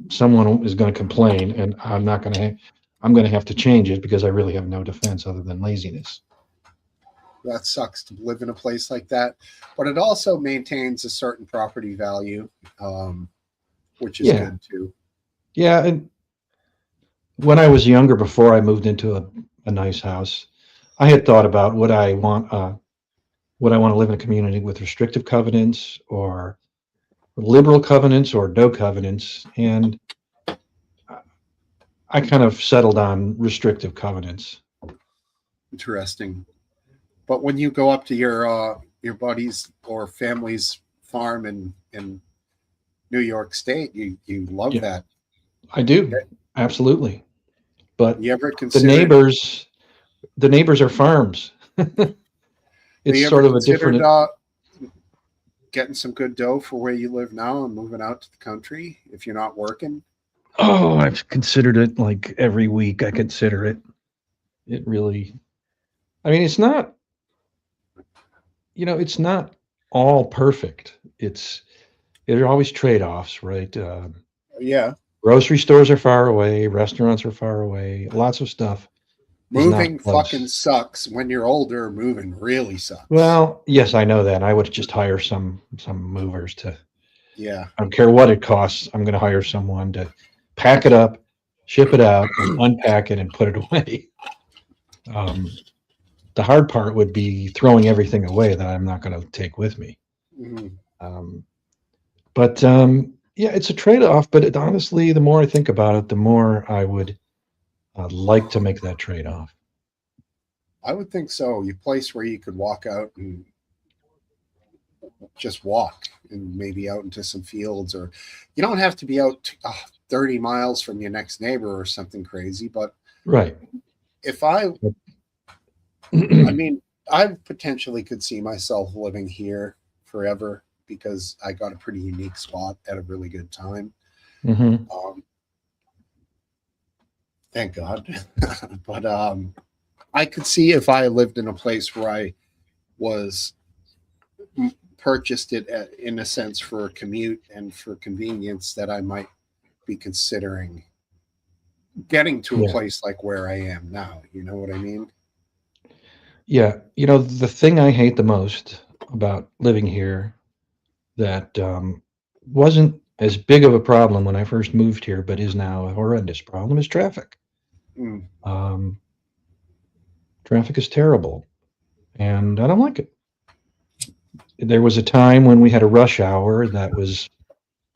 someone is going to complain, and I'm not going to. I'm going to have to change it because I really have no defense other than laziness. That sucks to live in a place like that, but it also maintains a certain property value, which is good too. Yeah, and when I was younger, before I moved into a nice house, I had thought about would I want to live in a community with restrictive covenants or liberal covenants or no covenants, and I kind of settled on restrictive covenants. Interesting. But when you go up to your buddies or family's farm in New York State, you love that. I do, absolutely. But you ever the consider neighbors are farms. It's sort of a different. Getting some good dough for where you live now and moving out to the country if you're not working? Oh, I've considered it like every week. I consider it. It really. I mean, it's not. It's not all perfect. There are always trade-offs, right? Yeah. Grocery stores are far away. Restaurants are far away. Lots of stuff. Moving fucking sucks. When you're older, moving really sucks. Well, yes, I know that. I would just hire some movers to. Yeah. I don't care what it costs. I'm going to hire someone to pack it up, ship it out, and unpack it and put it away. The hard part would be throwing everything away that I'm not going to take with me. Mm-hmm. Yeah, it's a trade-off. But honestly, the more I think about it, the more I would like to make that trade-off. I would think so. You place where you could walk out and just walk and maybe out into some fields, or you don't have to be out 30 miles from your next neighbor or something crazy. But right. If I mean, I potentially could see myself living here forever because I got a pretty unique spot at a really good time. Mm-hmm. Thank God. But I could see if I lived in a place where I was purchased it in a sense for a commute and for convenience, that I might be considering getting to a place like where I am now. You know what I mean? Yeah. The thing I hate the most about living here that wasn't as big of a problem when I first moved here, but is now a horrendous problem, is traffic. Traffic is terrible, and I don't like it. There was a time when we had a rush hour that was,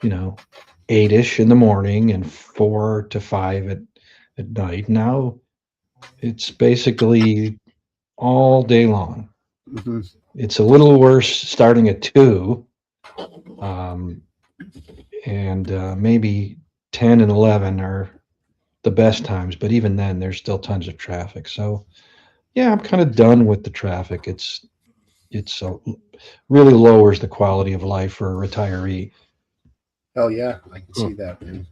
8-ish in the morning and 4 to 5 at night. Now it's basically all day long. Mm-hmm. It's a little worse starting at 2. and maybe 10 and 11 are the best times, but even then, there's still tons of traffic. So, yeah, I'm kind of done with the traffic. It's really lowers the quality of life for a retiree. Oh yeah, I can see that, man.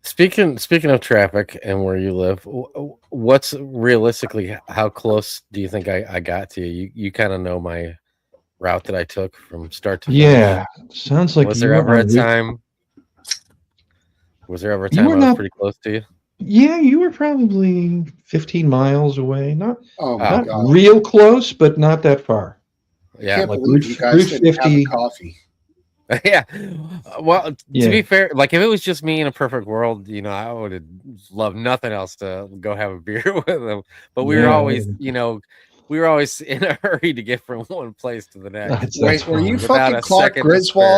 Speaking of traffic and where you live, what's realistically how close do you think I got to you? You kind of know my route that I took from start to finish. Yeah, sounds like Was you there were ever a on Route- time? Was there ever a You time were I was not. pretty close to you? Yeah, you were probably 15 miles away. Not Oh my not god, real close, but not that far. I Yeah, can't like believe Route- you guys Route didn't have a 50. coffee. yeah. Well, to Yeah. be fair, like if it was just me in a perfect world, I would have loved nothing else to go have a beer with them. But we were Yeah, always, we were always in a hurry to get from one place to the next. That's Wait, were you fine. Without fucking a Clark second to spare.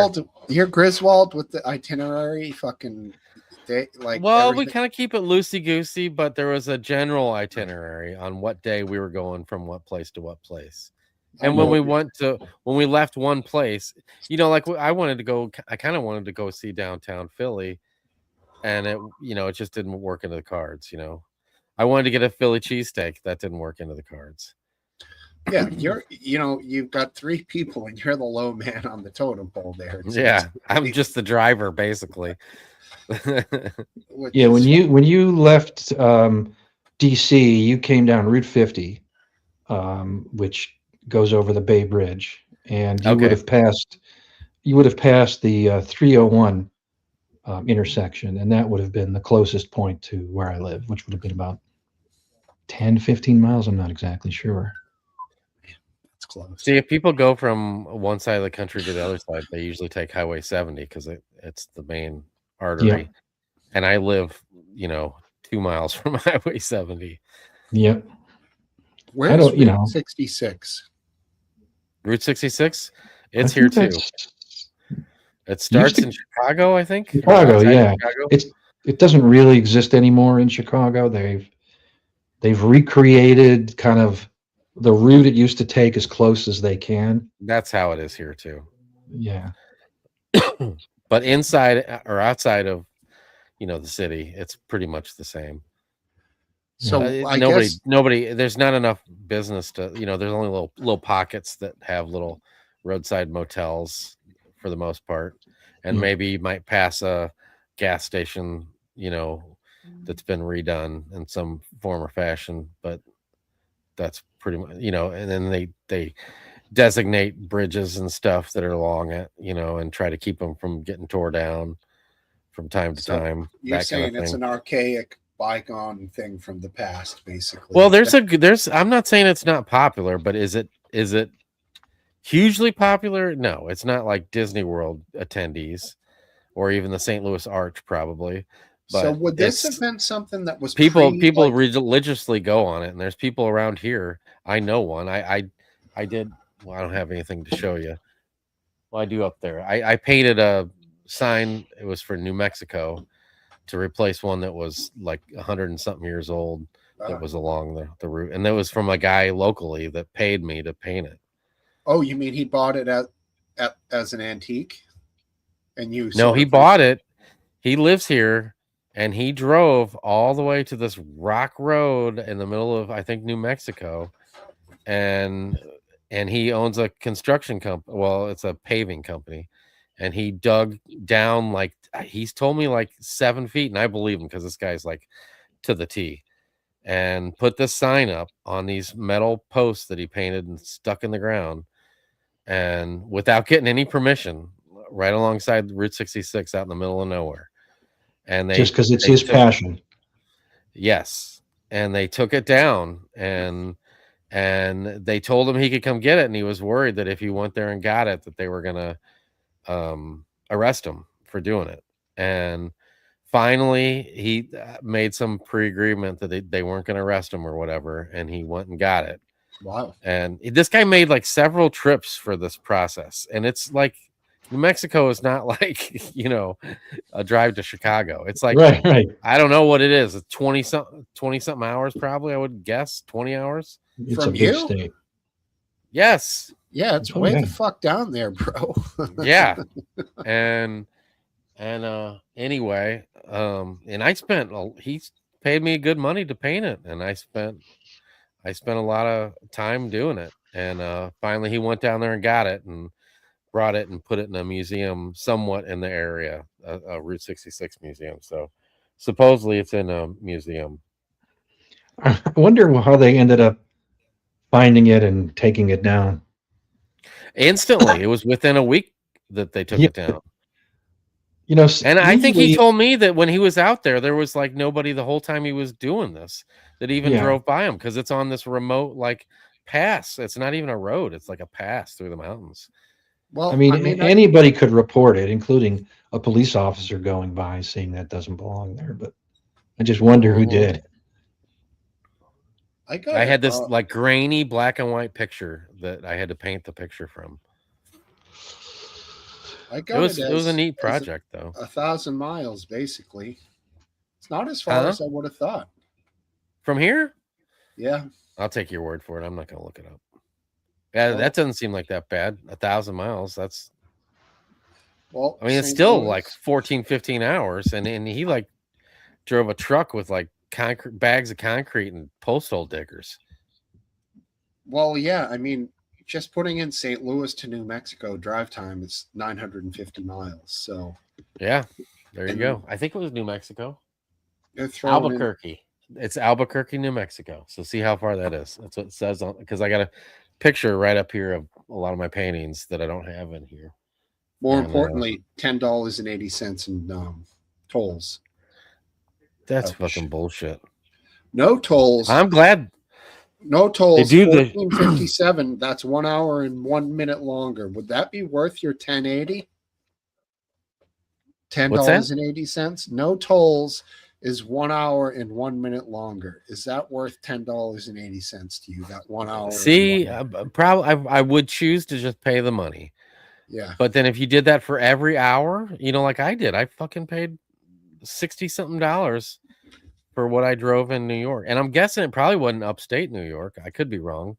Griswold? You're Griswold with the itinerary, fucking. Well, we everything- kind of keep it loosey goosey, but there was a general itinerary on what day we were going from what place to what place. I And when know. we left one place, like I kind of wanted to go see downtown Philly, and it just didn't work into the cards. I wanted to get a Philly cheesesteak, that didn't work into the cards. Yeah, you've got 3 people and you're the low man on the totem pole there. Yeah, I'm just the driver basically. Which Yeah, is when you left DC, you came down Route 50, which goes over the Bay Bridge, and you Okay. would have passed the 301 intersection, and that would have been the closest point to where I live, which would have been about 10, 15 miles. I'm not exactly sure. it's close. See, if people go from one side of the country to the other side, they usually take Highway 70 because it's the main artery. Yeah. And I live, 2 miles from Highway 70. Yep. Where's don't- you Route know. 66? Route 66, I it's here think too. that's- It starts to- in Chicago, I think. or Chicago, outside of yeah. Chicago. It doesn't really exist anymore in Chicago. They've recreated kind of the route it used to take as close as they can. That's how it is here too. Yeah. But inside or outside of, the city, it's pretty much the same. So I nobody, guess nobody. There's not enough business to, there's only little pockets that have little roadside motels for the most part, and Mm. maybe you might pass a gas station, that's been redone in some form or fashion, but that's pretty much, And then they designate bridges and stuff that are along it, and try to keep them from getting tore down from time to So time. you're That kind saying of it's thing. an archaic, bygone thing from the past, basically. Well, there's I'm not saying it's not popular, but is it hugely popular? No, it's not like Disney World attendees or even the St. Louis Arch probably. So But would this it's- have been something that was people like, religiously go on it, and there's people around here. I know one. I did. Well, I don't have anything to show you. Well, I do up there. I painted a sign. It was for New Mexico to replace one that was like 100 and something years old that was along the route, and that was from a guy locally that paid me to paint it. oh, you mean he bought it as an antique? And you No, sort he of- bought it. He lives here, and he drove all the way to this rock road in the middle of, I think, New Mexico, and he owns a construction company. Well, it's a paving company, and he dug down like he's told me like 7 feet, and I believe him because this guy's like to the T, and put this sign up on these metal posts that he painted and stuck in the ground, and without getting any permission, right alongside Route 66 out in the middle of nowhere. And they Just because it's they his took- passion. Yes, and they took it down, and they told him he could come get it, and he was worried that if he went there and got it, that they were gonna arrest him for doing it. And finally, he made some pre-agreement that they weren't going to arrest him or whatever, and he went and got it. Wow. And this guy made like several trips for this process, and it's like New Mexico is not like a drive to Chicago. It's like Right. I don't know what it is. It's 20 something hours, probably. I would guess 20 hours. It's From a big you? state. Yes. Yeah, it's Oh, way yeah. the fuck down there, bro. Yeah. and anyway, and he paid me good money to paint it, and I spent a lot of time doing it. And finally he went down there and got it and brought it and put it in a museum somewhat in the area, a Route 66 museum. So supposedly it's in a museum. I wonder how they ended up finding it and taking it down. Instantly. It was within a week that they took Yeah. it down. You know, And I think he usually- told me that when he was out there was like nobody the whole time he was doing this that even Yeah. drove by him, because it's on this remote like pass. It's not even a road. It's like a pass through the mountains. Well, I mean, anybody could report it, including a police officer going by saying that doesn't belong there. But I just wonder who did. I had this like grainy black and white picture that I had to paint the picture from. It was a neat project, though. 1,000 miles, basically. It's not as far as I would have thought. From here? Yeah. I'll take your word for it. I'm not going to look it up. Yeah, that doesn't seem like that bad. 1,000 miles. That's. Well, I mean, it's still like 14, 15 hours. And he like drove a truck with like concrete bags of concrete and posthole diggers. Well, yeah. I mean, just putting in St. Louis to New Mexico drive time is 950 miles. So yeah, there you go. I think it was New Mexico. Albuquerque. It's Albuquerque, New Mexico. So see how far that is. That's what it says on, because I got a picture right up here of a lot of my paintings that I don't have in here. More importantly, $10.80 in tolls. That's fucking bullshit. No tolls. I'm glad. No tolls. They do 1457. That's 1 hour and 1 minute longer. Would that be worth your $10.80? $10.80. No tolls is 1 hour and 1 minute longer. Is that worth $10.80 to you? That 1 hour. See, probably I would choose to just pay the money. Yeah. But then if you did that for every hour, like I did, I fucking paid $60-something for what I drove in New York. And I'm guessing it probably wasn't upstate New York. I could be wrong,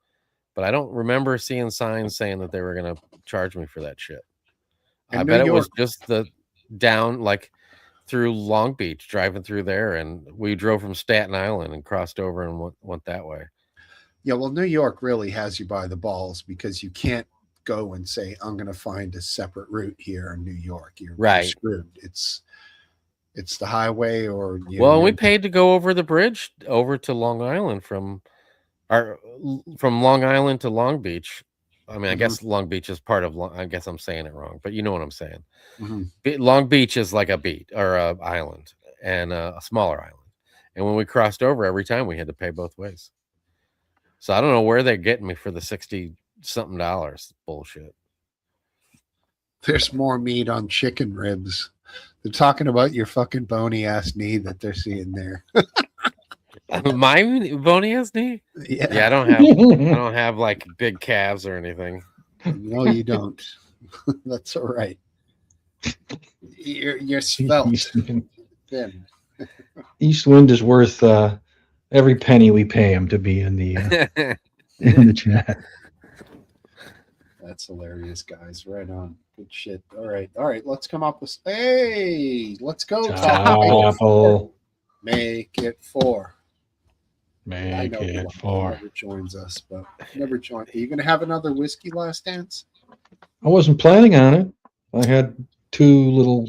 but I don't remember seeing signs saying that they were going to charge me for that shit. I bet it was just the down, like through Long Beach, driving through there. And we drove from Staten Island and crossed over and went that way. Yeah, well, New York really has you by the balls because you can't go and say, I'm going to find a separate route here in New York. You're screwed. It's the highway or... we paid to go over the bridge over to Long Island from Long Island to Long Beach. I mean, I guess Long Beach is part of I guess I'm saying it wrong, but you know what I'm saying. Long Beach is like a beach or a island and a smaller island. And when we crossed over, every time we had to pay both ways. So I don't know where they're getting me for the $60-something bullshit. There's more meat on chicken ribs. They're talking about your fucking bony ass knee that they're seeing there. My bony ass knee? Yeah, I don't have like big calves or anything. No, you don't. That's all right. You're svelte. Thin. East Wind is worth every penny we pay him to be in the in the chat. That's hilarious, guys. Right on. Good shit. All right. Let's come up with. Hey, let's go. Apple. Make it 4. Make it 4. Never joins us, but never joined. Are you going to have another whiskey last dance? I wasn't planning on it. I had 2 little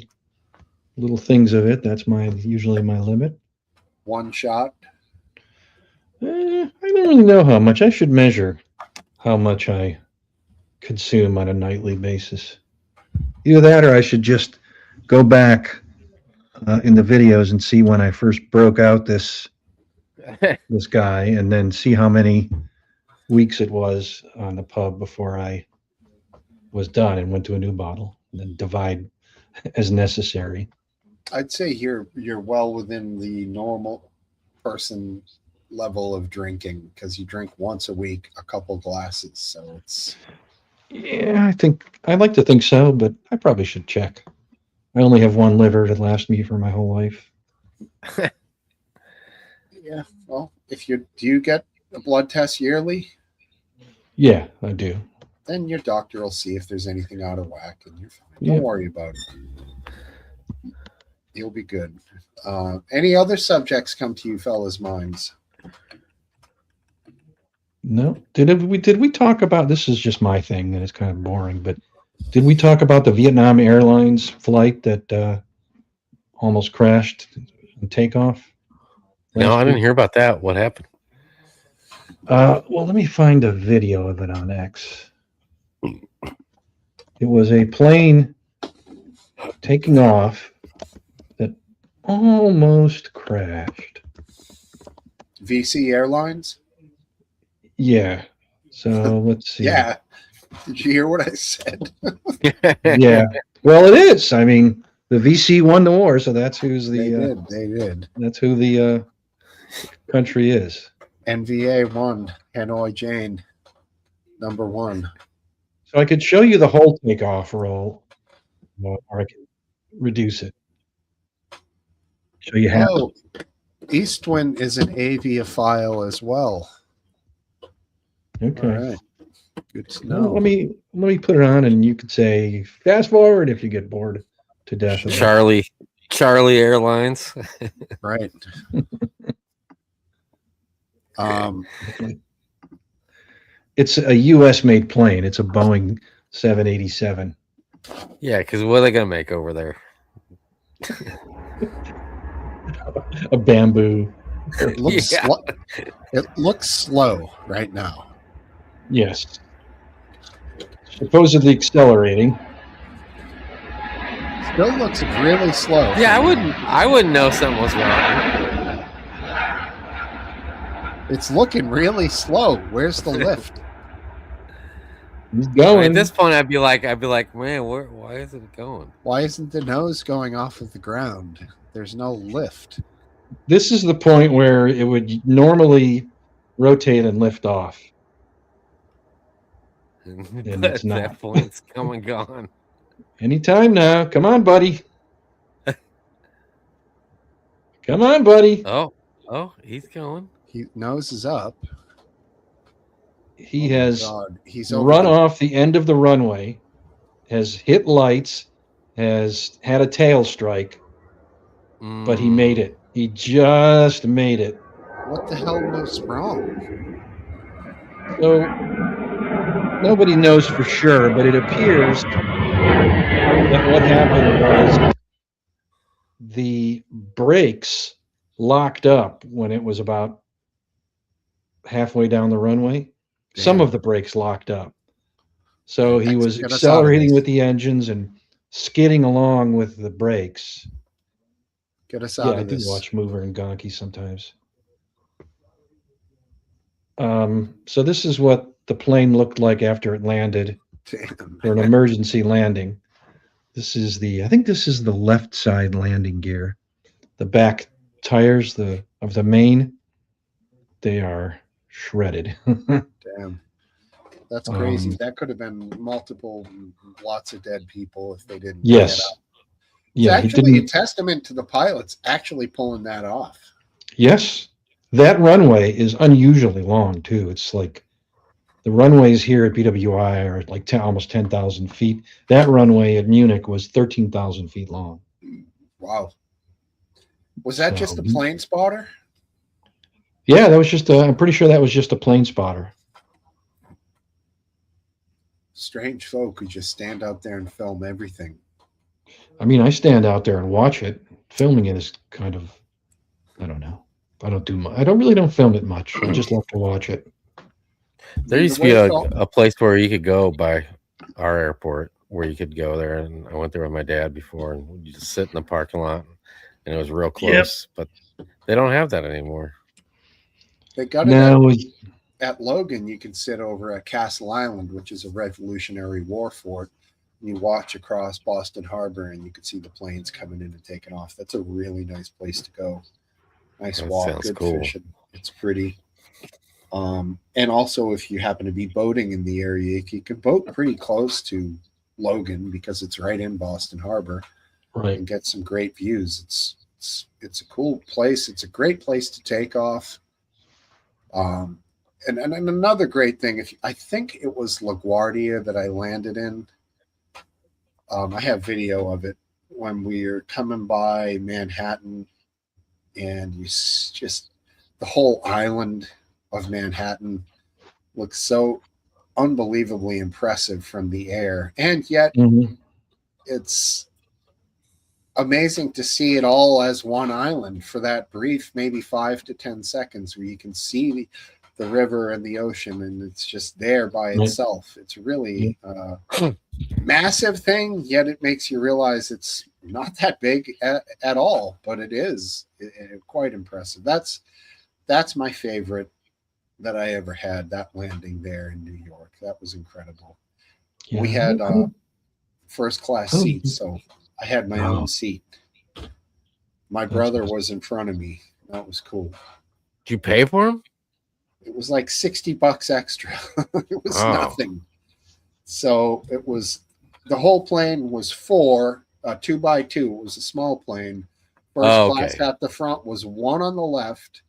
things of it. That's usually my limit. 1 shot. I don't really know how much. I should measure how much I consume on a nightly basis. Either that, or I should just go back in the videos and see when I first broke out this guy, and then see how many weeks it was on the pub before I was done and went to a new bottle, and then divide as necessary. I'd say you're well within the normal person level of drinking because you drink once a week, a couple glasses. So it's. Yeah, I'd like to think so, but I probably should check. I only have 1 liver to last me for my whole life. Yeah, well, do you get a blood test yearly? Yeah, I do. then your doctor will see if there's anything out of whack, and you're fine. Yeah. Don't worry about it. You'll be good. Any other subjects come to you, fellas' minds? No. Did we talk about, this is just my thing and it's kind of boring, but did we talk about the Vietnam Airlines flight that almost crashed in takeoff? No, last I didn't week? hear about that. What happened? Well, let me find a video of it on X. It was a plane taking off that almost crashed. VC Airlines? Yeah. So let's see. Yeah. Did you hear what I said? Yeah. Well, it is. I mean, the VC won the war, so that's who's They the did. They did. that's who the country is. NVA won. Hanoi Jane, #1. So I could show you the whole takeoff roll, or I can reduce it. Show you how. Oh, Eastwind is an aviophile as well. Okay. All right. Good to Well, know. let me put it on, and you could say fast forward if you get bored to death. of it. Charlie Airlines. Right. It's a U.S. made plane. It's a Boeing 787. Yeah, because what are they gonna make over there? A bamboo. It looks Yeah. it looks slow right now. Yes. Supposedly accelerating. Still looks really slow. Yeah, I wouldn't know something was wrong. It's looking really slow. Where's the lift? He's going. At this point, I'd be like, man, why is it going? Why isn't the nose going off of the ground? There's no lift. This is the point where it would normally rotate and lift off. But it's at not. that point, it's come and gone. Anytime now. Come on, buddy. Come on, buddy. Oh, he's going. He nose is up. He Oh my has God. He's over run the- off the end of the runway, has hit lights, has had a tail strike, but he made it. He just made it. What the hell was wrong? So nobody knows for sure, but it appears that what happened was the brakes locked up when it was about halfway down the runway. Some Damn. of the brakes locked up. So he was Get us out of accelerating this. with the engines and skidding along with the brakes. Get us Yeah, out I of do this. watch Mover and Gonky sometimes. So this is what the plane looked like after it landed Damn. for an emergency landing. This is I think this is the left side landing gear. The back tires of the main, they are shredded. Damn. That's crazy. Um, That could have been lots of dead people if they didn't. Yes. Get up. Yeah, It's he actually a didn't. testament to the pilots actually pulling that off. Yes, that runway is unusually long too. It's like the runways here at BWI are like almost 10,000 feet. That runway at Munich was 13,000 feet long. Wow. Was that just a So- plane spotter? Yeah, that was just. I'm pretty sure that was just a plane spotter. Strange folk who just stand out there and film everything. I mean, I stand out there and watch it. Filming it is kind of, I don't know. I don't do much. I don't film it much. I just love to watch it. There used to be a place where you could go by our airport where you could go there, and I went there with my dad before, and you just sit in the parking lot, and it was real close. But they don't have that anymore. They got it Now, at Logan. You can sit over at Castle Island, which is a Revolutionary War fort. And you watch across Boston Harbor, and you can see the planes coming in and taking off. That's a really nice place to go. Nice That walk, sounds good cool. fishing. It's pretty. And also, if you happen to be boating in the area, you can boat pretty close to Logan because it's right in Boston Harbor right. and get some great views. It's a cool place. It's a great place to take off. and another great thing, if I think it was LaGuardia that I landed in. I have video of it when we were coming by Manhattan, and just the whole island of Manhattan looks so unbelievably impressive from the air, and yet Mhm. it's amazing to see it all as one island for that brief, maybe 5 to 10 seconds, where you can see the river and the ocean, and it's just there by Right. itself. It's really massive thing, yet it makes you realize it's not that big at all, but it is quite impressive. That's my favorite that I ever had. That landing there in New York, that was incredible. Yeah. We had first class Oh. seats, so I had my Wow. own seat. My That's brother awesome. was in front of me. That was cool. Did you pay for them? It was like $60 extra. It was Oh. nothing. So it was, the whole plane was 2x2. It was a small plane. First Oh, class okay. at the front was one on the left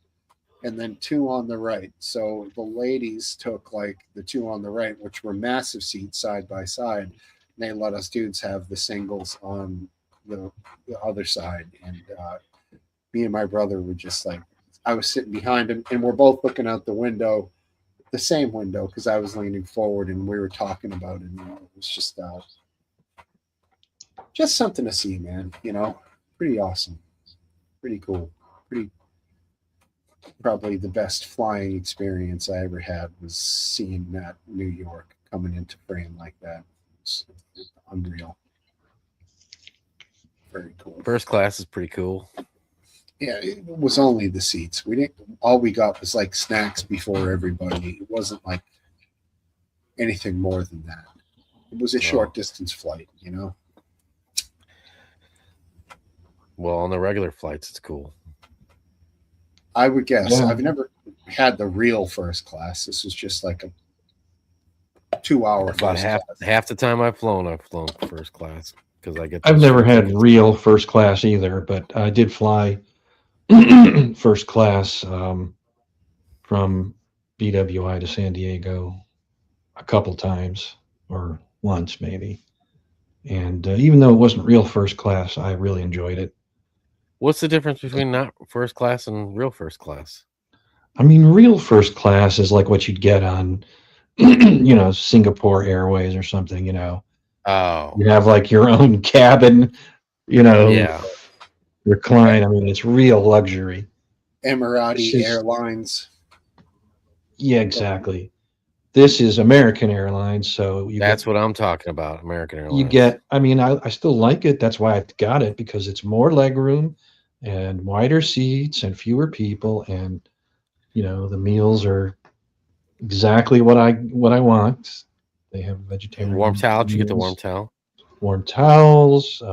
and then two on the right. So the ladies took like the two on the right, which were massive seats side by side. And they let us dudes have the singles on the other side. And me and my brother were just like, I was sitting behind him, and we're both looking out the window, the same window, because I was leaning forward and we were talking about it. And it was just something to see, man. Pretty awesome, pretty cool, pretty. Probably the best flying experience I ever had was seeing that New York coming into frame like that. It's unreal. Very cool. First class is pretty cool. Yeah, it was only the seats. We didn't. All we got was like snacks before everybody. It wasn't like anything more than that. It was a short distance flight, Well, on the regular flights, it's cool. I would guess. Yeah. I've never had the real first class. This was just like a 2-hour About first half class. the time I've flown first class because I get. I've those never free had tickets. real first class either, but I did fly first class from BWI to San Diego a couple times, or once maybe. And even though it wasn't real first class, I really enjoyed it. What's the difference between not first class and real first class? I mean, real first class is like what you'd get on, Singapore Airways or something. Oh, You have like your own cabin, yeah. recline. I mean, it's real luxury. Emirati This is- Airlines. Yeah, exactly. This is American Airlines, so That's what I'm talking about. American Airlines. you get. I mean, I still like it. That's why I got it, because it's more legroom and wider seats and fewer people, and the meals are exactly what I want. They have vegetarian warm towel. Did you get the warm meals, tall? warm towels,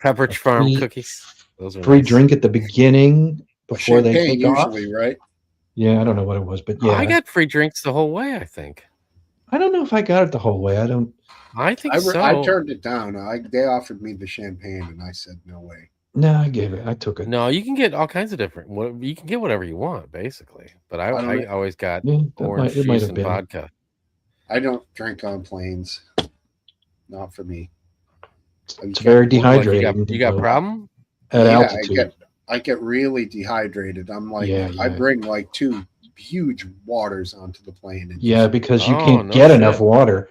Pepperidge a Farm free- cookies. Those are free nice. drink at the beginning before they Champagne take off. usually, right? Yeah, I don't know what it was, but yeah, I got free drinks the whole way. I think. I don't know if I got it the whole way. I don't. I think so. I turned it down. They offered me the champagne, and I said no way. No, I gave it. I took it. No, you can get all kinds of different. You can get whatever you want, basically. But I don't I know. always got Yeah, orange it might juice have and been. vodka. I don't drink on planes. Not for me. It's very Like, dehydrated. you got problem? At Yeah, altitude. I get really dehydrated. I'm like, Yeah, I yeah. bring like 2 huge waters onto the plane. And Yeah, because you Oh, can't no get shit. enough water.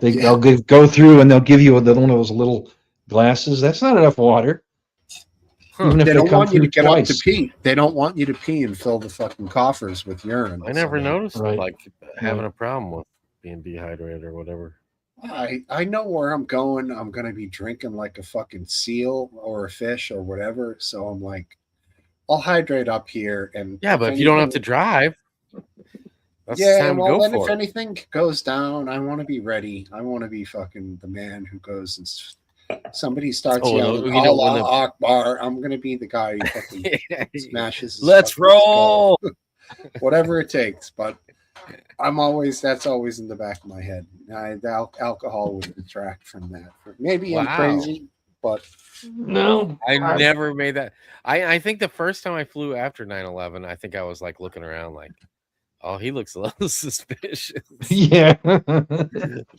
Yeah. They'll go through and they'll give you one of those little glasses. That's not enough water. Huh. Even if they they don't come want you to through get up twice. to pee. They don't want you to pee and fill the fucking coffers with urine. I never So noticed Right. like having a problem with being dehydrated or whatever. I know where I'm going. I'm going to be drinking like a fucking seal or a fish or whatever. So I'm like, I'll hydrate up here. And Yeah, but if you don't have to drive, that's the yeah, time to well, go then for if it. anything goes down, I want to be ready. I want to be fucking the man who goes and somebody starts Oh, yelling, you don't Allah wanna- Akbar. I'm going to be the guy who fucking smashes his Let's fucking skull. roll. Whatever it takes. But that's always in the back of my head. Alcohol would detract from that. Maybe I'm Wow. crazy, but No. I never made that. I think the first time I flew after 9/11, I think I was like looking around like, Oh, he looks a little suspicious. Yeah.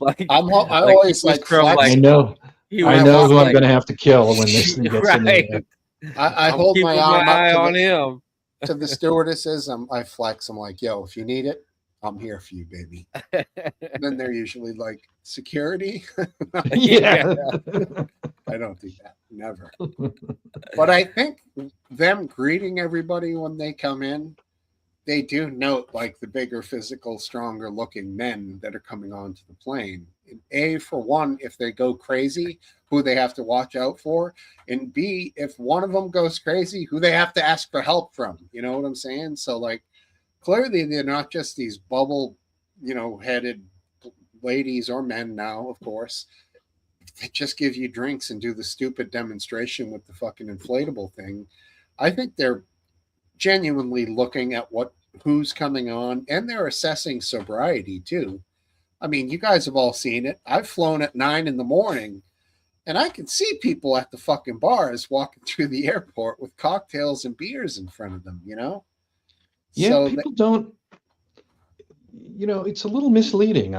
Like, I like always he was like from flex. I like know. he when I was know just who I'm like going to have to kill when this thing gets in right. the. I I'm hold my keeping my arm up eye to on the him. to the stewardesses. I flex. I'm like, yo, if you need it, I'm here for you, baby. Then they're usually like, security. Yeah. I don't do that. Never. But I think them greeting everybody when they come in, they do note like the bigger, physical, stronger looking men that are coming onto the plane. A, for one, if they go crazy, who they have to watch out for. And B, if one of them goes crazy, who they have to ask for help from. You know what I'm saying? So, like, clearly they're not just these bubble, headed ladies or men now, of course. They just give you drinks and do the stupid demonstration with the fucking inflatable thing. I think they're genuinely looking at who's coming on, and they're assessing sobriety too. I mean, you guys have all seen it. I've flown at 9 in the morning, and I can see people at the fucking bars walking through the airport with cocktails and beers in front of them. Yeah, So that, people don't. It's a little misleading.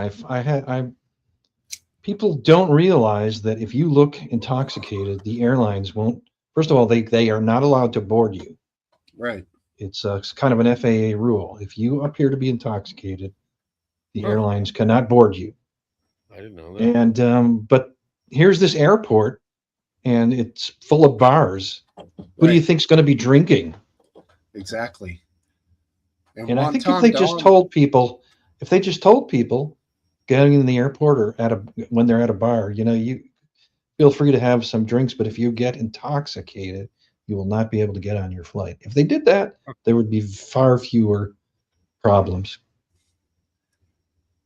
People don't realize that if you look intoxicated, the airlines won't. First of all, they are not allowed to board you. right, It's kind of an FAA rule. If you appear to be intoxicated, the Huh. airlines cannot board you. I didn't know that. And but here's this airport, and it's full of bars. Who do you right, think's going to be drinking? exactly. And And I one think if Tom they just Don, told people, getting in the airport or when they're at a bar, you feel free to have some drinks, but if you get intoxicated, you will not be able to get on your flight. If they did that, there would be far fewer problems.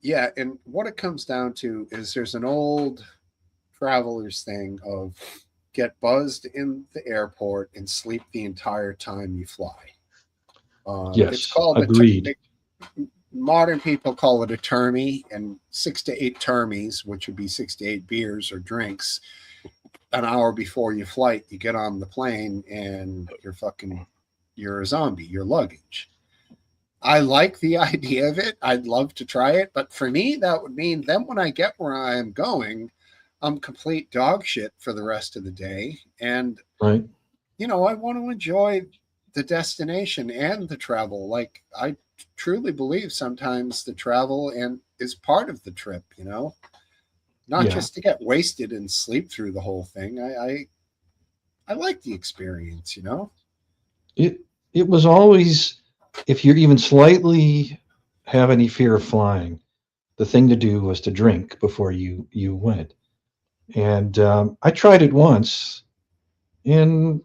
yeah, and what it comes down to is there's an old travelers thing of get buzzed in the airport and sleep the entire time you fly. It's Yes, called agreed. modern people call it a termy, and 6 to 8 termies, which would be 6 to 8 beers or drinks, an hour before your flight, you get on the plane and you're a zombie, you're luggage. I like the idea of it. I'd love to try it, but for me, that would mean then when I get where I am going, I'm complete dog shit for the rest of the day. And, Right? I want to enjoy the destination and the travel. Like, I truly believe sometimes the travel and is part of the trip, not Yeah. just to get wasted and sleep through the whole thing. I like the experience, It was always, if you even slightly have any fear of flying, the thing to do was to drink before you went. And I tried it once, and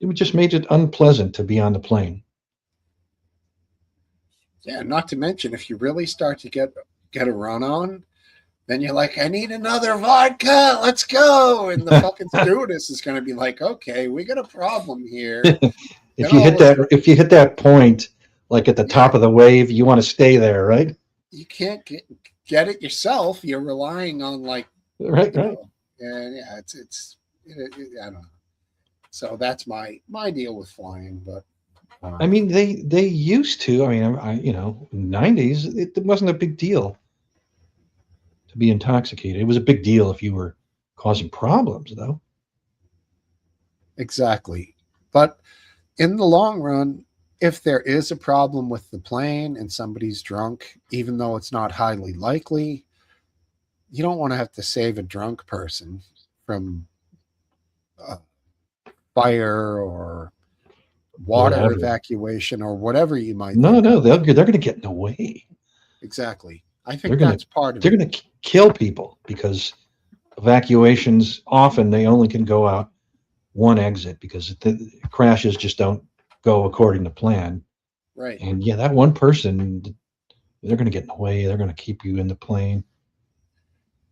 it just made it unpleasant to be on the plane. Yeah, not to mention if you really start to get a run on, then you're like, I need another vodka. Let's go. And the fucking stewardess is going to be like, okay, we got a problem here. If Then you all hit of a that, if you hit that point, like at the top of the wave, you want to stay there, right? you can't get it yourself. You're relying on Right, right. and yeah, I don't know. So that's my deal with flying. But I mean, they used to. I mean, in the 90s, it wasn't a big deal to be intoxicated. It was a big deal if you were causing problems, though. exactly. But in the long run, if there is a problem with the plane and somebody's drunk, even though it's not highly likely, you don't want to have to save a drunk person from a fire or water Whatever. evacuation or whatever you might No, think no, of. they're going to get in the way. Exactly. I They're think going that's part to of they're it. going to kill people because evacuations often they only can go out one exit because the crashes just don't go according to plan. Right. And yeah, that one person, they're going to get in the way. They're going to keep you in the plane.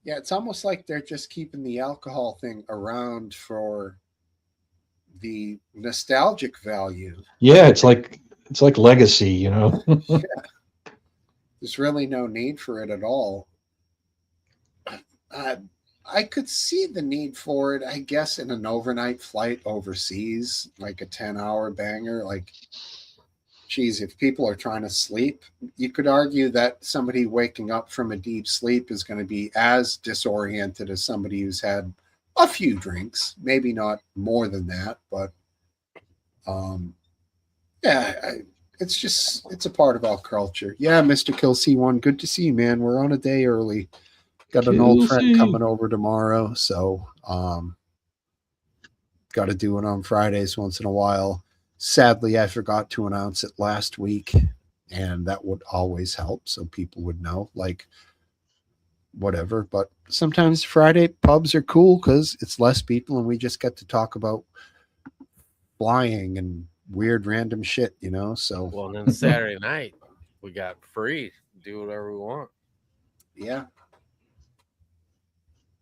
Yeah, it's almost like they're just keeping the alcohol thing around for the nostalgic value. Yeah, it's like legacy. There's really no need for it at all. Uh, I could see the need for it, I guess, in an overnight flight overseas, like a 10-hour banger. Like, geez, if people are trying to sleep, you could argue that somebody waking up from a deep sleep is going to be as disoriented as somebody who's had a few drinks, maybe not more than that, but yeah, it's a part of our culture. Yeah, Mr. Kill C1, good to see you, man. We're on a day early. Got an old friend Kelsey. coming over tomorrow, so got to do it on Fridays once in a while. Sadly, I forgot to announce it last week, and that would always help so people would know, like, whatever. But sometimes Friday pubs are cool because it's less people and we just get to talk about flying and weird random shit, you know? So, Well, and then Saturday night we got free. Do whatever we want. yeah.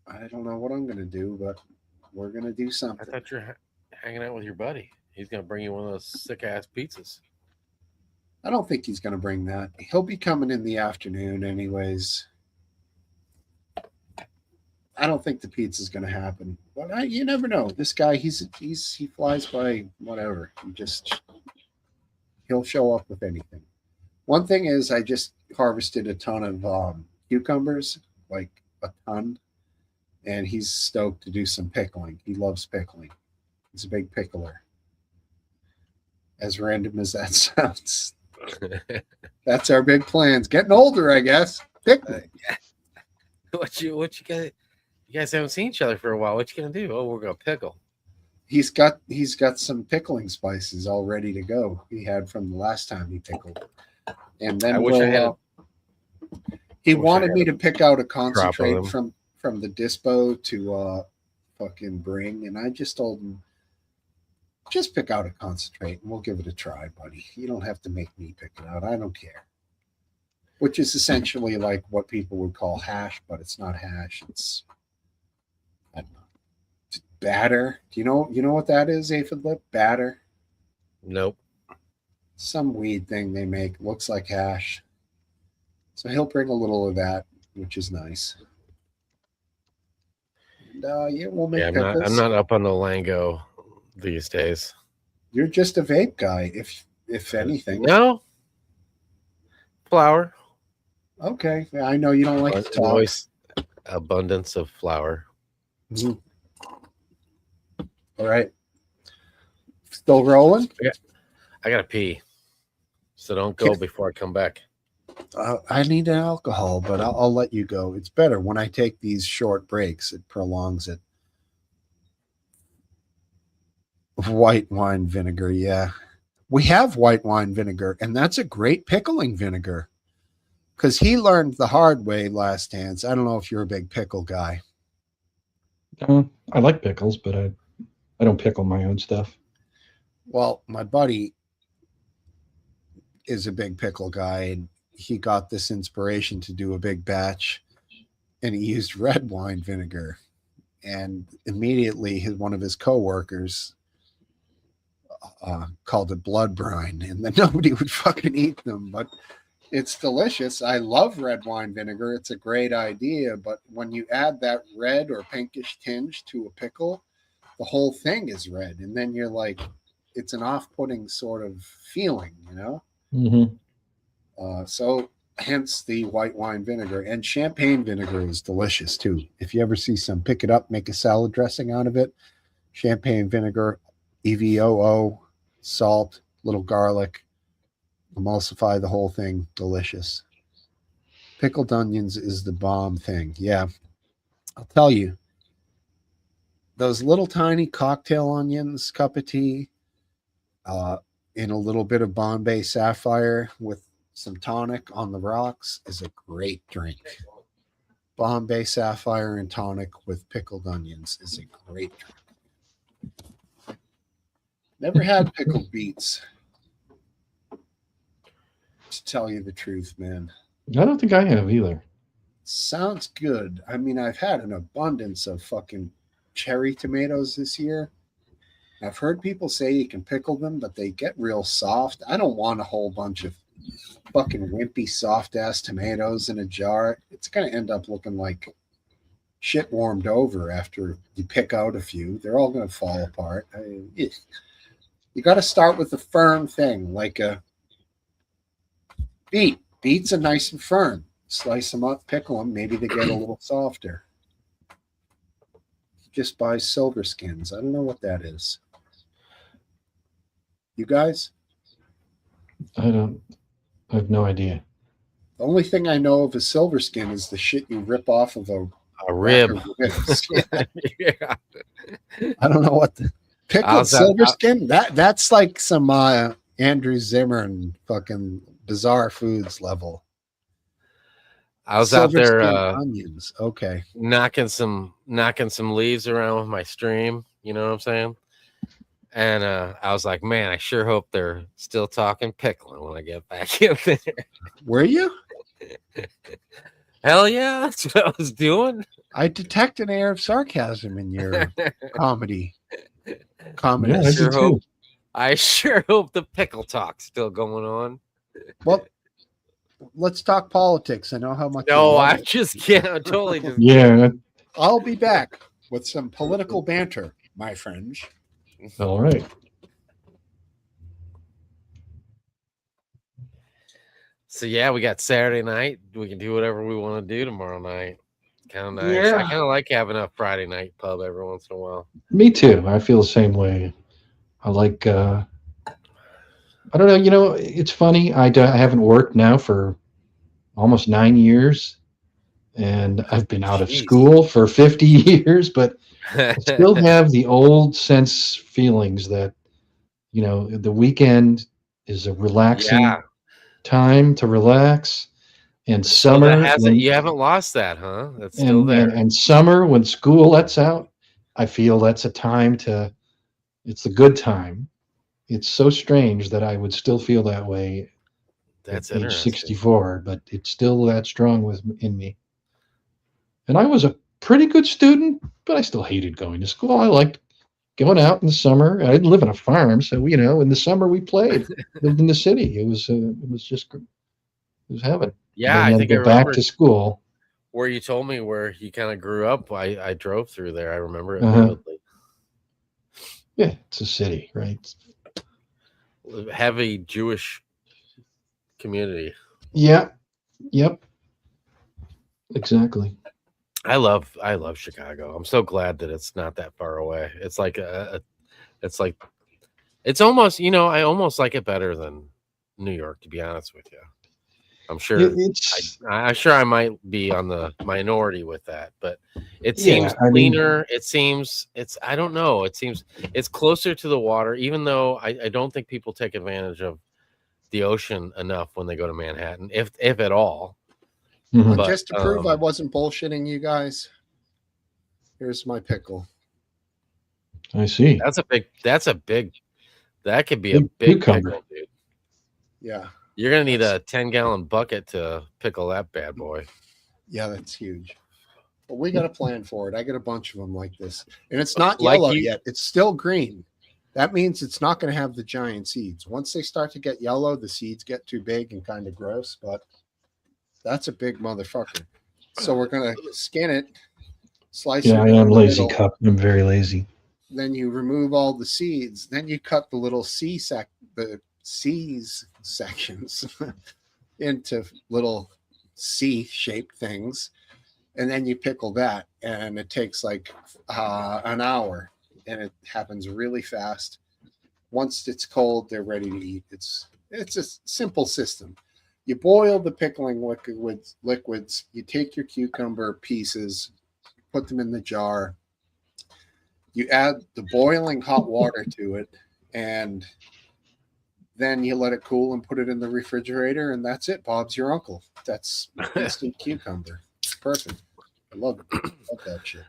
I don't know what I'm going to do, but we're going to do I something. thought you're hanging out with your buddy. He's gonna bring you one of those sick ass pizzas. I don't think he's going to bring that. He'll be coming in the afternoon, anyways. I don't think the pizza's going to happen, but you never know. This guy, he flies by whatever. He'll show up with anything. One thing is, I just harvested a ton of cucumbers, like a ton, and he's stoked to do some pickling. He loves pickling. He's a big pickler. As random as that sounds, that's our big plans. Getting older, I guess. Pickling. What you guys? You guys haven't seen each other for a while. What you gonna do? Oh, we're gonna pickle. He's got some pickling spices all ready to go. He had from the last time he pickled, and then I wish I had. he I wish I wanted had me a to pick out a crop of concentrate them. from the dispo to fucking bring, and I just told him, just pick out a concentrate and we'll give it a try, buddy. You don't have to make me pick it out. I don't care. Which is essentially like what people would call hash, but it's not hash. It's, I don't know, it's batter. Do you know what that is, Aphid Lip? Batter. Nope. Some weed thing they make. Looks like hash. So he'll bring a little of that, which is nice. And, yeah, we'll make Yeah, pickles. I'm not up on the Lango these days. You're just a vape guy, if anything. No. Flour. Okay. Yeah, I know you don't like to talk. Always abundance of flour. Mhm. All right. Still rolling? I gotta pee, so don't go before I come back. I need an alcohol, but I'll let you go. It's better when I take these short breaks. It prolongs it. White wine vinegar, yeah. We have white wine vinegar, and that's a great pickling vinegar. Because he learned the hard way last dance. I don't know if you're a big pickle guy. I like pickles, but I don't pickle my own stuff. Well, my buddy is a big pickle guy, and he got this inspiration to do a big batch, and he used red wine vinegar. And immediately, one of his coworkers called it blood brine, and then nobody would fucking eat them. But it's delicious. I love red wine vinegar. It's a great idea. But when you add that red or pinkish tinge to a pickle, the whole thing is red, and then you're like, it's an off-putting sort of feeling, you know. Mm-hmm. So hence the white wine vinegar. And champagne vinegar is delicious too. If you ever see some, pick it up, make a salad dressing out of it. Champagne vinegar, EVOO, salt, little garlic, emulsify the whole thing. Delicious. Pickled onions is the bomb thing. Yeah, I'll tell you, those little tiny cocktail onions, cup of tea, in a little bit of Bombay Sapphire with some tonic on the rocks is a great drink. Bombay Sapphire and tonic with pickled onions is a great drink. Never had pickled beets. To tell you the truth, man. I don't think I have either. Sounds good. I mean, I've had an abundance of fucking cherry tomatoes this year. I've heard people say you can pickle them, but they get real soft. I don't want a whole bunch of fucking wimpy, soft ass tomatoes in a jar. It's going to end up looking like shit warmed over after you pick out a few. They're all going to fall apart. You got to start with a firm thing, like a Beets are nice and firm. Slice them up, pickle them. Maybe they get a little softer. Just buy silver skins. I don't know what that is. You guys? I have no idea. The only thing I know of a silver skin is the shit you rip off of a rib. rack of ribs. Yeah. I don't know what the pickled silver skin. That's like some Andrew Zimmern fucking bizarre foods level. I was Silver out there skin onions. Okay. knocking some leaves around with my stream. You know what I'm saying? And I was like, man, I sure hope they're still talking pickling when I get back in there. Were you? Hell yeah, that's what I was doing. I detect an air of sarcasm in your comedy. Yeah, Comedy. I sure do hope- too. I sure hope the pickle talk's still going on. Well, let's talk politics. I know how much. you No, love I it. just can't. I'm totally just. Yeah. I'll be back with some political banter, my friends. All right. So yeah, we got Saturday night. We can do whatever we want to do tomorrow night. Kind of nice. Yeah. I kind of like having a Friday night pub every once in a while. Me too. I feel the same way. I like. I don't know. You know, it's funny. I haven't worked now for almost 9 years, and I've been out of Jeez. school for 50 years, but I still have the old sense feelings that, you know, the weekend is a relaxing Yeah. time to relax, and So summer. that hasn't, when- you haven't lost that, huh? That's still and, there. and summer when school lets out, I feel that's a time to. It's a good time. It's so strange that I would still feel that way That's at age interesting. 64, but it's still that strong in me. And I was a pretty good student, but I still hated going to school. I liked going out in the summer. I didn't live on a farm, so you know, in the summer we played. Lived in the city. It was just it was heaven. Yeah, And I then think I go back remember to school. where you told me where you kind of grew up. I drove through there. I remember it Uh-huh. vividly. Yeah, it's a city, right? Heavy Jewish community. Yeah. Yep. Exactly. I love Chicago. I'm so glad that it's not that far away. It's like it's almost, you know, I almost like it better than New York, to be honest with you. I'm sure It's I'm sure I might be on the minority with that, but it Yeah, seems I mean- cleaner. It seems I don't know. It seems it's closer to the water, even though I don't think people take advantage of the ocean enough when they go to Manhattan, if at all. Mhm. But, Just to prove I wasn't bullshitting you guys, here's my pickle. I see. That could be Big a big cucumber. pickle, dude. Yeah. You're gonna need a 10-gallon bucket to pickle that bad boy. Yeah, that's huge. But we got a plan for it. I got a bunch of them like this. And it's not Like yellow you- yet. It's still green. That means it's not going to have the giant seeds. Once they start to get yellow, the seeds get too big and kind of gross, but that's a big motherfucker. So we're going to skin it, slice Yeah, it I down am the lazy, middle. cup. I'm very lazy. Then you remove all the seeds. Then you cut the little the C's sections into little C-shaped things, and then you pickle that, and it takes like an hour, and it happens really fast. Once it's cold, they're ready to eat. It's a simple system. You boil the pickling liquids. You take your cucumber pieces, put them in the jar. You add the boiling hot water to it, and then you let it cool and put it in the refrigerator, and that's it. Bob's your uncle. That's instant cucumber. Perfect. I love it. Love that shit.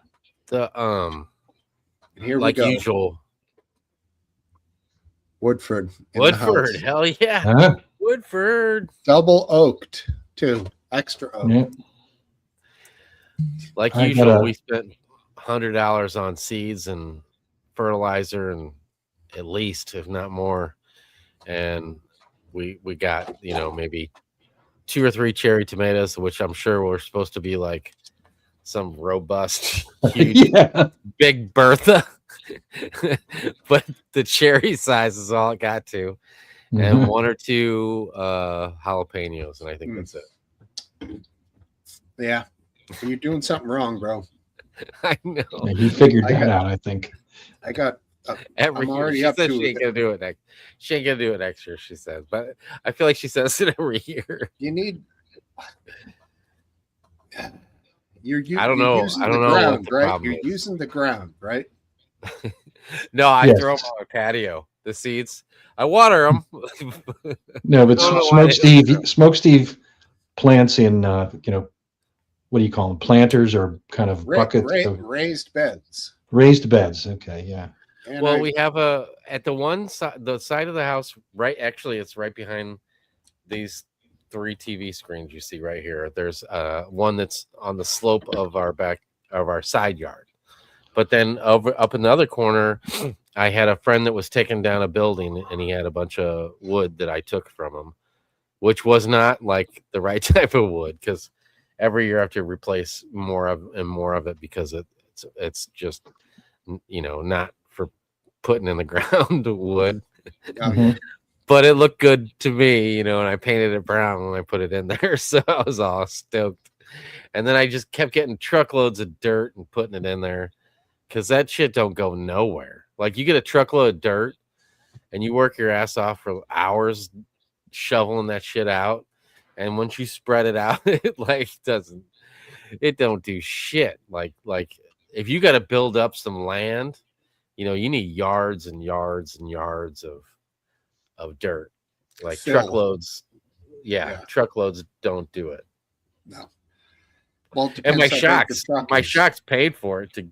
The And here like we go. usual Woodford. in the Woodford. house. Hell yeah, Huh? Woodford. Double oaked too. Extra oak. Yeah. Like I usual, gotta- we spent $100 on seeds and fertilizer, and at least, if not more. And we got, you know, maybe 2 or 3 cherry tomatoes, which I'm sure were supposed to be like some robust, huge, Yeah. big Bertha. But the cherry size is all it got to. and Mhm. one or two jalapenos, and I think that's it. Yeah, you're doing something wrong, bro. I know. And he figured I that got- out, I think. I got. Every I'm year already she up says to she ain't gonna do it next. She ain't gonna do it next year. She says, but I feel like she says it every year. You need. You're I don't you're know. using I the don't know what ground, the right? problem You're is. using the ground, right? No, I Yes. throw them on my patio. The seeds, I water them. No, but I don't know why Smoke they Steve, don't grow. Smoke Steve plants in, what do you call them? Planters or kind of buckets of Raised beds. raised beds. Okay, yeah. And Well, we have at the one side, the side of the house, right? Actually, it's right behind these 3 TV screens you see right here. There's one that's on the slope of our side yard. But then up in the other corner, I had a friend that was taking down a building, and he had a bunch of wood that I took from him, which was not like the right type of wood, because every year I have to replace more of it because it's just not for putting in the ground wood. oh, yeah. But it looked good to me, and I painted it brown when I put it in there, so I was all stoked. And then I just kept getting truckloads of dirt and putting it in there, because that shit don't go nowhere. Like, you get a truckload of dirt and you work your ass off for hours shoveling that shit out, and once you spread it out, it don't do shit. Like if you got to build up some land, you need yards and yards and yards of dirt, like Fill. truckloads. Yeah. Truckloads don't do it. No. Well, it And my depends how big the truck is. shocks paid for it to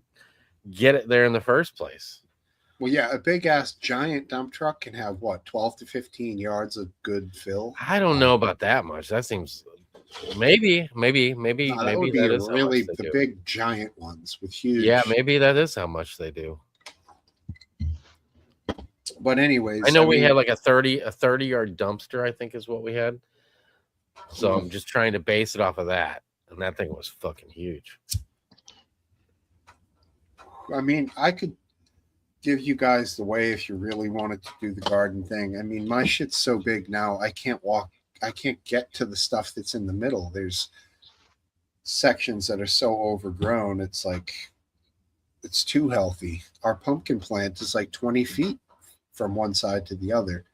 get it there in the first place. Well, yeah, a big ass giant dump truck can have what, 12 to 15 yards of good fill. I don't know about that much. That seems maybe No, that would be that is how really much they the do. big giant ones with huge. Yeah, maybe that is how much they do. But anyways, I know we mean, had like a 30-yard dumpster, I think is what we had. So I'm just trying to base it off of that. And that thing was fucking huge. I mean, I could give you guys the way if you really wanted to do the garden thing. I mean, my shit's so big now, I can't get to the stuff that's in the middle. There's sections that are so overgrown, it's like it's too healthy. Our pumpkin plant is like 20 feet from one side to the other.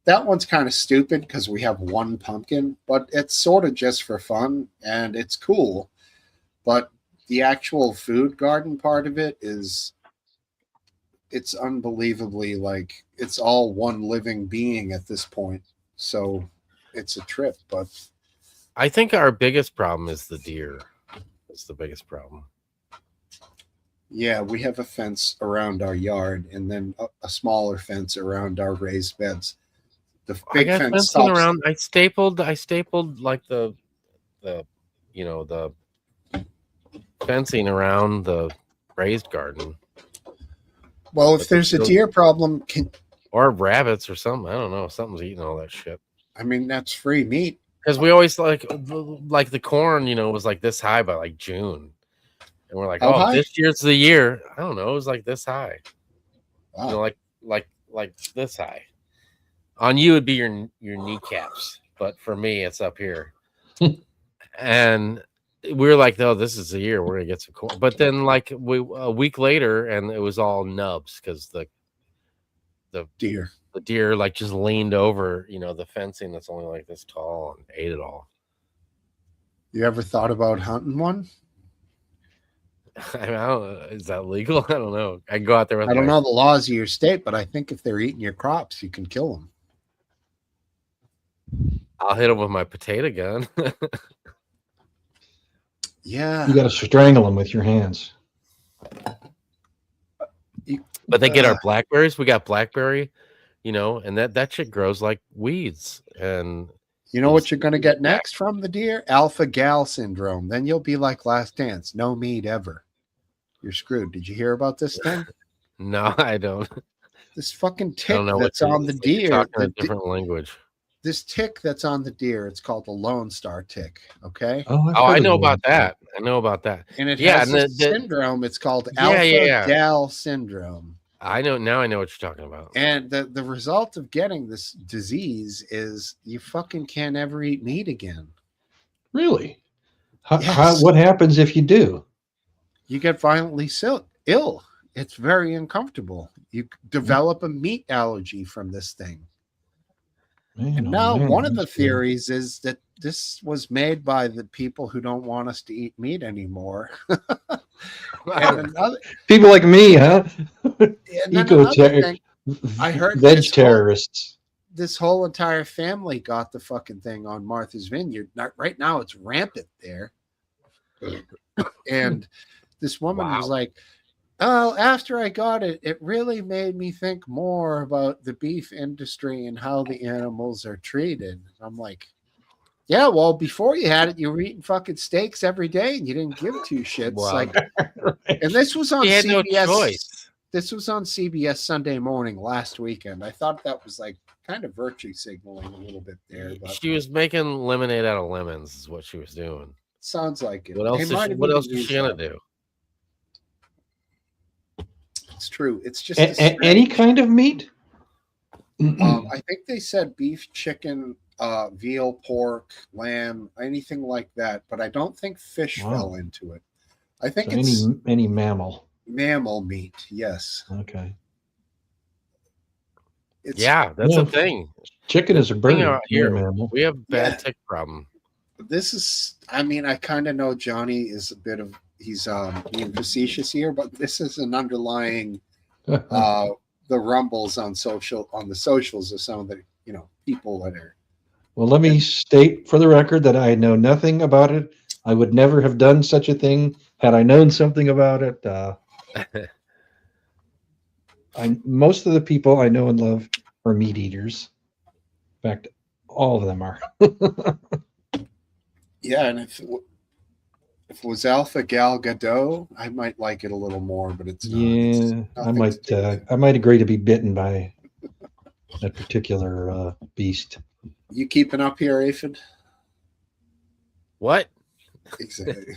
That one's kind of stupid because we have one pumpkin, but it's sort of just for fun and it's cool. But the actual food garden part of it it's unbelievably, like, it's all one living being at this point. So it's a trip, but I think our biggest problem is the deer. It's the biggest problem. yeah, we have a fence around our yard and then a smaller fence around our raised beds. The I big got fence fencing stops. around. I stapled like the fencing around the raised garden, Well, if But there's a still- deer problem, or rabbits or something. I don't know. Something's eating all that shit. I mean, that's free meat. Because we always like the corn, was like this high by like June, and we're like, How oh, high? this year's the year. I don't know. It was like this high. Wow. Like this high. On you would be your kneecaps, but for me, it's up here. And we were like, no, this is the year we're gonna get some corn. But then, like, a week later, and it was all nubs because the Deer. deer like just leaned over, the fencing that's only like this tall and ate it all. You ever thought about hunting one? I mean, I don't know. Is that legal? I don't know. I can go out there with I don't my- know the laws of your state, but I think if they're eating your crops, you can kill them. I'll hit them with my potato gun. Yeah. You got to strangle them with your hands. But they get our blackberries. We got blackberry, and that shit grows like weeds. And You know what you're going to get next from the deer? Alpha gal syndrome. Then you'll be like Last Dance. No meat ever. You're screwed. Did you hear about this thing? no, I don't. This fucking I tick don't know that's what on the it's like you're deer. talking a the- different language. This tick that's on the deer, it's called the Lone Star tick. Okay. Oh, I've Oh, heard I of know those. about that. I know about that. And it Yeah, has and this the- syndrome. It's called Yeah, alpha yeah, yeah. gal syndrome. I know now. I know what you're talking about. And the result of getting this disease is you fucking can't ever eat meat again. Really? Yes. What happens if you do? You get violently ill. It's very uncomfortable. You develop a meat allergy from this thing. Man, And oh, now man, one of the that's weird. theories is that this was made by the people who don't want us to eat meat anymore. And another, People like me, huh? and then Eco another thing, I heard veg terrorists. this whole entire family got the fucking thing on Martha's Vineyard. Right now, it's rampant there. And this woman was like, "Oh, after I got it, it really made me think more about the beef industry and how the animals are treated." I'm like, "Yeah, well, before you had it, you were eating fucking steaks every day, and you didn't give two shits." Wow. Like, and this was on He had no CBS. choice. This was on CBS Sunday Morning last weekend. I thought that was like kind of virtue signaling a little bit there, but She was making lemonade out of lemons, is what she was doing. sounds like it. What else? What else is she gonna do? It's true. It's just Any kind of meat? I think they said beef, chicken, veal, pork, lamb, anything like that. But I don't think fish Wow. fell into it. I think So it's any mammal. mammal meat. Yes. Okay. It's, Yeah, that's Yeah. the thing. Chicken is a bird. out here. not a mammal. We have bad Yeah. tick problem. This is. I mean, I kind of know Johnny is a bit of. He's being facetious here, but this is an underlying. The rumbles on the socials of some of the people that are. Well, let me state for the record that I know nothing about it. I would never have done such a thing had I known something about it. Most of the people I know and love are meat eaters. In fact, all of them are. Yeah, and if it was Alpha Gal Gadot, I might like it a little more, but it's not. Yeah, I might agree to be bitten by that particular beast. You keeping up here, Aphid? What? Exactly.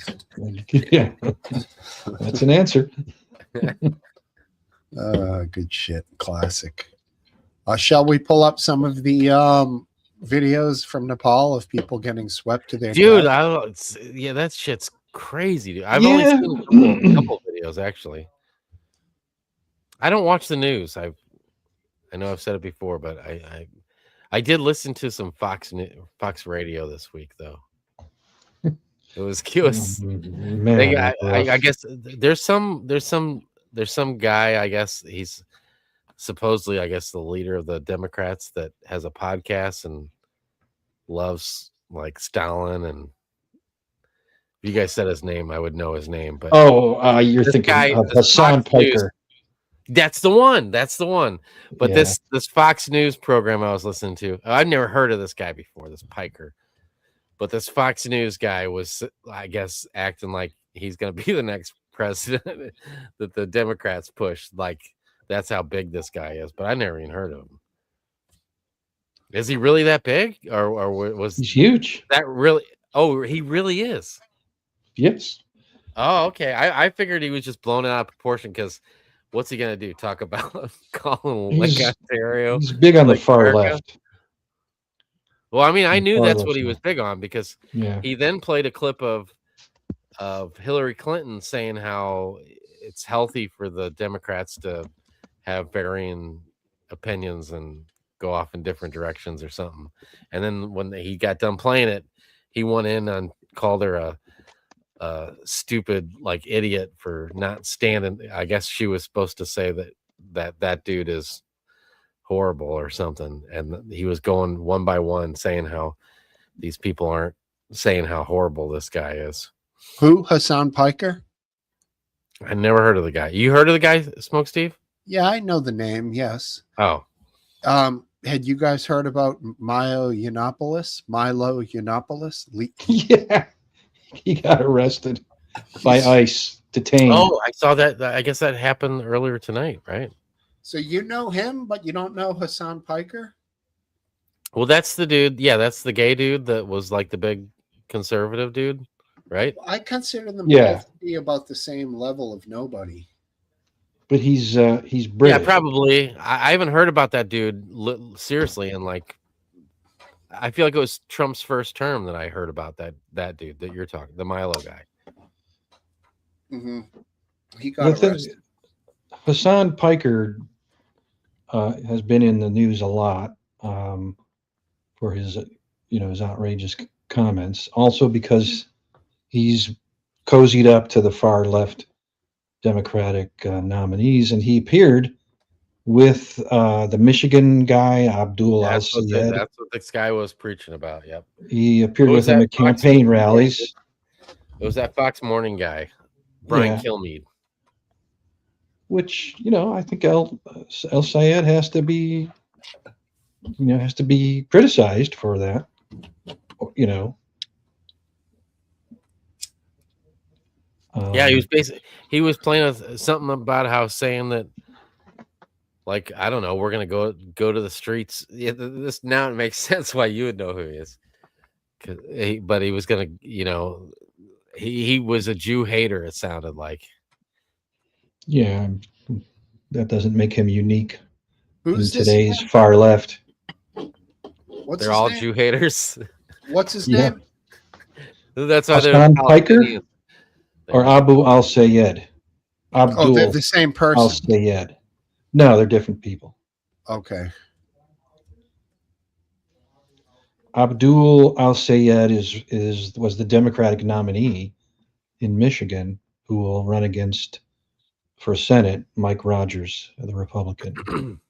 Yeah, that's an answer. Good shit. Classic. Shall we pull up some of the videos from Nepal of people getting swept to their Dude, death? yeah, that shit's crazy, dude. I've only seen a couple videos actually. I don't watch the news. I know I've said it before, but I did listen to some Fox Radio this week though. It was Man, I guess there's some guy, I guess he's supposedly, I guess, the leader of the Democrats that has a podcast and loves like Stalin. And if you guys said his name, I would know his name. But you're thinking of Hassan Piker. That's the one. But Yeah. this Fox News program I was listening to, I've never heard of this guy before, this Piker. But this Fox News guy was, I guess, acting like he's going to be the next president that the Democrats push. Like, that's how big this guy is. But I never even heard of him. Is he really that big? Or was He's huge. that really? Oh, he really is. Yes. Oh, okay. I figured he was just blown out of proportion because what's he going to do? Talk about Colin Lake, Ontario? He's big on the far America? left. Well, I mean, I knew Far that's left what he side. was big on because Yeah. he then played a clip of Hillary Clinton saying how it's healthy for the Democrats to have varying opinions and go off in different directions or something. And then when he got done playing it, he went in and called her a stupid like idiot for not standing. I guess she was supposed to say that dude is horrible or something, and he was going one by one saying how these people aren't saying how horrible this guy is. Who? Hassan Piker? I never heard of the guy. You heard of the guy, Smoke Steve? Yeah, I know the name. Yes. Oh, had you guys heard about Milo Yiannopoulos? Yeah. He got arrested by ICE, detained. oh, I saw that. I guess that happened earlier tonight, right? So you know him, but you don't know Hassan Piker? Well, that's the dude. Yeah, that's the gay dude that was like the big conservative dude, right? I consider them Yeah. both to be about the same level of nobody. but he's Yeah, British. probably. I haven't heard about that dude seriously, and like, I feel like it was Trump's first term that I heard about that dude that you're talking, the Milo guy. Hmm. He The got thing, arrested. Hassan Piker has been in the news a lot for his, his outrageous comments. Also because he's cozied up to the far left Democratic nominees, and he appeared with the Michigan guy Abdul Al Sayed. That's what this guy was preaching about. Yep. He appeared Who was with him that at Fox campaign Morning- rallies. It was that Fox Morning guy, Brian Yeah. Kilmeade. Which I think El Sayed has to be criticized for that. Yeah, he was playing with something about how saying that, like, I don't know, we're gonna go to the streets. Yeah, this now it makes sense why you would know who he is. But he was gonna, he was a Jew hater. It sounded like. Yeah, that doesn't make him unique Who's in this today's again? far left. What's They're his all name? Jew haters. What's his Yeah. name? That's why they're Hassan Piker Palestinians. or Abu Al Sayed? Oh, they're Abdul the same Al person. Sayed. No, they're different people. Okay. Abdul Al Sayed was the Democratic nominee in Michigan who will run against for Senate Mike Rogers, the Republican.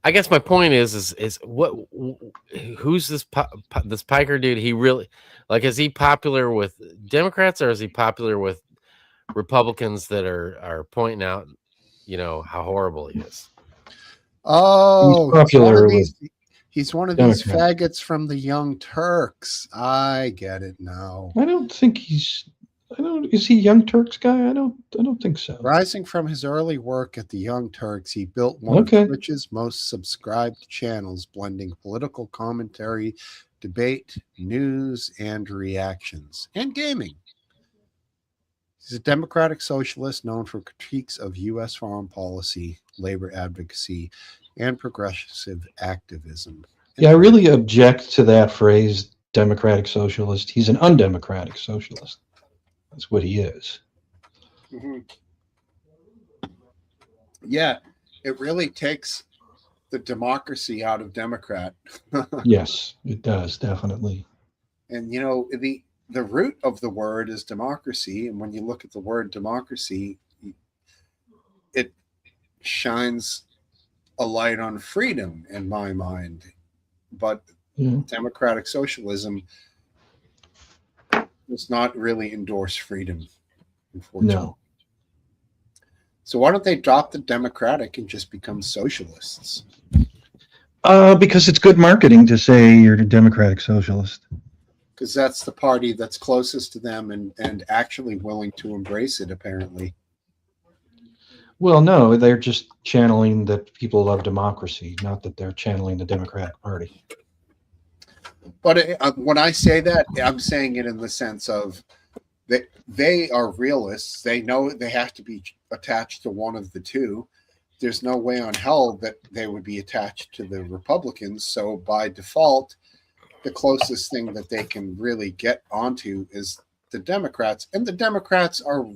I guess my point is who's this this Piker dude? He really, like, is he popular with Democrats or is he popular with Republicans that are pointing out, how horrible he is? Oh, He's popular he's one of Democrats. these faggots from the Young Turks. I get it now. I don't think is he Young Turks guy? I don't think so. Rising from his early work at the Young Turks, he built one Okay. of Twitch's most subscribed channels, blending political commentary, debate, news, and reactions, and gaming. He's a democratic socialist known for critiques of U.S. foreign policy, labor advocacy, and progressive activism. Yeah, I really object to that phrase, democratic socialist. He's an undemocratic socialist. That's what he is. Mhm. Yeah, it really takes the democracy out of Democrat. Yes, it does, definitely. And the root of the word is democracy, and when you look at the word democracy, it shines a light on freedom in my mind. But Yeah. democratic socialism does not really endorse freedom, unfortunately. No. So why don't they drop the democratic and just become socialists? Because it's good marketing to say you're a democratic socialist. Because that's the party that's closest to them and actually willing to embrace it, apparently. Well, no, they're just channeling that people love democracy, not that they're channeling the Democratic Party. But when I say that, I'm saying it in the sense of that they are realists. They know they have to be attached to one of the two. There's no way on hell that they would be attached to the Republicans. So by default, the closest thing that they can really get onto is the Democrats. And the Democrats are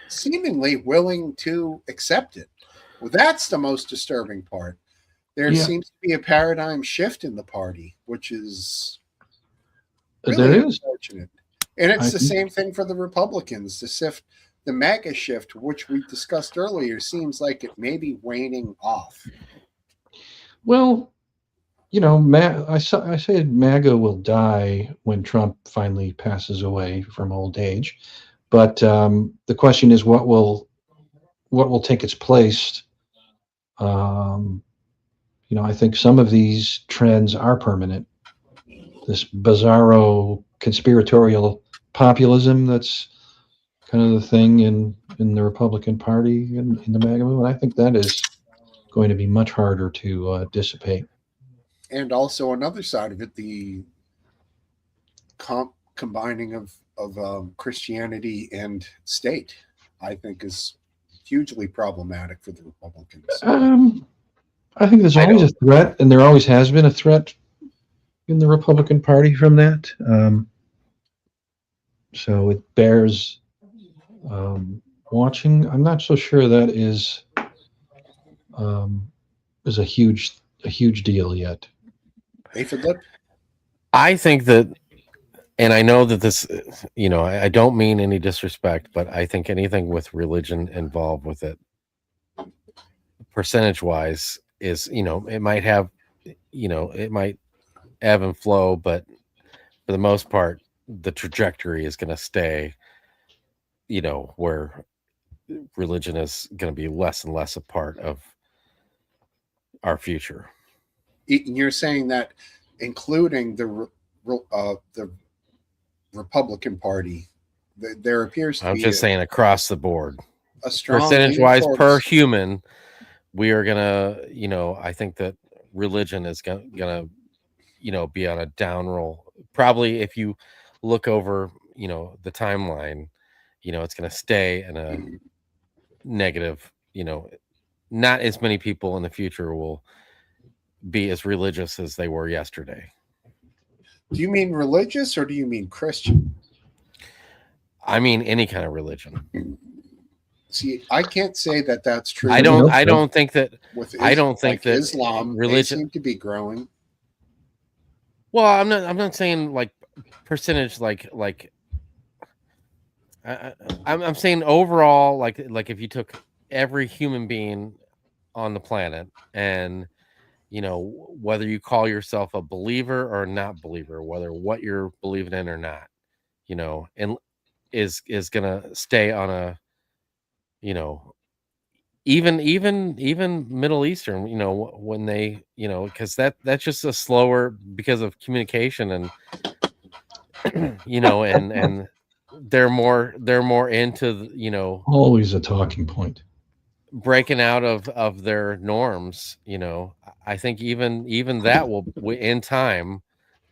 seemingly willing to accept it. Well, that's the most disturbing part. There seems to be a paradigm shift in the party, which is really unfortunate. And it's the same thing for the Republicans. The MAGA shift, which we discussed earlier, seems like it may be waning off. Well, I said MAGA will die when Trump finally passes away from old age. But the question is, what will take its place? I think some of these trends are permanent. This bizarro conspiratorial populism that's kind of the thing in the Republican Party and in the MAGA movement, I think that is going to be much harder to dissipate. And also another side of it, the combining of Christianity and state, I think is hugely problematic for the Republicans. I think there's I always a threat, and there always has been a threat in the Republican Party from that. So it bears watching. I'm not so sure that is a huge deal yet. Aphid lip? I think that, and I know that this, I don't mean any disrespect, but I think anything with religion involved with it, percentage wise, is, it might have, it might ebb and flow, but for the most part, the trajectory is going to stay, where religion is going to be less and less a part of our future. You're saying that including the Republican Party, there appears to I'm be just saying across the board, a strong percentage lean wise towards- per human, we are gonna, I think that religion is gonna, be on a down roll. Probably if you look over, the timeline, it's gonna stay in a negative, not as many people in the future will be as religious as they were yesterday. Do you mean religious or do you mean Christian? I mean, any kind of religion. See, I can't say that that's true. I don't think that Islam, religion they seem to be growing. Well, I'm not saying like percentage, I'm saying overall, like if you took every human being on the planet and, whether you call yourself a believer or not believer, whether what you're believing in or not, and is going to stay on a, even Middle Eastern, when they, because that's just a slower, because of communication and, and they're more into, Always a talking point. breaking out of their norms. I think even that will, in time,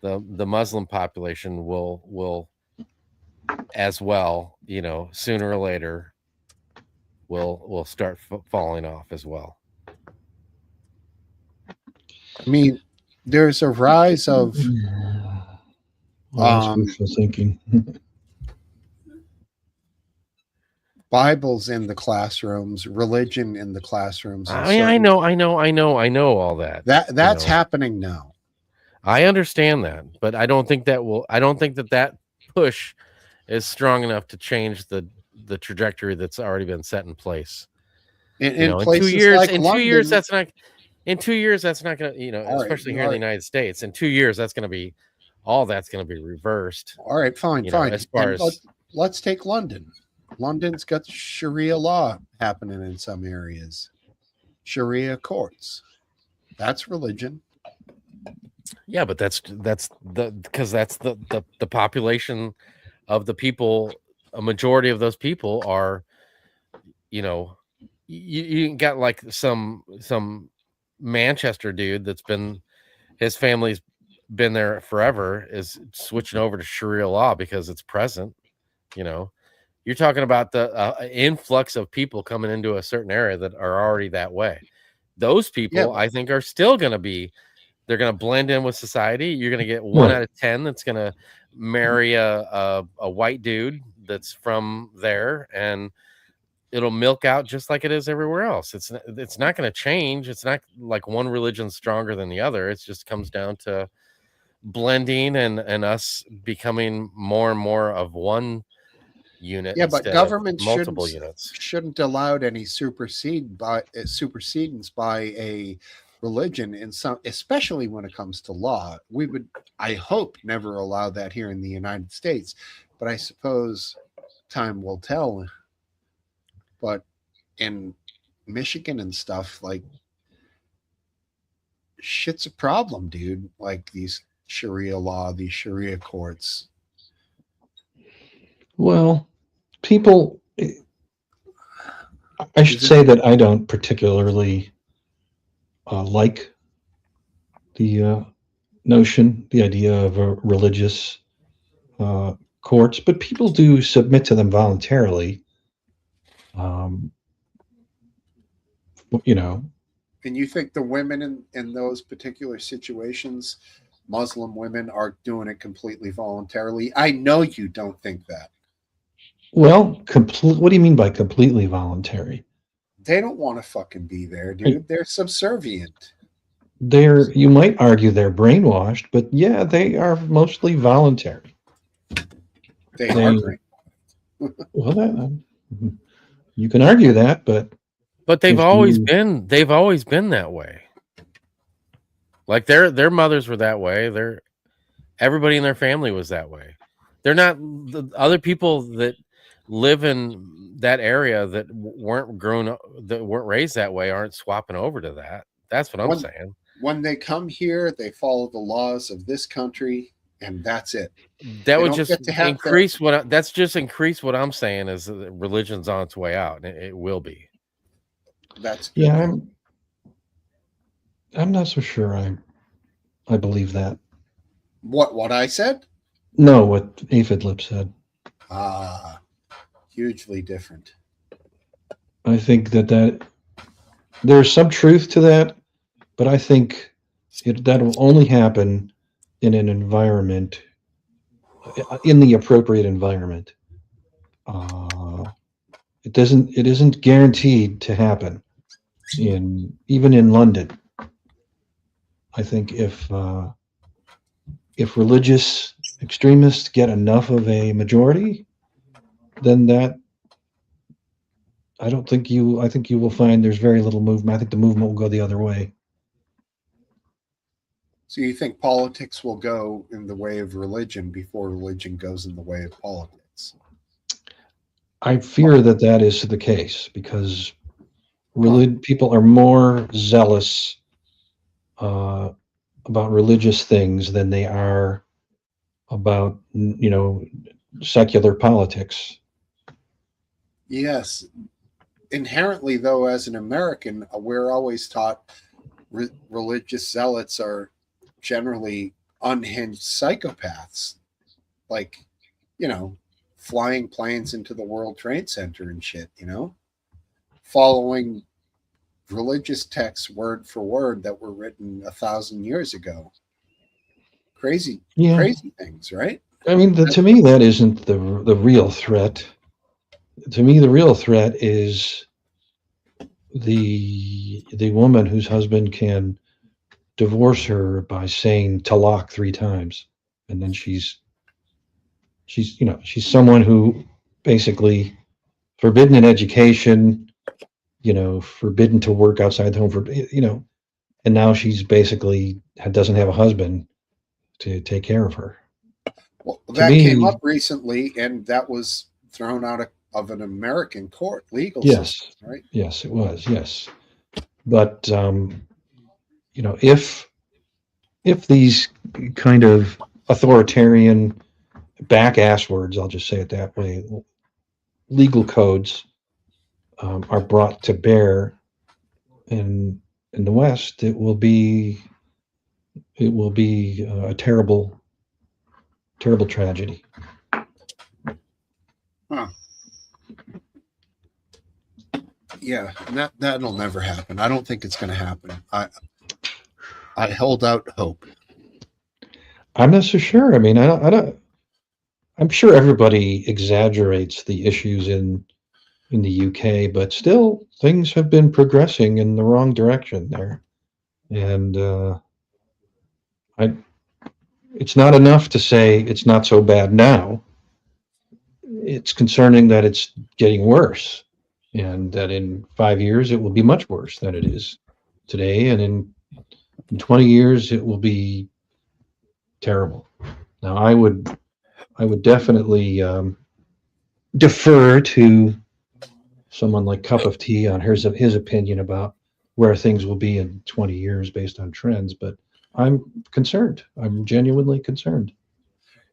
the Muslim population will as well, sooner or later will start falling off as well. I mean, there's a rise of Wishful thinking. Bibles in the classrooms, religion in the classrooms. I know all that. That's happening now. I understand that, but I don't think that push is strong enough to change the trajectory that's already been set in place. In 2 years, like in London, 2 years, that's not going to, especially here in the right. United States, in 2 years, that's going to be, all that's going to be reversed. All right, fine. As far as, let's take London. London's got Sharia law happening in some areas. Sharia courts. That's religion. yeah, but that's because that's the population of the people. A majority of those people are, you got like some Manchester dude that's been, his family's been there forever, is switching over to Sharia law because it's present. You're talking about the influx of people coming into a certain area that are already that way. Those people, I think, are still going to be, they're going to blend in with society. You're going to get 1 out of 10 that's going to marry a white dude that's from there, and it'll milk out just like it is everywhere else. It's not going to change. It's not like one religion's stronger than the other. It just comes down to blending and us becoming more and more of one unit. Yeah, but government multiple units shouldn't allow any supersedence by a religion in some, especially when it comes to law. We would, I hope, never allow that here in the United States, but I suppose time will tell. But in Michigan and stuff, like, shit's a problem, dude. Like these Sharia law, these Sharia courts. Well, people, I should say that I don't particularly like the notion, the idea of a religious courts, but people do submit to them voluntarily. you know. And you think the women in those particular situations, Muslim women, are doing it completely voluntarily? I know you don't think that. Well, what do you mean by completely voluntary? They don't want to fucking be there, dude. They're subservient. You might argue they're brainwashed, but yeah, they are mostly voluntary. They are great. Well, you can argue that, but they've always been that way. Like their mothers were that way. Everybody in their family was that way. They're not the other people that live in that area that weren't grown up, that weren't raised that way, aren't swapping over to that. That's what I'm saying. When they come here, they follow the laws of this country, and that's it. That would just increase increase what I'm saying is that religion's on its way out, and it will be. That's good. Yeah. I'm not so sure I believe that. What I said? No, what Aphidlip said. Hugely different. I think that there's some truth to that, but I think that will only happen in an environment, in the appropriate environment. It isn't guaranteed to happen even in London. I think if religious extremists get enough of a majority, then I think you will find there's very little movement. I think the movement will go the other way. So you think politics will go in the way of religion before religion goes in the way of politics? I fear that is the case because people are more zealous about religious things than they are about, secular politics. Yes. Inherently, though, as an American, we're always taught religious zealots are generally unhinged psychopaths, like, flying planes into the World Trade Center and shit, following religious texts word for word that were written 1,000 years ago. Crazy things, right? I mean, to me, that isn't the real threat. To me, the real threat is the woman whose husband can divorce her by saying talaq 3 times, and then she's someone who basically forbidden in education, forbidden to work outside the home, and now she's basically doesn't have a husband to take care of her. Well, that came up recently, and that was thrown out of an American court legal system, right? Yes, it was. Yes, but if these kind of authoritarian back-ass words, I'll just say it that way, legal codes are brought to bear in the West, it will be a terrible tragedy. Huh. Yeah, that'll never happen. I don't think it's going to happen. I hold out hope. I'm not so sure. I mean, I don't. I'm sure everybody exaggerates the issues in the UK, but still, things have been progressing in the wrong direction there, and it's not enough to say it's not so bad now. It's concerning that it's getting worse, and that in 5 years it will be much worse than it is today, and in 20 years it will be terrible. Now, I would definitely defer to someone like Cup of Tea on his opinion about where things will be in 20 years based on trends, but I'm concerned. I'm genuinely concerned.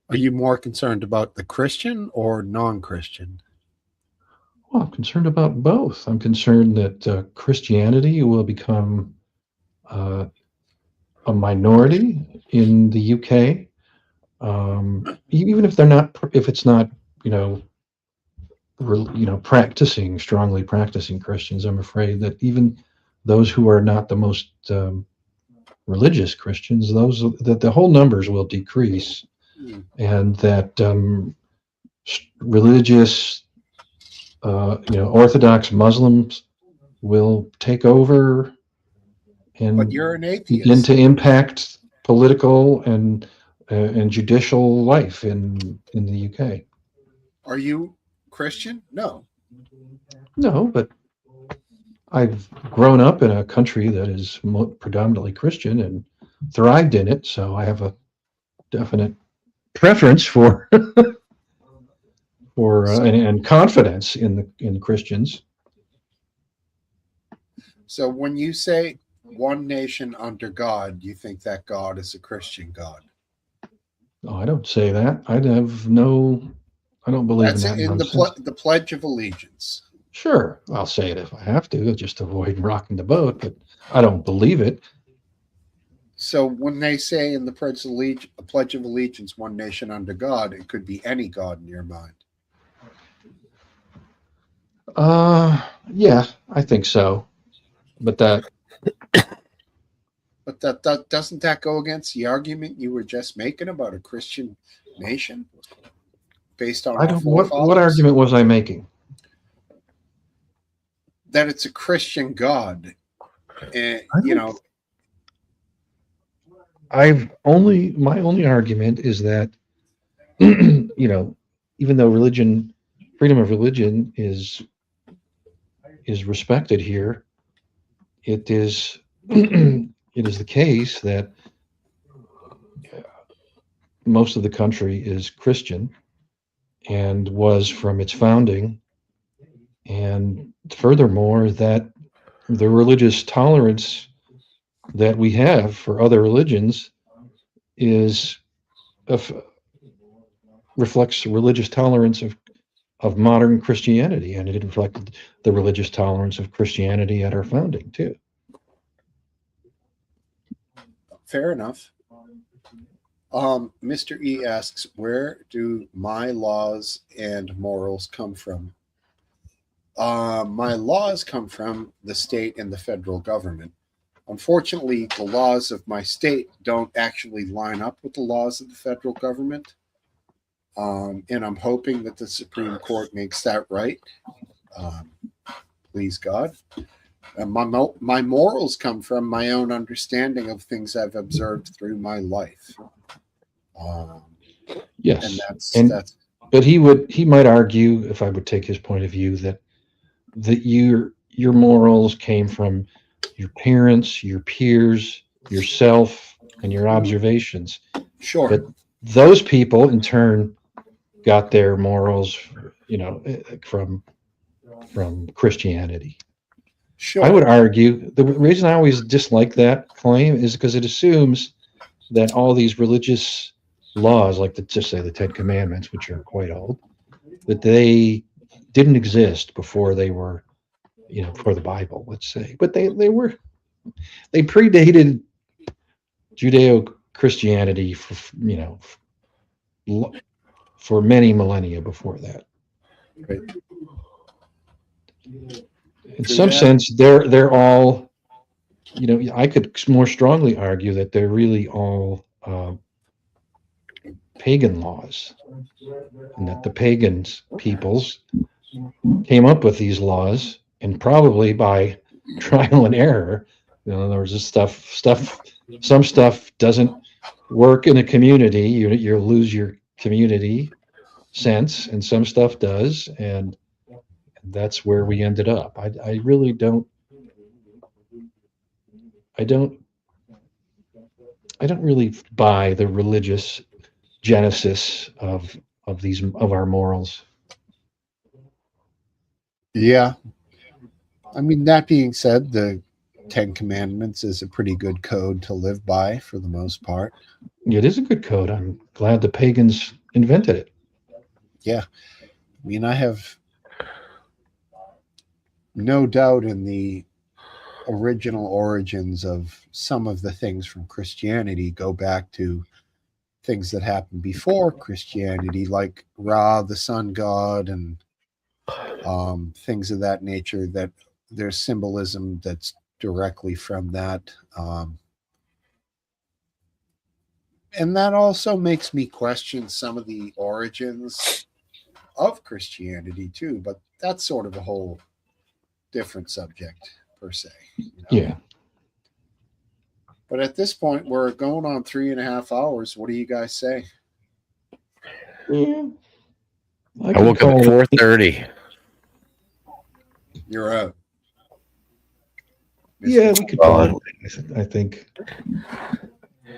Are you more concerned about the Christian or non-Christian? Well, I'm concerned about both. I'm concerned that Christianity will become a minority in the UK, even if it's not, strongly practicing Christians. I'm afraid that even those who are not the most religious Christians, those that the whole numbers will decrease, and that religious, Orthodox Muslims will take over But and you're an begin atheist. to impact political and judicial life in the UK. Are you Christian? No. No, but I've grown up in a country that is predominantly Christian and thrived in it, so I have a definite preference for and confidence in Christians. So when you say one nation under God, you think that God is a Christian God? Oh, I don't say that. I don't believe That's in that in nonsense. the Pledge of Allegiance. Sure, I'll say it if I have to, just to avoid rocking the boat, but I don't believe it. So when they say in the Pledge of Allegiance, one nation under God, it could be any God in your mind. Yeah, I think so. But that But that doesn't that go against the argument you were just making about a Christian nation based on I our don't. forefathers? What argument was I making? That it's a Christian God. And, My only argument is that even though freedom of religion is respected here, it is it is the case that most of the country is Christian and was from its founding, and furthermore that the religious tolerance that we have for other religions reflects religious tolerance of modern Christianity, and it reflected the religious tolerance of Christianity at our founding too. fair enough. Mr. E asks, where do my laws and morals come from? My laws come from the state and the federal government. Unfortunately, the laws of my state don't actually line up with the laws of the federal government. And I'm hoping that the Supreme Court makes that right. Please God. My morals come from my own understanding of things I've observed through my life. Yes, and that's. But he might argue, if I would take his point of view, that your morals came from your parents, your peers, yourself, and your observations. Sure. But those people, in turn, got their morals, from Christianity. Sure. I would argue the reason I always dislike that claim is because it assumes that all these religious laws, like just say the Ten Commandments, which are quite old, that they didn't exist before they were, before the Bible, let's say. But they predated Judeo-Christianity for many millennia before that. Right. In some sense, they're all, I could more strongly argue that they're really all pagan laws, and that the peoples came up with these laws, and probably by trial and error. There was this some stuff doesn't work in a community. You lose your community sense, and some stuff does, and that's where we ended up. I really don't. I don't really buy the religious genesis of our morals. Yeah. I mean, that being said, the Ten Commandments is a pretty good code to live by for the most part. It is a good code. I'm glad the pagans invented it. Yeah. I mean, I have no doubt in the original origins of some of the things from Christianity go back to things that happened before Christianity, like Ra, the sun god, and things of that nature, that there's symbolism that's directly from that. And that also makes me question some of the origins of Christianity too, but that's sort of a whole different subject per se. You know? Yeah. But at this point, we're going on 3.5 hours. What do you guys say? Yeah. I could woke up call at it- 4:30. You're out. Yeah, we could call it. I think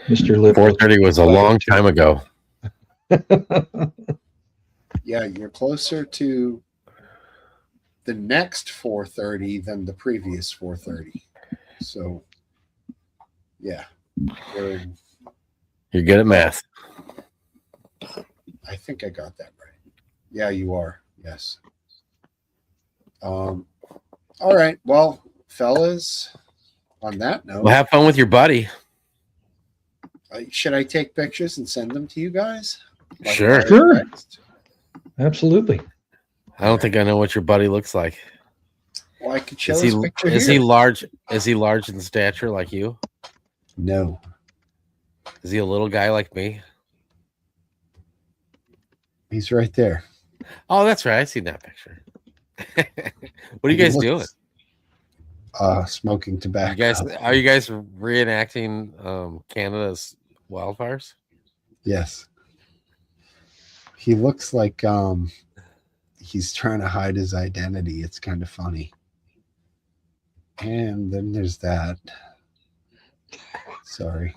Mr. Liv. 4:30 was a long time ago. Yeah, you're closer to the next 4:30 than the previous 4:30. So, yeah, you're, You're good at math. I think I got that right. Yeah, you are. Yes. All right. Well, fellas, on that note, Well, have fun with your buddy. should I take pictures and send them to you guys? Sure. via Sure. text? Absolutely. I don't think I know what your buddy looks like. Well, I could show Is his he picture is here. he large? Is he large in stature like you? No. Is he a little guy like me? He's right there. Oh, that's right. I seen that picture. What are you guys doing? Smoking tobacco. You guys are you guys reenacting Canada's wildfires? Yes. He looks like he's trying to hide his identity. It's kind of funny. And then there's that. Sorry.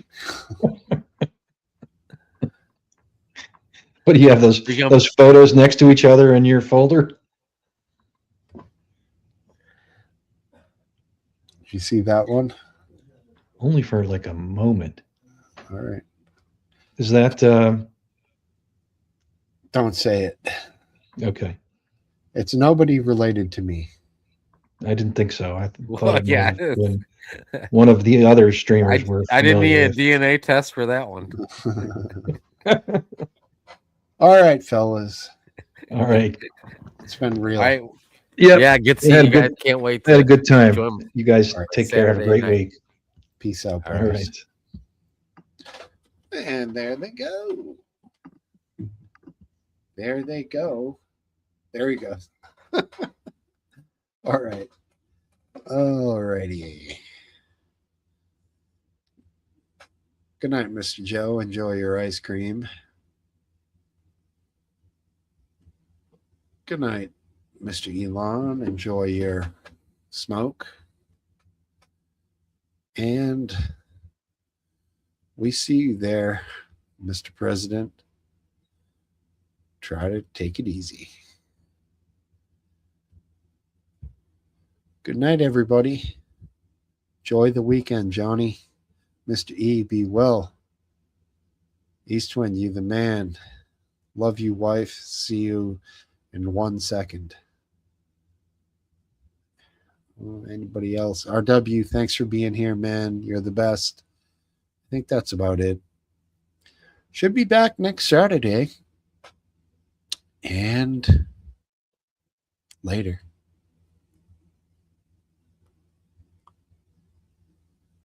But do you have those photos next to each other in your folder? Did you see that one? Only for like a moment. All right. Is that Don't say it. okay? It's nobody related to me. I didn't think so. I Well, thought it yeah. might have been one of the other streamers were. I didn't need a familiar DNA test for that one. with. All right, fellas. All right. It's been real. I Yep. yeah, good to see Yeah, you guys. good- Can't wait I had a to good time. join. You guys All right. take care. Have a Saturday great night. week. Peace out, All brothers. right. And there they go. There they go. There he goes. All right. All righty. Good night, Mr. Joe. Enjoy your ice cream. Good night, Mr. Elon. Enjoy your smoke. And we see you there, Mr. President. Try to take it easy. Good night, everybody. Enjoy the weekend, Johnny. Mr. E, be well. Eastwind, you the man. Love you, wife. See you in 1 second. Anybody else? RW, thanks for being here, man. You're the best. I think that's about it. Should be back next Saturday. And later.